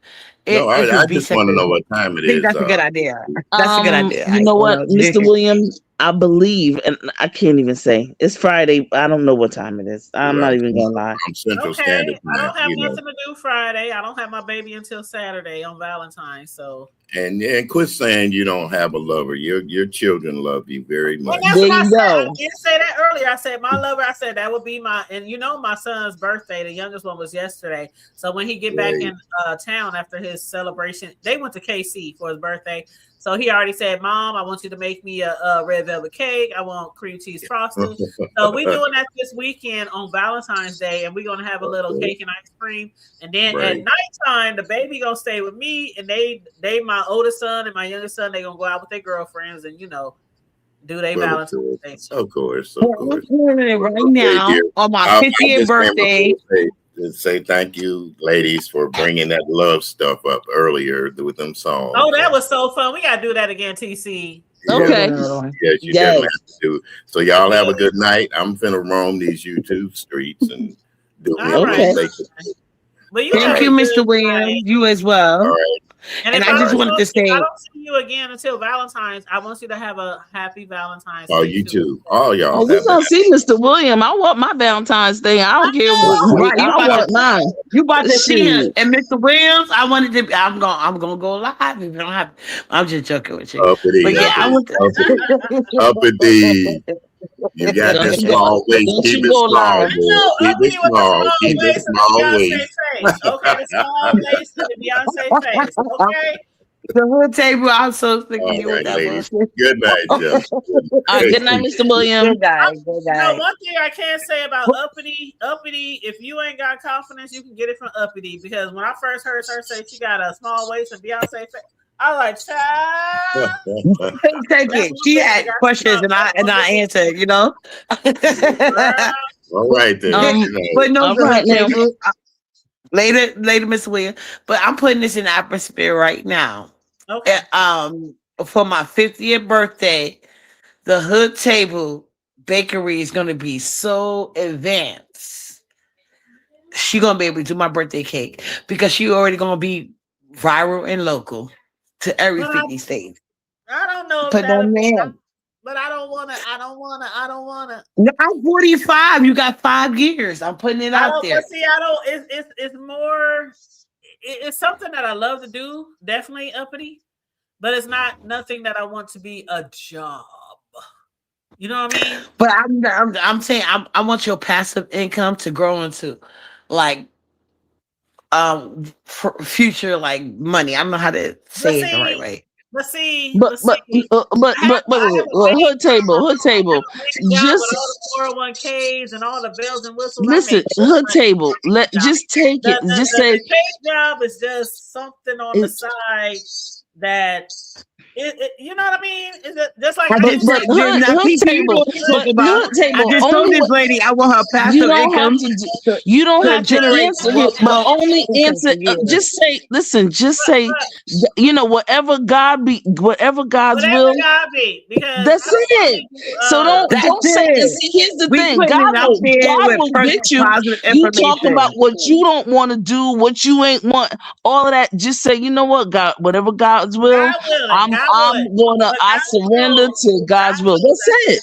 No, If I it be just such want to a, know what time I it think is. that's a good idea. Steve. That's a good idea. I You know don't what, know. Mr. Williams? I believe, and I can't even say it's Friday. I don't know what time it is. I'm not Right. even gonna lie. I'm Central Okay, Standard I Time, don't have nothing to do Friday. I don't have my baby until Saturday on Valentine's. So, and quit saying you don't have a lover. Your children love you very and much. that's There what I you said. I go. did say that earlier. I said my lover. I said that would be my, and my son's birthday. The youngest one was yesterday. So when he get back Great. in town after his celebration, they went to KC for his birthday. So he already said, "Mom, I want you to make me a red velvet cake. I want cream cheese frosting." So we doing that this weekend on Valentine's Day, and we're gonna have a little cake and ice cream. And then Right. at nighttime, the baby gonna stay with me, and they my oldest son and my youngest son, they gonna go out with their girlfriends and do their Well, Valentine's Day. of course. I'm doing it right now dear. on my I 50th just came birthday. up to say thank you, ladies, for bringing that love stuff up earlier with them songs. Oh, that was so fun. We gotta do that again, TC. Okay. Yes, you definitely have to do. So y'all have a good night. I'm finna roam these YouTube streets and do me a All little right. naked. But Thank you, Mr. Williams. You as well. All right. And And if I just wanted to if say- I don't see you again until Valentine's, I want you to have a happy Valentine's. Oh, Day you too. All y'all. Oh, we have gonna that. see Mr. William. I want my Valentine's Day. I don't care what. Right, you I about want to- mine. You about to see him. Shoot. And Mr. Williams, I'm gonna go live if you don't have. I'm just joking with you. Uppity, But yeah, I want uppity. You got that small waist. Don't Keep you it go small, live. boy. Keep it small. Keep it small waist. Okay, the small waist and the Beyonce face. Okay. the hood table. I'm so sick of All you right, with that ladies. bullshit. Good night, Jeff. All right, good night, Mr. William. Good night. Good No, night. one thing I can say about Uppity, if you ain't got confidence, you can get it from Uppity. Because when I first heard her say she got a small waist and Beyonce face, I was like, child. Take it. She had questions and I answered. You know. All right then. But no, All right, now. later, Miss Williams. But I'm putting this in atmosphere right now. Okay. For my 50th birthday, the Hood Table Bakery is going to be so advanced. She going to be able to do my birthday cake because she already going to be viral and local to every But 50 states. I don't know. But no, man. But I don't wanna. No, I'm 45. You got 5 years. I'm putting it out there. But see, I don't. It's more. It's something that I love to do. Definitely Uppity, but it's not nothing that I want to be a job. You know what I mean? But I'm saying I want your passive income to grow into like future like money. I don't know how to say it the right way. But see, But hood table. Just 401ks and all the bells and whistles. listen, hood table. Just take it. Just say the cake job is just something on the side that you know what I mean? Is it just like But hood table. I just told this lady I want her passive income. You don't have to generate answer it, but only answer. Just say, listen. Just say, whatever God's will. God be, because That's it. So don't say it. See, here's the thing. God will get you. You talk about what you don't want to do, what you ain't want, all of that. Just say, you know what, God, whatever God's will, I surrender to God's will. That's it.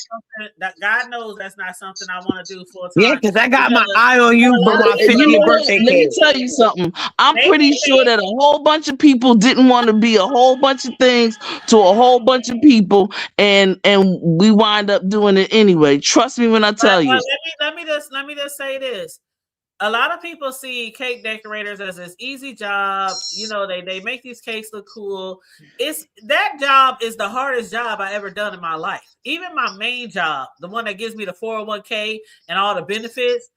That God knows that's not something I want to do full time. Yeah, because I got my eye on you for my 50th birthday Let me tell you something. I'm pretty sure that a whole bunch of people didn't want to be a whole bunch of things to a whole bunch of people, and we wind up doing it anyway. Trust me when I tell you. Let me just say this. A lot of people see cake decorators as this easy job. They make these cakes look cool. That job is the hardest job I ever done in my life. Even my main job, the one that gives me the 401k and all the benefits.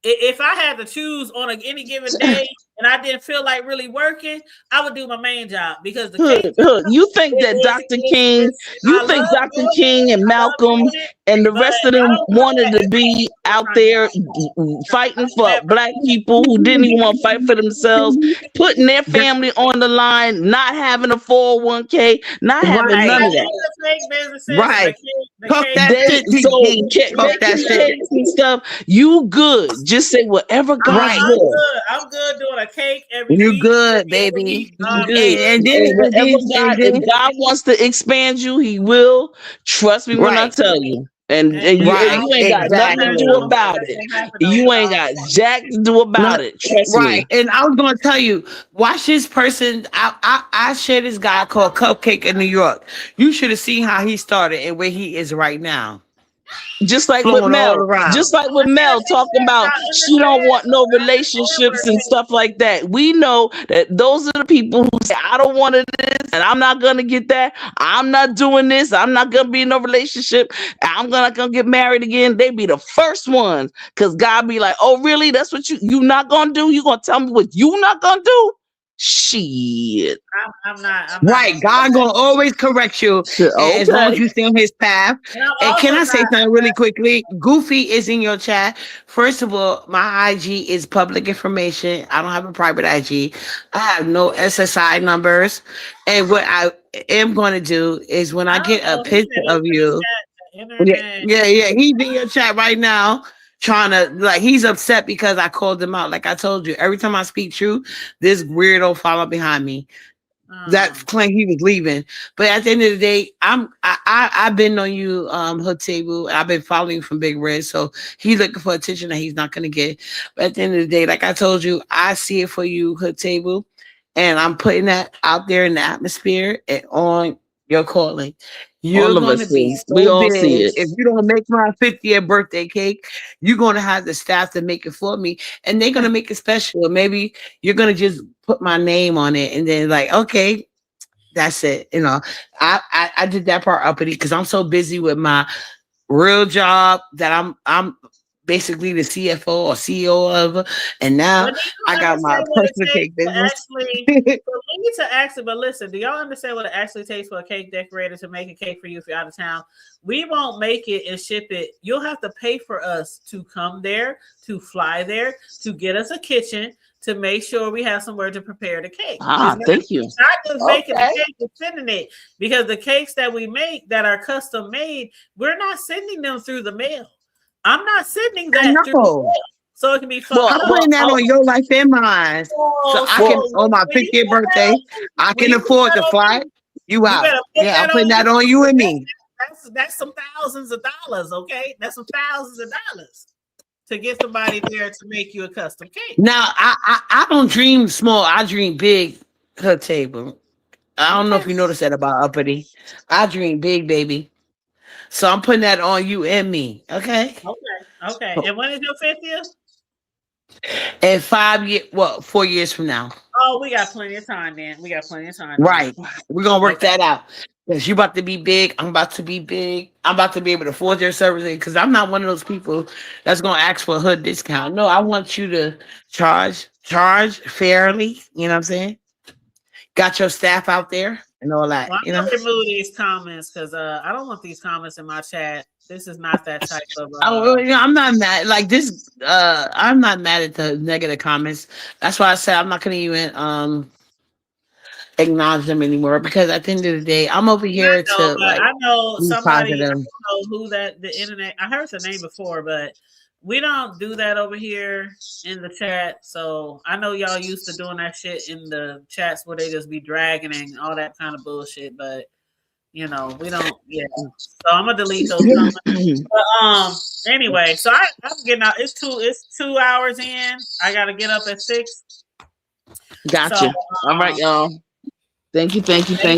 If I had to choose on any given day and I didn't feel like really working, I would do my main job because the cake. You think that Dr. King and Malcolm and the rest of them wanted to be out there fighting for black people who didn't even want to fight for themselves, putting their family on the line, not having a 401k, not having none of that. Fake businesses, right? Talk cake. that shit, So DG. Talk that making shit. cakes and stuff, you good. Just say whatever God Right. I'm will. good. I'm good doing a cake every You week. good, every other baby. week. You I'm good. And then, And and whatever then, God, and then, if God wants to expand you, He will. Trust me when I right, tell you. And and you right, ain't got nothing to do exactly. about that's it. gonna happen though, You ain't y'all. got jack to do about No, it. Trust right. me. And I was gonna tell you, watch this person. I share this guy called Cupcake in New York. You should have seen how he started and where he is right now. Just like with Flowing all Mel. around. Just like with Mel talking about she don't want no relationships and stuff like that. We know that those are the people who say, I don't want this and I'm not gonna get that. I'm not doing this. I'm not gonna be in no relationship. I'm gonna get married again. They be the first ones. Cause God be like, oh really? That's what you not gonna do? You gonna tell me what you not gonna do? Shit. I'm not Right, gonna do God that. gonna always correct you, and as long as Okay. you stay on His path. And I'm And can also I say not. something really quickly? Goofy is in your chat. First of all, my IG is public information. I don't have a private IG. I have no SSI numbers. And what I am going to do is when I I don't get a know. He picture said of open the you, chat, the yeah, internet. yeah. He's in your chat right now, trying to like he's upset because I called him out. Like I told you, every time I speak truth, this weirdo follow behind me. That claim he was leaving. But at the end of the day, I've been on you, Hood Table. I've been following you from Big Red. So he's looking for attention that he's not gonna get. But at the end of the day, like I told you, I see it for you, Hood Table. And I'm putting that out there in the atmosphere and on your calling. You're All of going to us be is. We so all big. see it. If you don't make my 50th birthday cake, you're going to have the staff to make it for me. And they're going to make it special. Maybe you're going to just put my name on it and then like, okay, that's it. You know, I did that part uppity because I'm so busy with my real job that I'm basically the CFO or CEO of, and now But do you I got my understand what it personal takes cake to business. actually? So we need to actually. But listen, do y'all understand what it actually takes for a cake decorator to make a cake for you if you're out of town? We won't make it and ship it. You'll have to pay for us to come there, to fly there, to get us a kitchen, to make sure we have somewhere to prepare the cake. Thank you. Not just making Okay. the cake and sending it, because the cakes that we make that are custom made, we're not sending them through the mail. I'm not sending that through the mail, so it can be fucked I'm up. putting that on your life and mine. So I can, on my 50th birthday, I can afford to fly you out. Yeah, I'm putting that on you and me. That's some thousands of dollars, okay? That's some thousands of dollars to get somebody there to make you a custom cake. Now, I don't dream small. I dream big. Her table. I don't know if you noticed that about uppity. I dream big, baby. So I'm putting that on you and me. Okay. Okay. And when is your 50th? And 5 years, well, 4 years from now. Oh, we got plenty of time, then. Right. We're gonna work that out. Because you about to be big. I'm about to be big. I'm about to be able to afford your services. Because I'm not one of those people that's gonna ask for a hood discount. No, I want you to charge fairly. You know what I'm saying? Got your staff out there and all that. Well, you I'm know. gonna remove these comments because I don't want these comments in my chat. This is not that type of. I'm not mad. Like this, I'm not mad at the negative comments. That's why I said I'm not gonna even acknowledge them anymore because at the end of the day, I'm over here I know be somebody. positive. I don't know who the internet. I heard the name before, but we don't do that over here in the chat. So I know y'all used to doing that shit in the chats where they just be dragging and all that kind of bullshit, but. You know, we don't. Yeah, so I'm gonna delete those comments. But anyway, so I'm getting out. It's 2 hours in. I gotta get up at 6. Gotcha. So, all right, y'all. Thank you.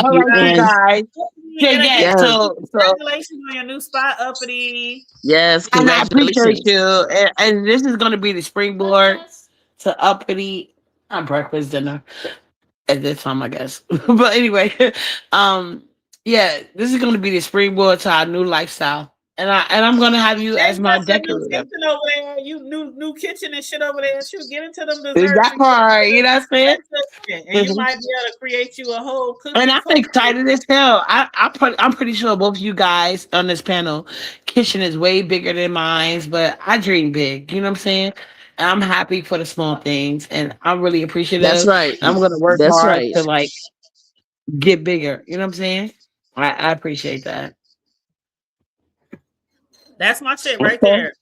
All right, guys. Yeah. So congratulations on your new spot, uppity. Yes, and I appreciate congratulations. you. And this is gonna be the springboard to uppity breakfast dinner at this time, I guess. But anyway, yeah, this is going to be the springboard to our new lifestyle, and I'm going to have you as my decorator. Kitchen over there, you new kitchen and shit over there. Shoot, get into them desserts. That part, you know what I'm saying? And you might be able to create you a whole cookie. And I'm excited as hell. I'm pretty sure both of you guys on this panel, kitchen is way bigger than mine, but I dream big. You know what I'm saying? And I'm happy for the small things, and I'm really appreciative. That's right. I'm going to work hard to like get bigger. You know what I'm saying? I appreciate that. That's my shit right Okay. there.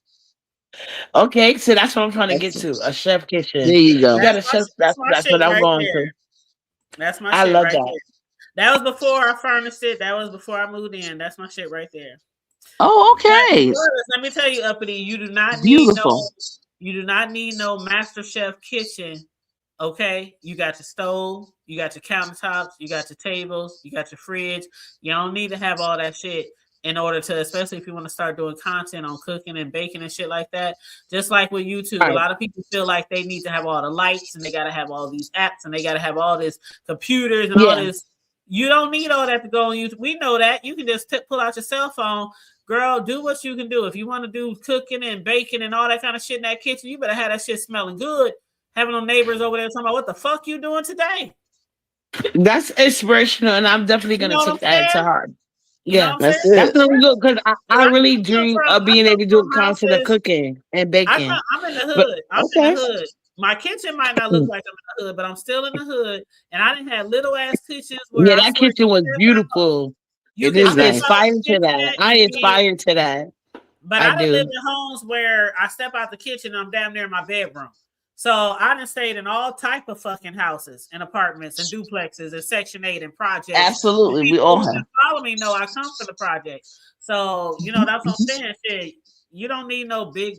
Okay, so that's what I'm trying to get to. A chef kitchen. There you go. You got a chef. That's my That's shit what I'm right going there. to. That's my I shit love right that. there. That was before I furnished it. That was before I moved in. That's my shit right there. Oh, But okay. regardless, let me tell you, Uppity, you do not Beautiful. need no Master Chef kitchen. Okay, you got your stove, you got your countertops, you got your tables, you got your fridge. You don't need to have all that shit in order to, especially if you want to start doing content on cooking and baking and shit like that. Just like with YouTube, Right. a lot of people feel like they need to have all the lights and they got to have all these apps and they got to have all this computers and all Yeah. this. You don't need all that to go on YouTube. We know that. You can just pull out your cell phone. Girl, do what you can do. If you want to do cooking and baking and all that kind of shit in that kitchen, you better have that shit smelling good. Having them neighbors over there talking about what the fuck you doing today. That's inspirational, and I'm definitely You gonna know what take I'm that to saying? heart. You know Yeah, what I'm That's saying? it. that's really good because I really I dream come of being able to do a from concept of houses. cooking and baking. I'm in the But hood. I'm in okay, the hood. My kitchen might not look like I'm in the hood, but I'm still in the hood. And I didn't have little ass kitchens where yeah, I that swear kitchen was beautiful. It is I'm nice. inspired to that. I and be, inspired to that. but I I done lived do. in homes where I step out the kitchen and I'm damn near my bedroom. So I done stayed in all type of fucking houses and apartments and duplexes and Section 8 and projects. Absolutely. And We people all who have. follow me know I come from the projects. So, you know, that's what I'm saying. Shit, you don't need no big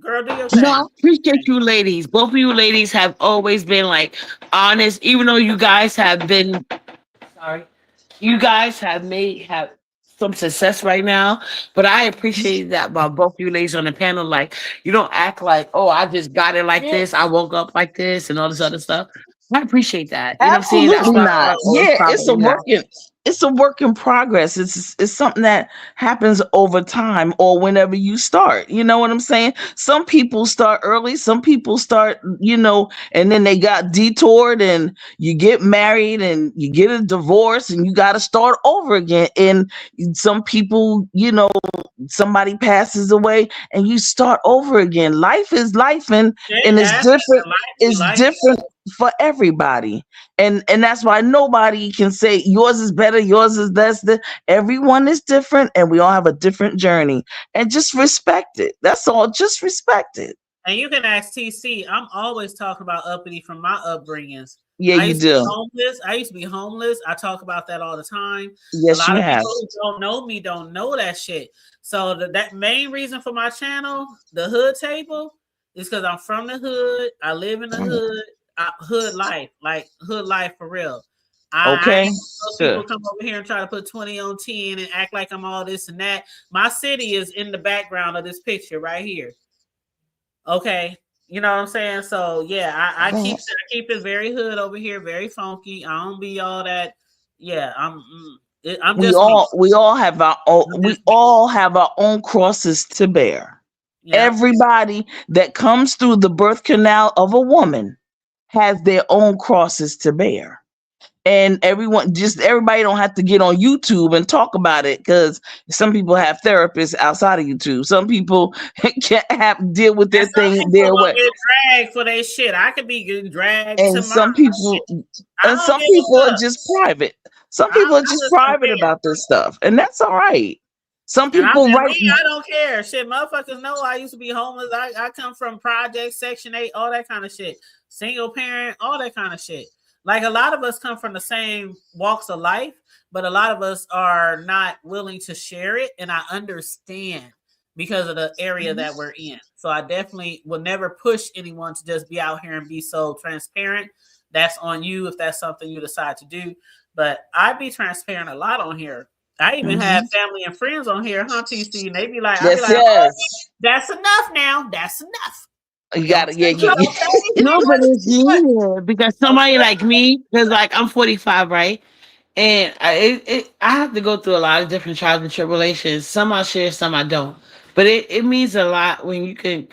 girl, do your No, I thing. appreciate you ladies. Both of you ladies have always been like honest, even though you guys have been sorry. You guys have some success right now, but I appreciate that about both you ladies on the panel. Like, you don't act like, oh, I just got it like this. I woke up like this and all this other stuff. I appreciate that. You know what I'm saying? That's Absolutely why not. I'm always Yeah, proud of you guys. it's a work in progress. It's something that happens over time or whenever you start. You know what I'm saying? Some people start early, some people start, and then they got detoured and you get married and you get a divorce and you got to start over again. And some people, somebody passes away and you start over again. Life is life and it's different. It's different for everybody. And that's why nobody can say yours is better, yours is less. Everyone is different and we all have a different journey. And just respect it. That's all. Just respect it. And you can ask TC. I'm always talking about Uppity from my upbringings. Yeah, you do. I used to be homeless. I talk about that all the time. Yes, a lot you of have. people who don't know me don't know that shit. So that main reason for my channel, the Hood Table, is because I'm from the hood. I live in the hood. Hood life, like hood life for real. Okay. People come over here and try to put 20 on 10 and act like I'm all this and that. My city is in the background of this picture right here. Okay. You know what I'm saying? So yeah, I keep it very hood over here, very funky. I don't be all that. Yeah, we all have our own crosses to bear. Yeah. Everybody that comes through the birth canal of a woman has their own crosses to bear. And everybody don't have to get on YouTube and talk about it, because some people have therapists outside of YouTube. Some people can't deal with their thing their way. Get dragged for their shit. I could be getting dragged. And some people are just private. Some people are just private about this stuff, and that's all right. Some people I don't care. Shit, motherfuckers know I used to be homeless. I come from projects, Section 8, all that kind of shit. Single parent, all that kind of shit. Like, a lot of us come from the same walks of life, but a lot of us are not willing to share it. And I understand because of the area that we're in. So I definitely will never push anyone to just be out here and be so transparent. That's on you if that's something you decide to do. But I be transparent a lot on here. I even have family and friends on here, huh, TC? And they be like, oh, that's enough now. That's enough. You got it. Yeah. No, but it's weird because somebody like me, because like I'm 45, right? And I have to go through a lot of different trials and tribulations. Some I share, some I don't. But it means a lot when you can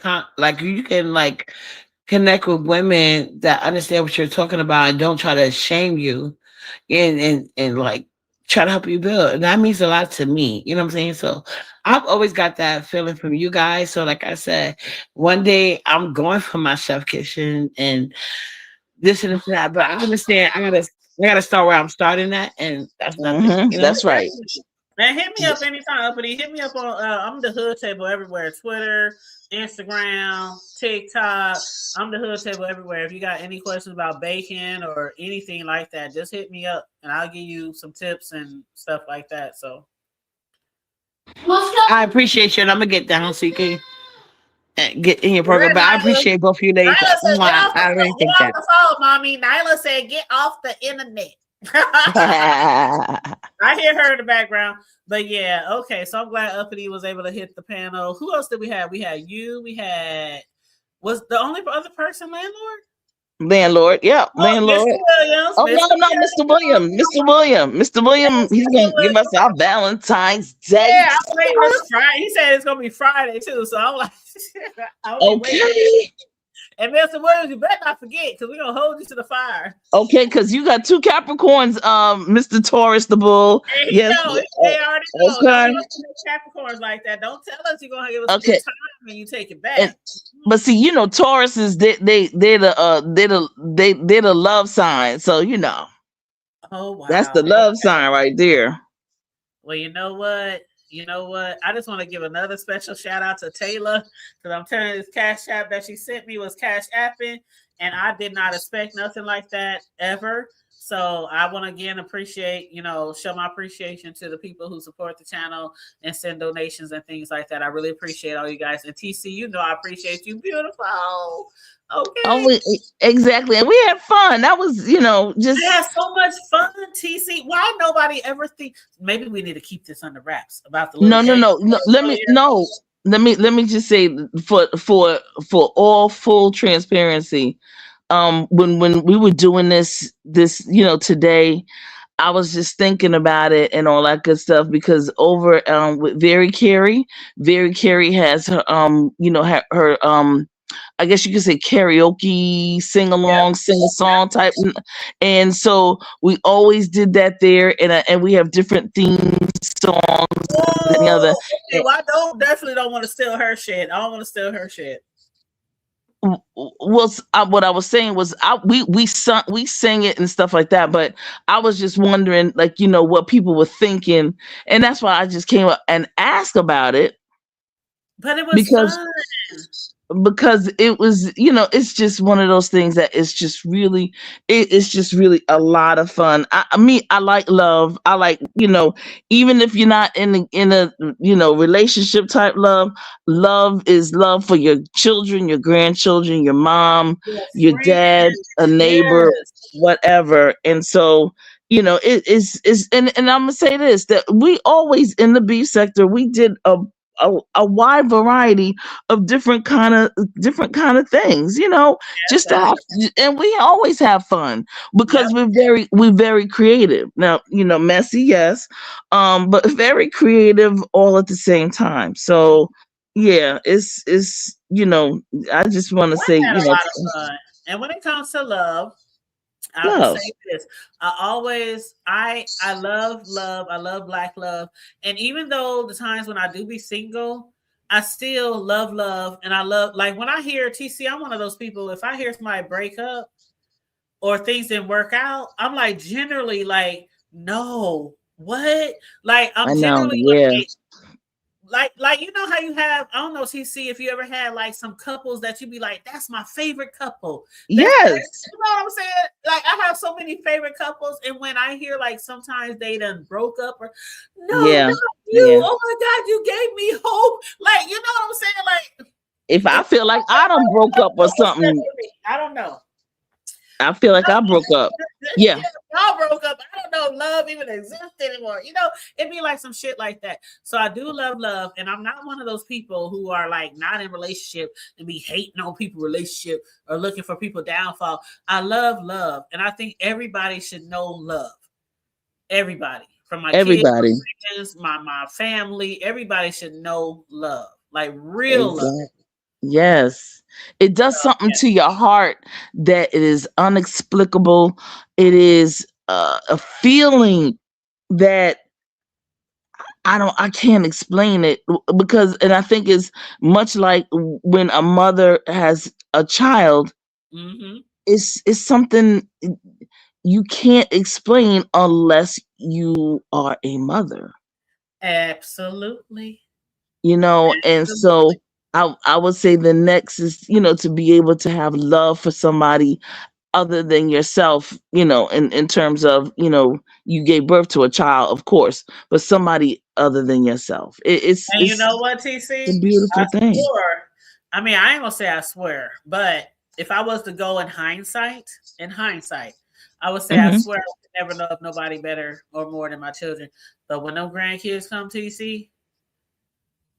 connect with women that understand what you're talking about and don't try to shame you and like try to help you build. And that means a lot to me. You know what I'm saying? So I've always got that feeling from you guys. So like I said, one day I'm going for my chef kitchen and this and that. But I understand I gotta start where I'm starting at, and that's nothing. That's right. And hit me up anytime, Uppity. Hit me up on I'm the Hood Table everywhere. Twitter, Instagram, TikTok. I'm the Hood Table everywhere. If you got any questions about bacon or anything like that, just hit me up and I'll give you some tips and stuff like that. So I appreciate you, and I'm gonna get down so you can get in your program. But I appreciate both of you ladies. Nyla said, I really think that. the phone, mommy. Nyla said, get off the internet. I hear her in the background. But yeah, okay. So I'm glad Uppity was able to hit the panel. Who else did we have? We had you. Was the only other person landlord? Landlord, yeah, landlord. Mr. Williams. Oh no, Mr. William, Mr. William. He's gonna give us our Valentine's Day. Yeah, I'm waiting this Friday. He said it's gonna be Friday too. So I'm like, okay. And Mr. Williams, you better not forget because we're gonna hold you to the fire. Okay, because you got 2 Capricorns, Mr. Taurus the Bull. Yes, they already know. Okay. Don't Capricorns like that. Don't tell us you're gonna give us some time and you take it back. But see, you know, Tauruses, they're the love sign. So you know. Oh wow. That's the love sign right there. Well, you know what? I just want to give another special shout out to Taylor because I'm telling you, this Cash App that she sent me was Cash Apping, and I did not expect nothing like that ever. So I want to again show my appreciation to the people who support the channel and send donations and things like that. I really appreciate all you guys. And TC, I appreciate you. Beautiful. Okay. Oh, exactly. And we had fun. That was, just. We had so much fun, TC. Why nobody ever think maybe we need to keep this under wraps about the No. Let me just say for all full transparency. When we were doing this, today, I was just thinking about it and all that good stuff because over with Very Carey has her her I guess you could say karaoke, sing along, sing a song type, and so we always did that there, and we have different theme songs and the other. Okay, well, I definitely don't want to steal her shit. I don't want to steal her shit. Well, what I was saying was we sang it and stuff like that, but I was just wondering, what people were thinking, and that's why I just came up and asked about it. But it was fun. Because it was, it's just one of those things that it's just really a lot of fun. I like love. I like, even if you're not in a relationship type love is love for your children, your grandchildren, your mom, your dad, a neighbor, whatever. And so, it is, and I'm gonna say this, that we always in the beef sector, we did a wide variety of different kind of things, just to have, and we always have fun because we're very creative. Now, messy, yes, but very creative all at the same time. So yeah, it's I just want to say, a lot of fun. And when it comes to love, I will say this. I love love. I love Black love. And even though the times when I do be single, I still love. And I love, like when I hear TC, I'm one of those people, if I hear somebody break up or things didn't work out, I'm like generally like, no, what? Like I'm generally like how you have, I don't know, TC, if you ever had like some couples that you be like, that's my favorite couple. Yes. You know what I'm saying? Like I have so many favorite couples, and when I hear like sometimes they done broke up or not you. Oh my God, you gave me hope. Like, you know what I'm saying? Like if I feel like I done broke up or something. I don't know. I feel like I broke up. Yeah. Y'all broke up. I don't know love even exists anymore. It'd be like some shit like that. So I do love. And I'm not one of those people who are like not in relationship and be hating on people relationship or looking for people downfall. I love. And I think everybody should know love. Everybody. From my kids, my family, everybody should know love. Like real love. Yes. It does something to your heart that it is inexplicable. It is a feeling that I can't explain it because, and I think it's much like when a mother has a child, it's something you can't explain unless you are a mother. Absolutely. You know, and so I would say the next is, you know, to be able to have love for somebody other than yourself, you know, in terms of, you know, you gave birth to a child, of course, but somebody other than yourself. And you know what, a TC? I beautiful thing. swore. I mean, I ain't gonna say I swear, but if I was to go in hindsight, I would say I Hmm. swear I would never love nobody better or more than my children. But when those grandkids come, TC,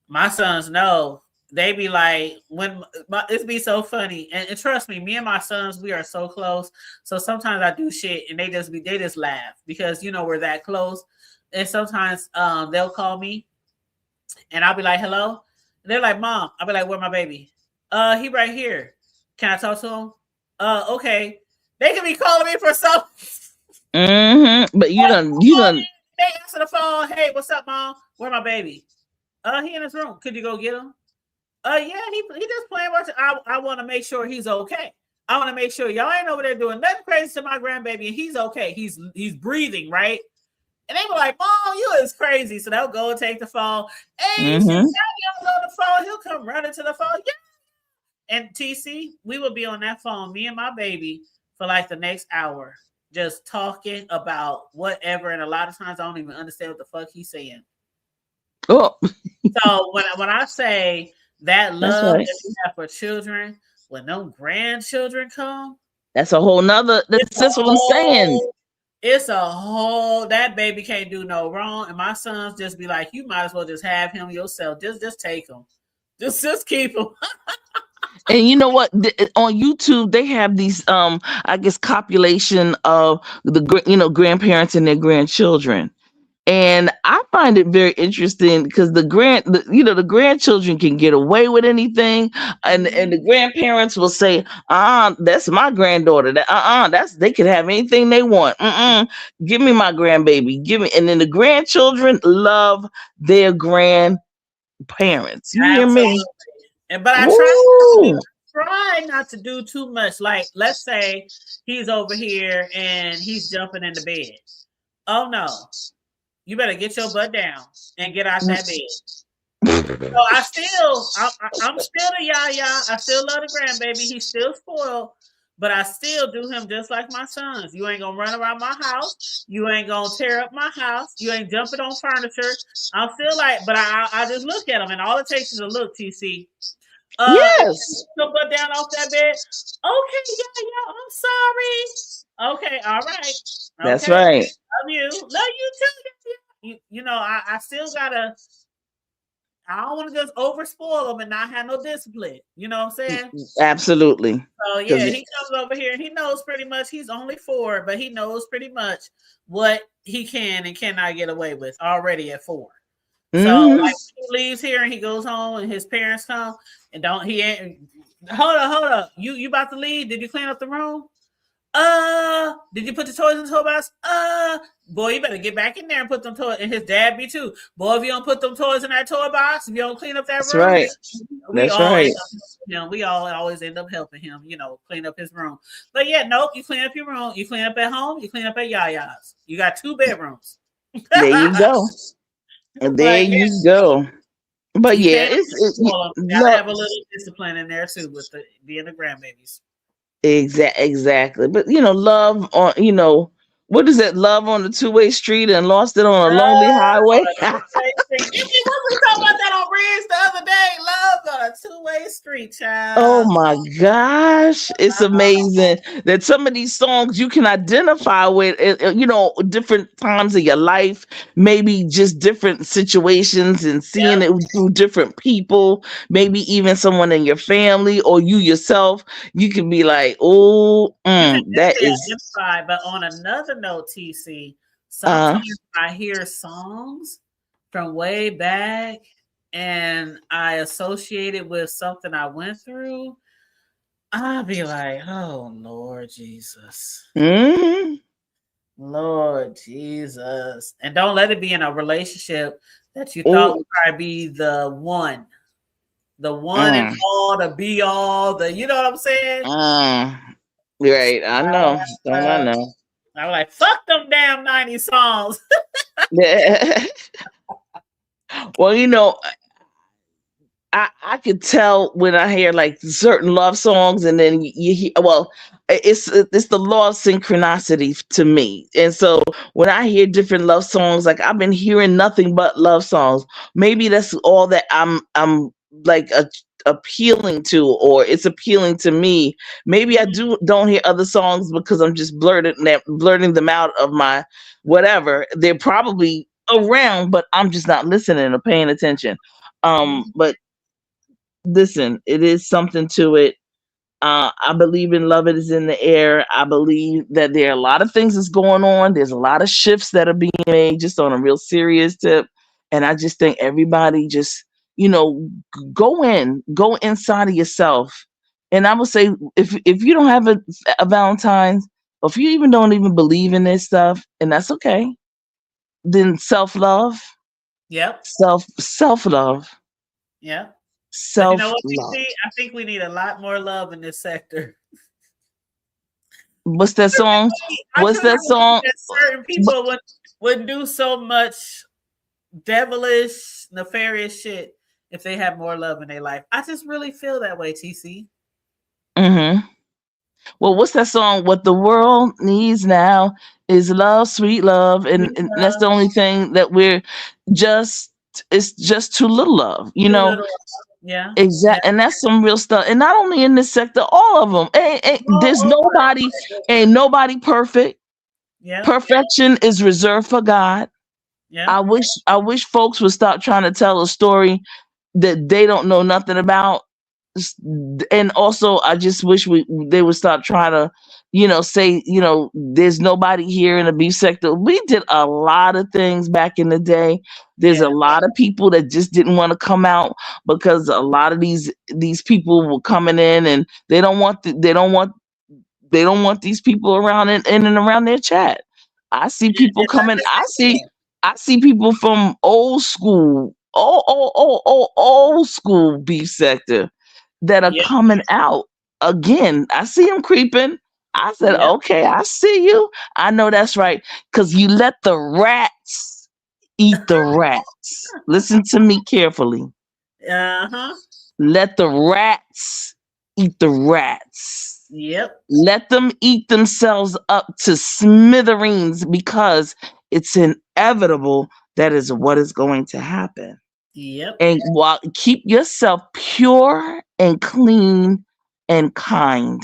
my sons know. They be like, it be so funny, and trust me and my sons, we are so close. So sometimes I do shit, and they just laugh because you know we're that close. And sometimes they'll call me, and I'll be like, "Hello," and they're like, "Mom," I'll be like, "Where my baby?" He right here. Can I talk to him? Okay. They can be calling me for something. But you done, They answer the phone. Hey, what's up, Mom? Where my baby? He in his room. Could you go get him? Yeah, he just playing with you. I want to make sure he's okay. I want to make sure y'all ain't over there doing nothing crazy to my grandbaby, and he's okay. He's breathing, right? And they were like, "Mom, you is crazy." So they'll go and take the phone. Hey, since Daddy on the phone, he'll come running to the phone. Yeah. And TC, we will be on that phone, me and my baby, for like the next hour, just talking about whatever. And a lot of times I don't even understand what the fuck he's saying. oh, So when I say that that's love right. that we have for children, when no grandchildren come, That's a whole nother. That's what I'm saying. it's a whole that baby can't do no wrong. And my sons just be like, you might as well just have him yourself. Just take him. Just keep him. And you know what? On YouTube, they have these, I guess, copulation of you know, grandparents and their grandchildren. And I find it very interesting because you know, the grandchildren can get away with anything, and the grandparents will say, that's my granddaughter. They can have anything they want. Give me my grandbaby. Give me." And then the grandchildren love their grandparents. You hear me? And but I Woo! try not to do too much. Like, let's say he's over here and he's jumping in the bed. Oh no. You better get your butt down and get out that bed. So I'm still the yaya. I still love the grandbaby. He's still spoiled, but I still do him just like my sons. You ain't gonna run around my house. You ain't gonna tear up my house. You ain't jumping on furniture. I'm still like, but I just look at him, and all it takes is a look. TC. Yes, Your butt down off that bed. Okay, yeah, I'm sorry. Okay, all right. that's Okay, right. love you too. You know, I still gotta. I don't want to just over spoil them and not have no discipline. You know what I'm saying? Absolutely. So yeah, he comes over here and he knows pretty much. He's only 4, but he knows pretty much what he can and cannot get away with already at 4. So like he leaves here and he goes home and his parents come and hold up. You about to leave? Did you clean up the room? Did you put the toys in the toy box? Boy, you better get back in there and put them toys. And his dad be too. Boy, if you don't put them toys in that toy box, if you don't clean up that That's room, right. That's right. We all always end up helping him, you know, clean up his room. But yeah, nope, you clean up your room. You clean up at home. You clean up at Yaya's. You got 2 bedrooms. There you go. And there you go. But yeah, gotta have a little discipline in there too with being the grandbabies. Exactly. But you know, love on, you know, what is it? Love on the 2-way street and lost it on a lonely highway. We talking about that on Ridge the other day. Love on a 2-way street, child. Oh my gosh. It's amazing that some of these songs you can identify with, you know, different times of your life, maybe just different situations and seeing it through different people, maybe even someone in your family or you yourself. You can be like, oh, that is. But on another note, TC, sometimes I hear songs from way back and I associate it with something I went through. I'll be like, oh Lord Jesus. Lord Jesus. And don't let it be in a relationship that you thought would probably be the one. The one and all, the be all, you know what I'm saying? Right, I know. I know. I was like, fuck them damn 90 songs. Well, I could tell when I hear like certain love songs, and then you hear, well, it's the law of synchronicity to me. And so when I hear different love songs, like I've been hearing nothing but love songs. Maybe that's all that I'm like appealing to, or it's appealing to me. Maybe I don't hear other songs because I'm just blurting them out of my whatever. They're probably around, but I'm just not listening or paying attention. But listen, it is something to it. I believe in love. It is in the air. I believe that there are a lot of things that's going on. There's a lot of shifts that are being made just on a real serious tip. And I just think everybody just, go inside of yourself. And I would say, if you don't have a Valentine's, or if you don't even believe in this stuff, and that's okay, then self-love. Yep. Self-love. Yeah. Self-love. You know what, TC? I think we need a lot more love in this sector. What's that song? What's that song? Certain people would do so much devilish, nefarious shit if they had more love in their life. I just really feel that way, TC. Mm-hmm. Well, what's that song? What the world needs now is love, sweet love, and that's the only thing that it's just too little love, Yeah, exactly. Yeah. And that's some real stuff. And not only in this sector, all of them. There's ain't nobody perfect. Yeah. Perfection is reserved for God. Yeah. I wish folks would stop trying to tell a story that they don't know nothing about. And also, I just wish they would stop trying to, say, there's nobody here in the beef sector. We did a lot of things back in the day. There's a lot of people that just didn't want to come out because a lot of these people were coming in, and they don't want these people around in and around their chat. I see people coming. I see people from old school beef sector that are coming out again. I see them creeping. I said, okay, I see you. I know that's right. Because you let the rats eat the rats. Listen to me carefully. Uh-huh. Let the rats eat the rats. Yep. Let them eat themselves up to smithereens, because it's inevitable that is what is going to happen. Yep. And keep yourself pure and clean and kind.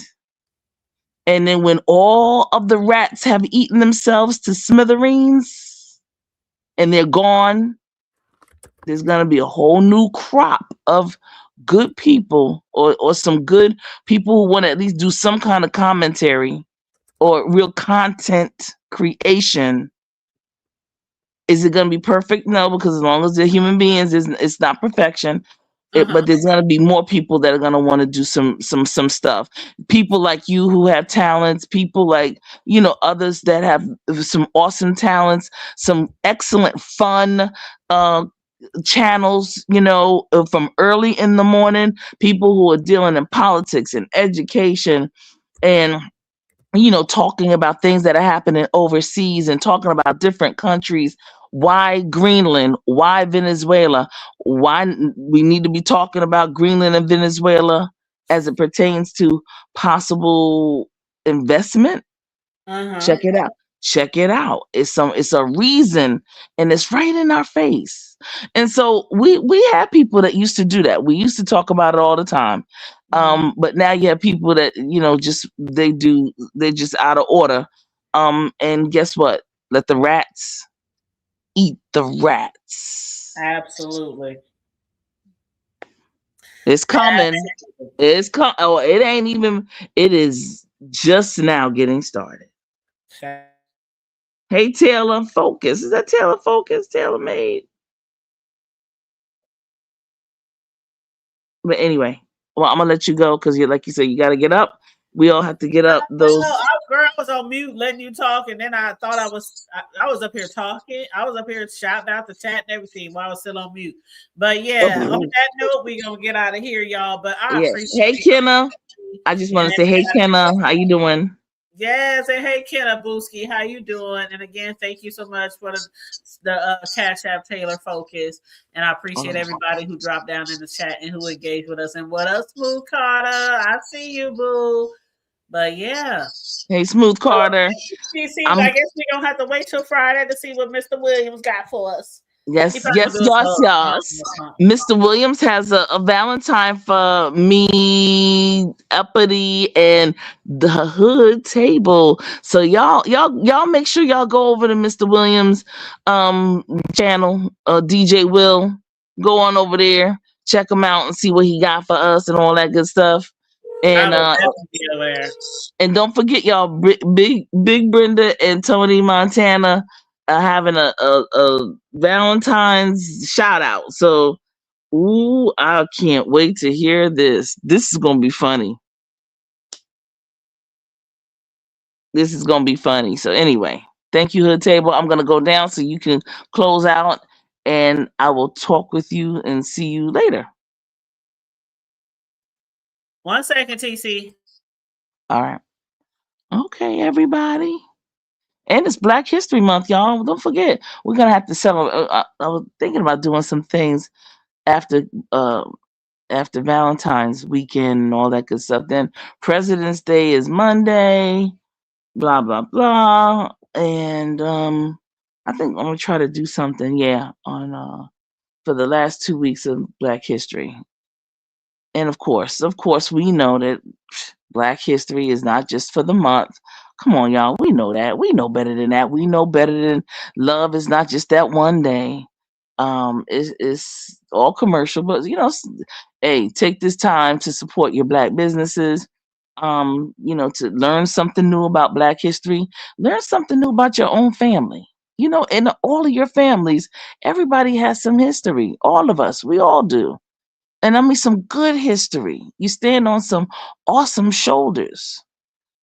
And then when all of the rats have eaten themselves to smithereens and they're gone, there's going to be a whole new crop of good people, or some good people who want to at least do some kind of commentary or real content creation. Is it going to be perfect? No, because as long as they're human beings, it's not perfection. But there's going to be more people that are going to want to do some stuff. People like you who have talents, people like, others that have some awesome talents, some excellent fun channels, from early in the morning, people who are dealing in politics and education and talking about things that are happening overseas and talking about different countries. Why Greenland? Why Venezuela? Why we need to be talking about Greenland and Venezuela as it pertains to possible investment? Check it out. It's a reason, and it's right in our face. And so we had people that used to do that. We used to talk about it all the time. But now you have people that, they're just out of order. And guess what? Let the rats eat the rats. Absolutely. It's coming. Oh, it ain't even, it is just now getting started. Hey, Taylor Focus. Is that Taylor Focus? Taylor Made. But anyway, well, I'm going to let you go because like you said, you got to get up. We all have to get up. Girl, I was on mute letting you talk, and then I thought I was up here talking. I was up here shouting out the chat and everything while I was still on mute. But yeah, on that note, we're going to get out of here, y'all. But I appreciate Hey, Kenna. I just want to say, hey, Kenna, how you doing? Yes, and hey, Kenna Booski, how you doing? And again, thank you so much for the Cash App Taylor Focus, and I appreciate Oh. everybody who dropped down in the chat and who engaged with us. And what up, Smooth Carter? I see you, boo. But yeah, Hey, Smooth Carter. TC, I'm- I guess we don't have to wait till Friday to see what Mr. Williams got for us. Yes. Mr. Williams has a Valentine for me, Uppity, and the Hood Table. So y'all make sure y'all go over to Mr. Williams channel, DJ Will. Go on over there, check him out, and see what he got for us and all that good stuff. And and don't forget y'all, Big Brenda and Tony Montana having a Valentine's shout out. So, ooh, I can't wait to hear this. This is gonna be funny. This is gonna be funny. So anyway, thank you, Hood Table. I'm gonna go down so you can close out, and I will talk with you and see you later. 1 second, TC. All right. Okay, everybody. And it's Black History Month, y'all. Don't forget, we're gonna have to celebrate. I was thinking about doing some things after Valentine's weekend and all that good stuff. Then President's Day is Monday. Blah blah blah. And I think I'm gonna try to do something. Yeah, on for the last 2 weeks of Black History. And of course, we know that Black History is not just for the month. Come on, y'all. We know that. We know better than that. We know better than love is not just that one day. It's all commercial, but hey, take this time to support your Black businesses. To learn something new about Black history. Learn something new about your own family. In all of your families, everybody has some history. All of us, we all do. And I mean some good history. You stand on some awesome shoulders.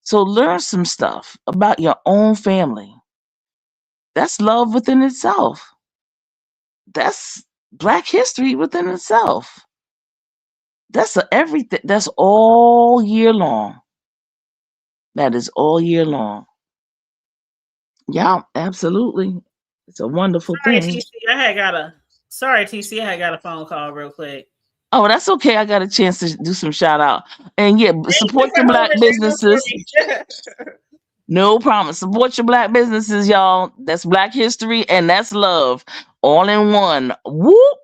So learn some stuff about your own family. That's love within itself. That's Black history within itself. That's everything. That's all year long. That is all year long. Yeah, absolutely. It's a wonderful thing. TC, I had got a phone call real quick. Oh, that's okay. I got a chance to do some shout out. And yeah, support your Black businesses. No problem. Support your Black businesses, y'all. That's Black history and that's love. All in one. Whoop.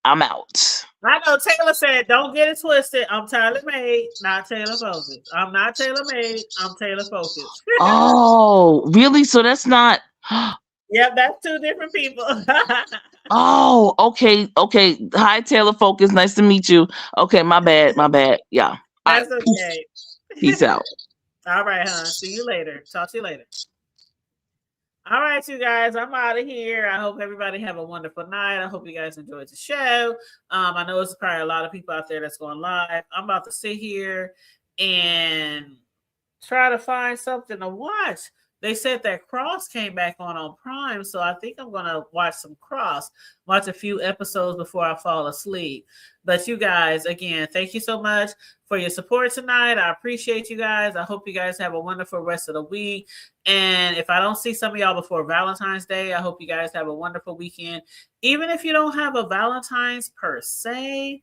I'm out. I know Taylor said, don't get it twisted. I'm Taylor Made, not Taylor Focus. I'm not Taylor Made. I'm Taylor Focus. Oh, really? So that's not. Yep, that's two different people. Oh, okay. Hi, Taylor Focus. Nice to meet you. Okay, my bad. Yeah. That's okay. Peace out. All right, hon. See you later. Talk to you later. All right, you guys, I'm out of here. I hope everybody have a wonderful night. I hope you guys enjoyed the show. I know it's probably a lot of people out there that's going live. I'm about to sit here and try to find something to watch. They said that Cross came back on Prime, so I think I'm going to watch some Cross, watch a few episodes before I fall asleep. But you guys, again, thank you so much for your support tonight. I appreciate you guys. I hope you guys have a wonderful rest of the week. And if I don't see some of y'all before Valentine's Day, I hope you guys have a wonderful weekend. Even if you don't have a Valentine's per se,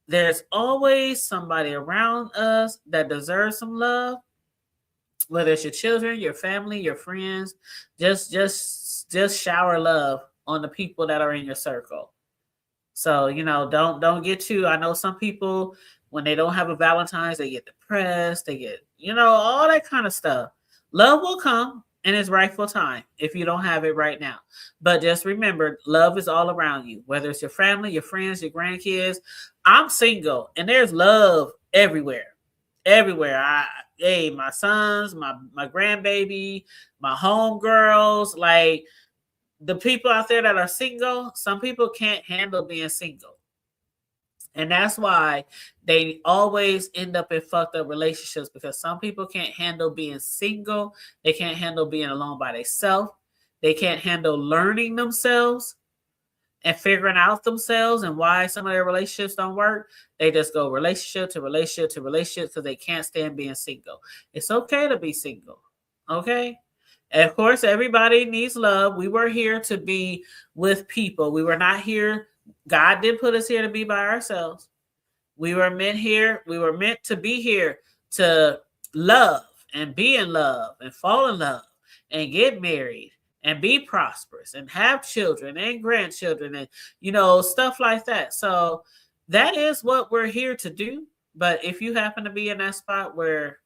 there's always somebody around us that deserves some love. Whether it's your children, your family, your friends, just shower love on the people that are in your circle. So, don't get too. I know some people, when they don't have a Valentine's, they get depressed. They get, all that kind of stuff. Love will come in its rightful time if you don't have it right now. But just remember, love is all around you, whether it's your family, your friends, your grandkids. I'm single, and there's love everywhere. My sons, my grandbaby, my homegirls, like the people out there that are single, some people can't handle being single. And that's why they always end up in fucked up relationships, because some people can't handle being single. They can't handle being alone by themselves. They can't handle learning themselves and figuring out themselves and why some of their relationships don't work. They just go relationship to relationship to relationship because they can't stand being single. It's okay to be single, okay? And of course, everybody needs love. We were here to be with people. We were not here. God did put us here to be by ourselves. We were meant to be here to love and be in love and fall in love and get married and be prosperous and have children and grandchildren and, stuff like that. So that is what we're here to do. But if you happen to be in that spot where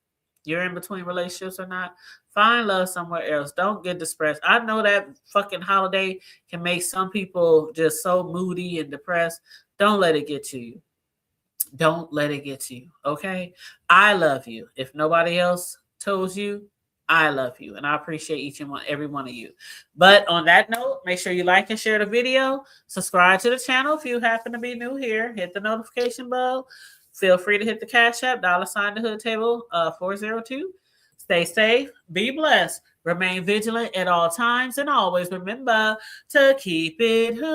you're in between relationships or not, find love somewhere else. Don't get depressed. I know that fucking holiday can make some people just so moody and depressed. Don't let it get to you. Don't let it get to you. Okay? I love you. If nobody else told you, I love you. And I appreciate every one of you. But on that note, make sure you like and share the video. Subscribe to the channel if you happen to be new here. Hit the notification bell. Feel free to hit the Cash App, $ the Hood Table 402. Stay safe. Be blessed. Remain vigilant at all times. And always remember to keep it hood.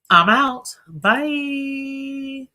I'm out. Bye.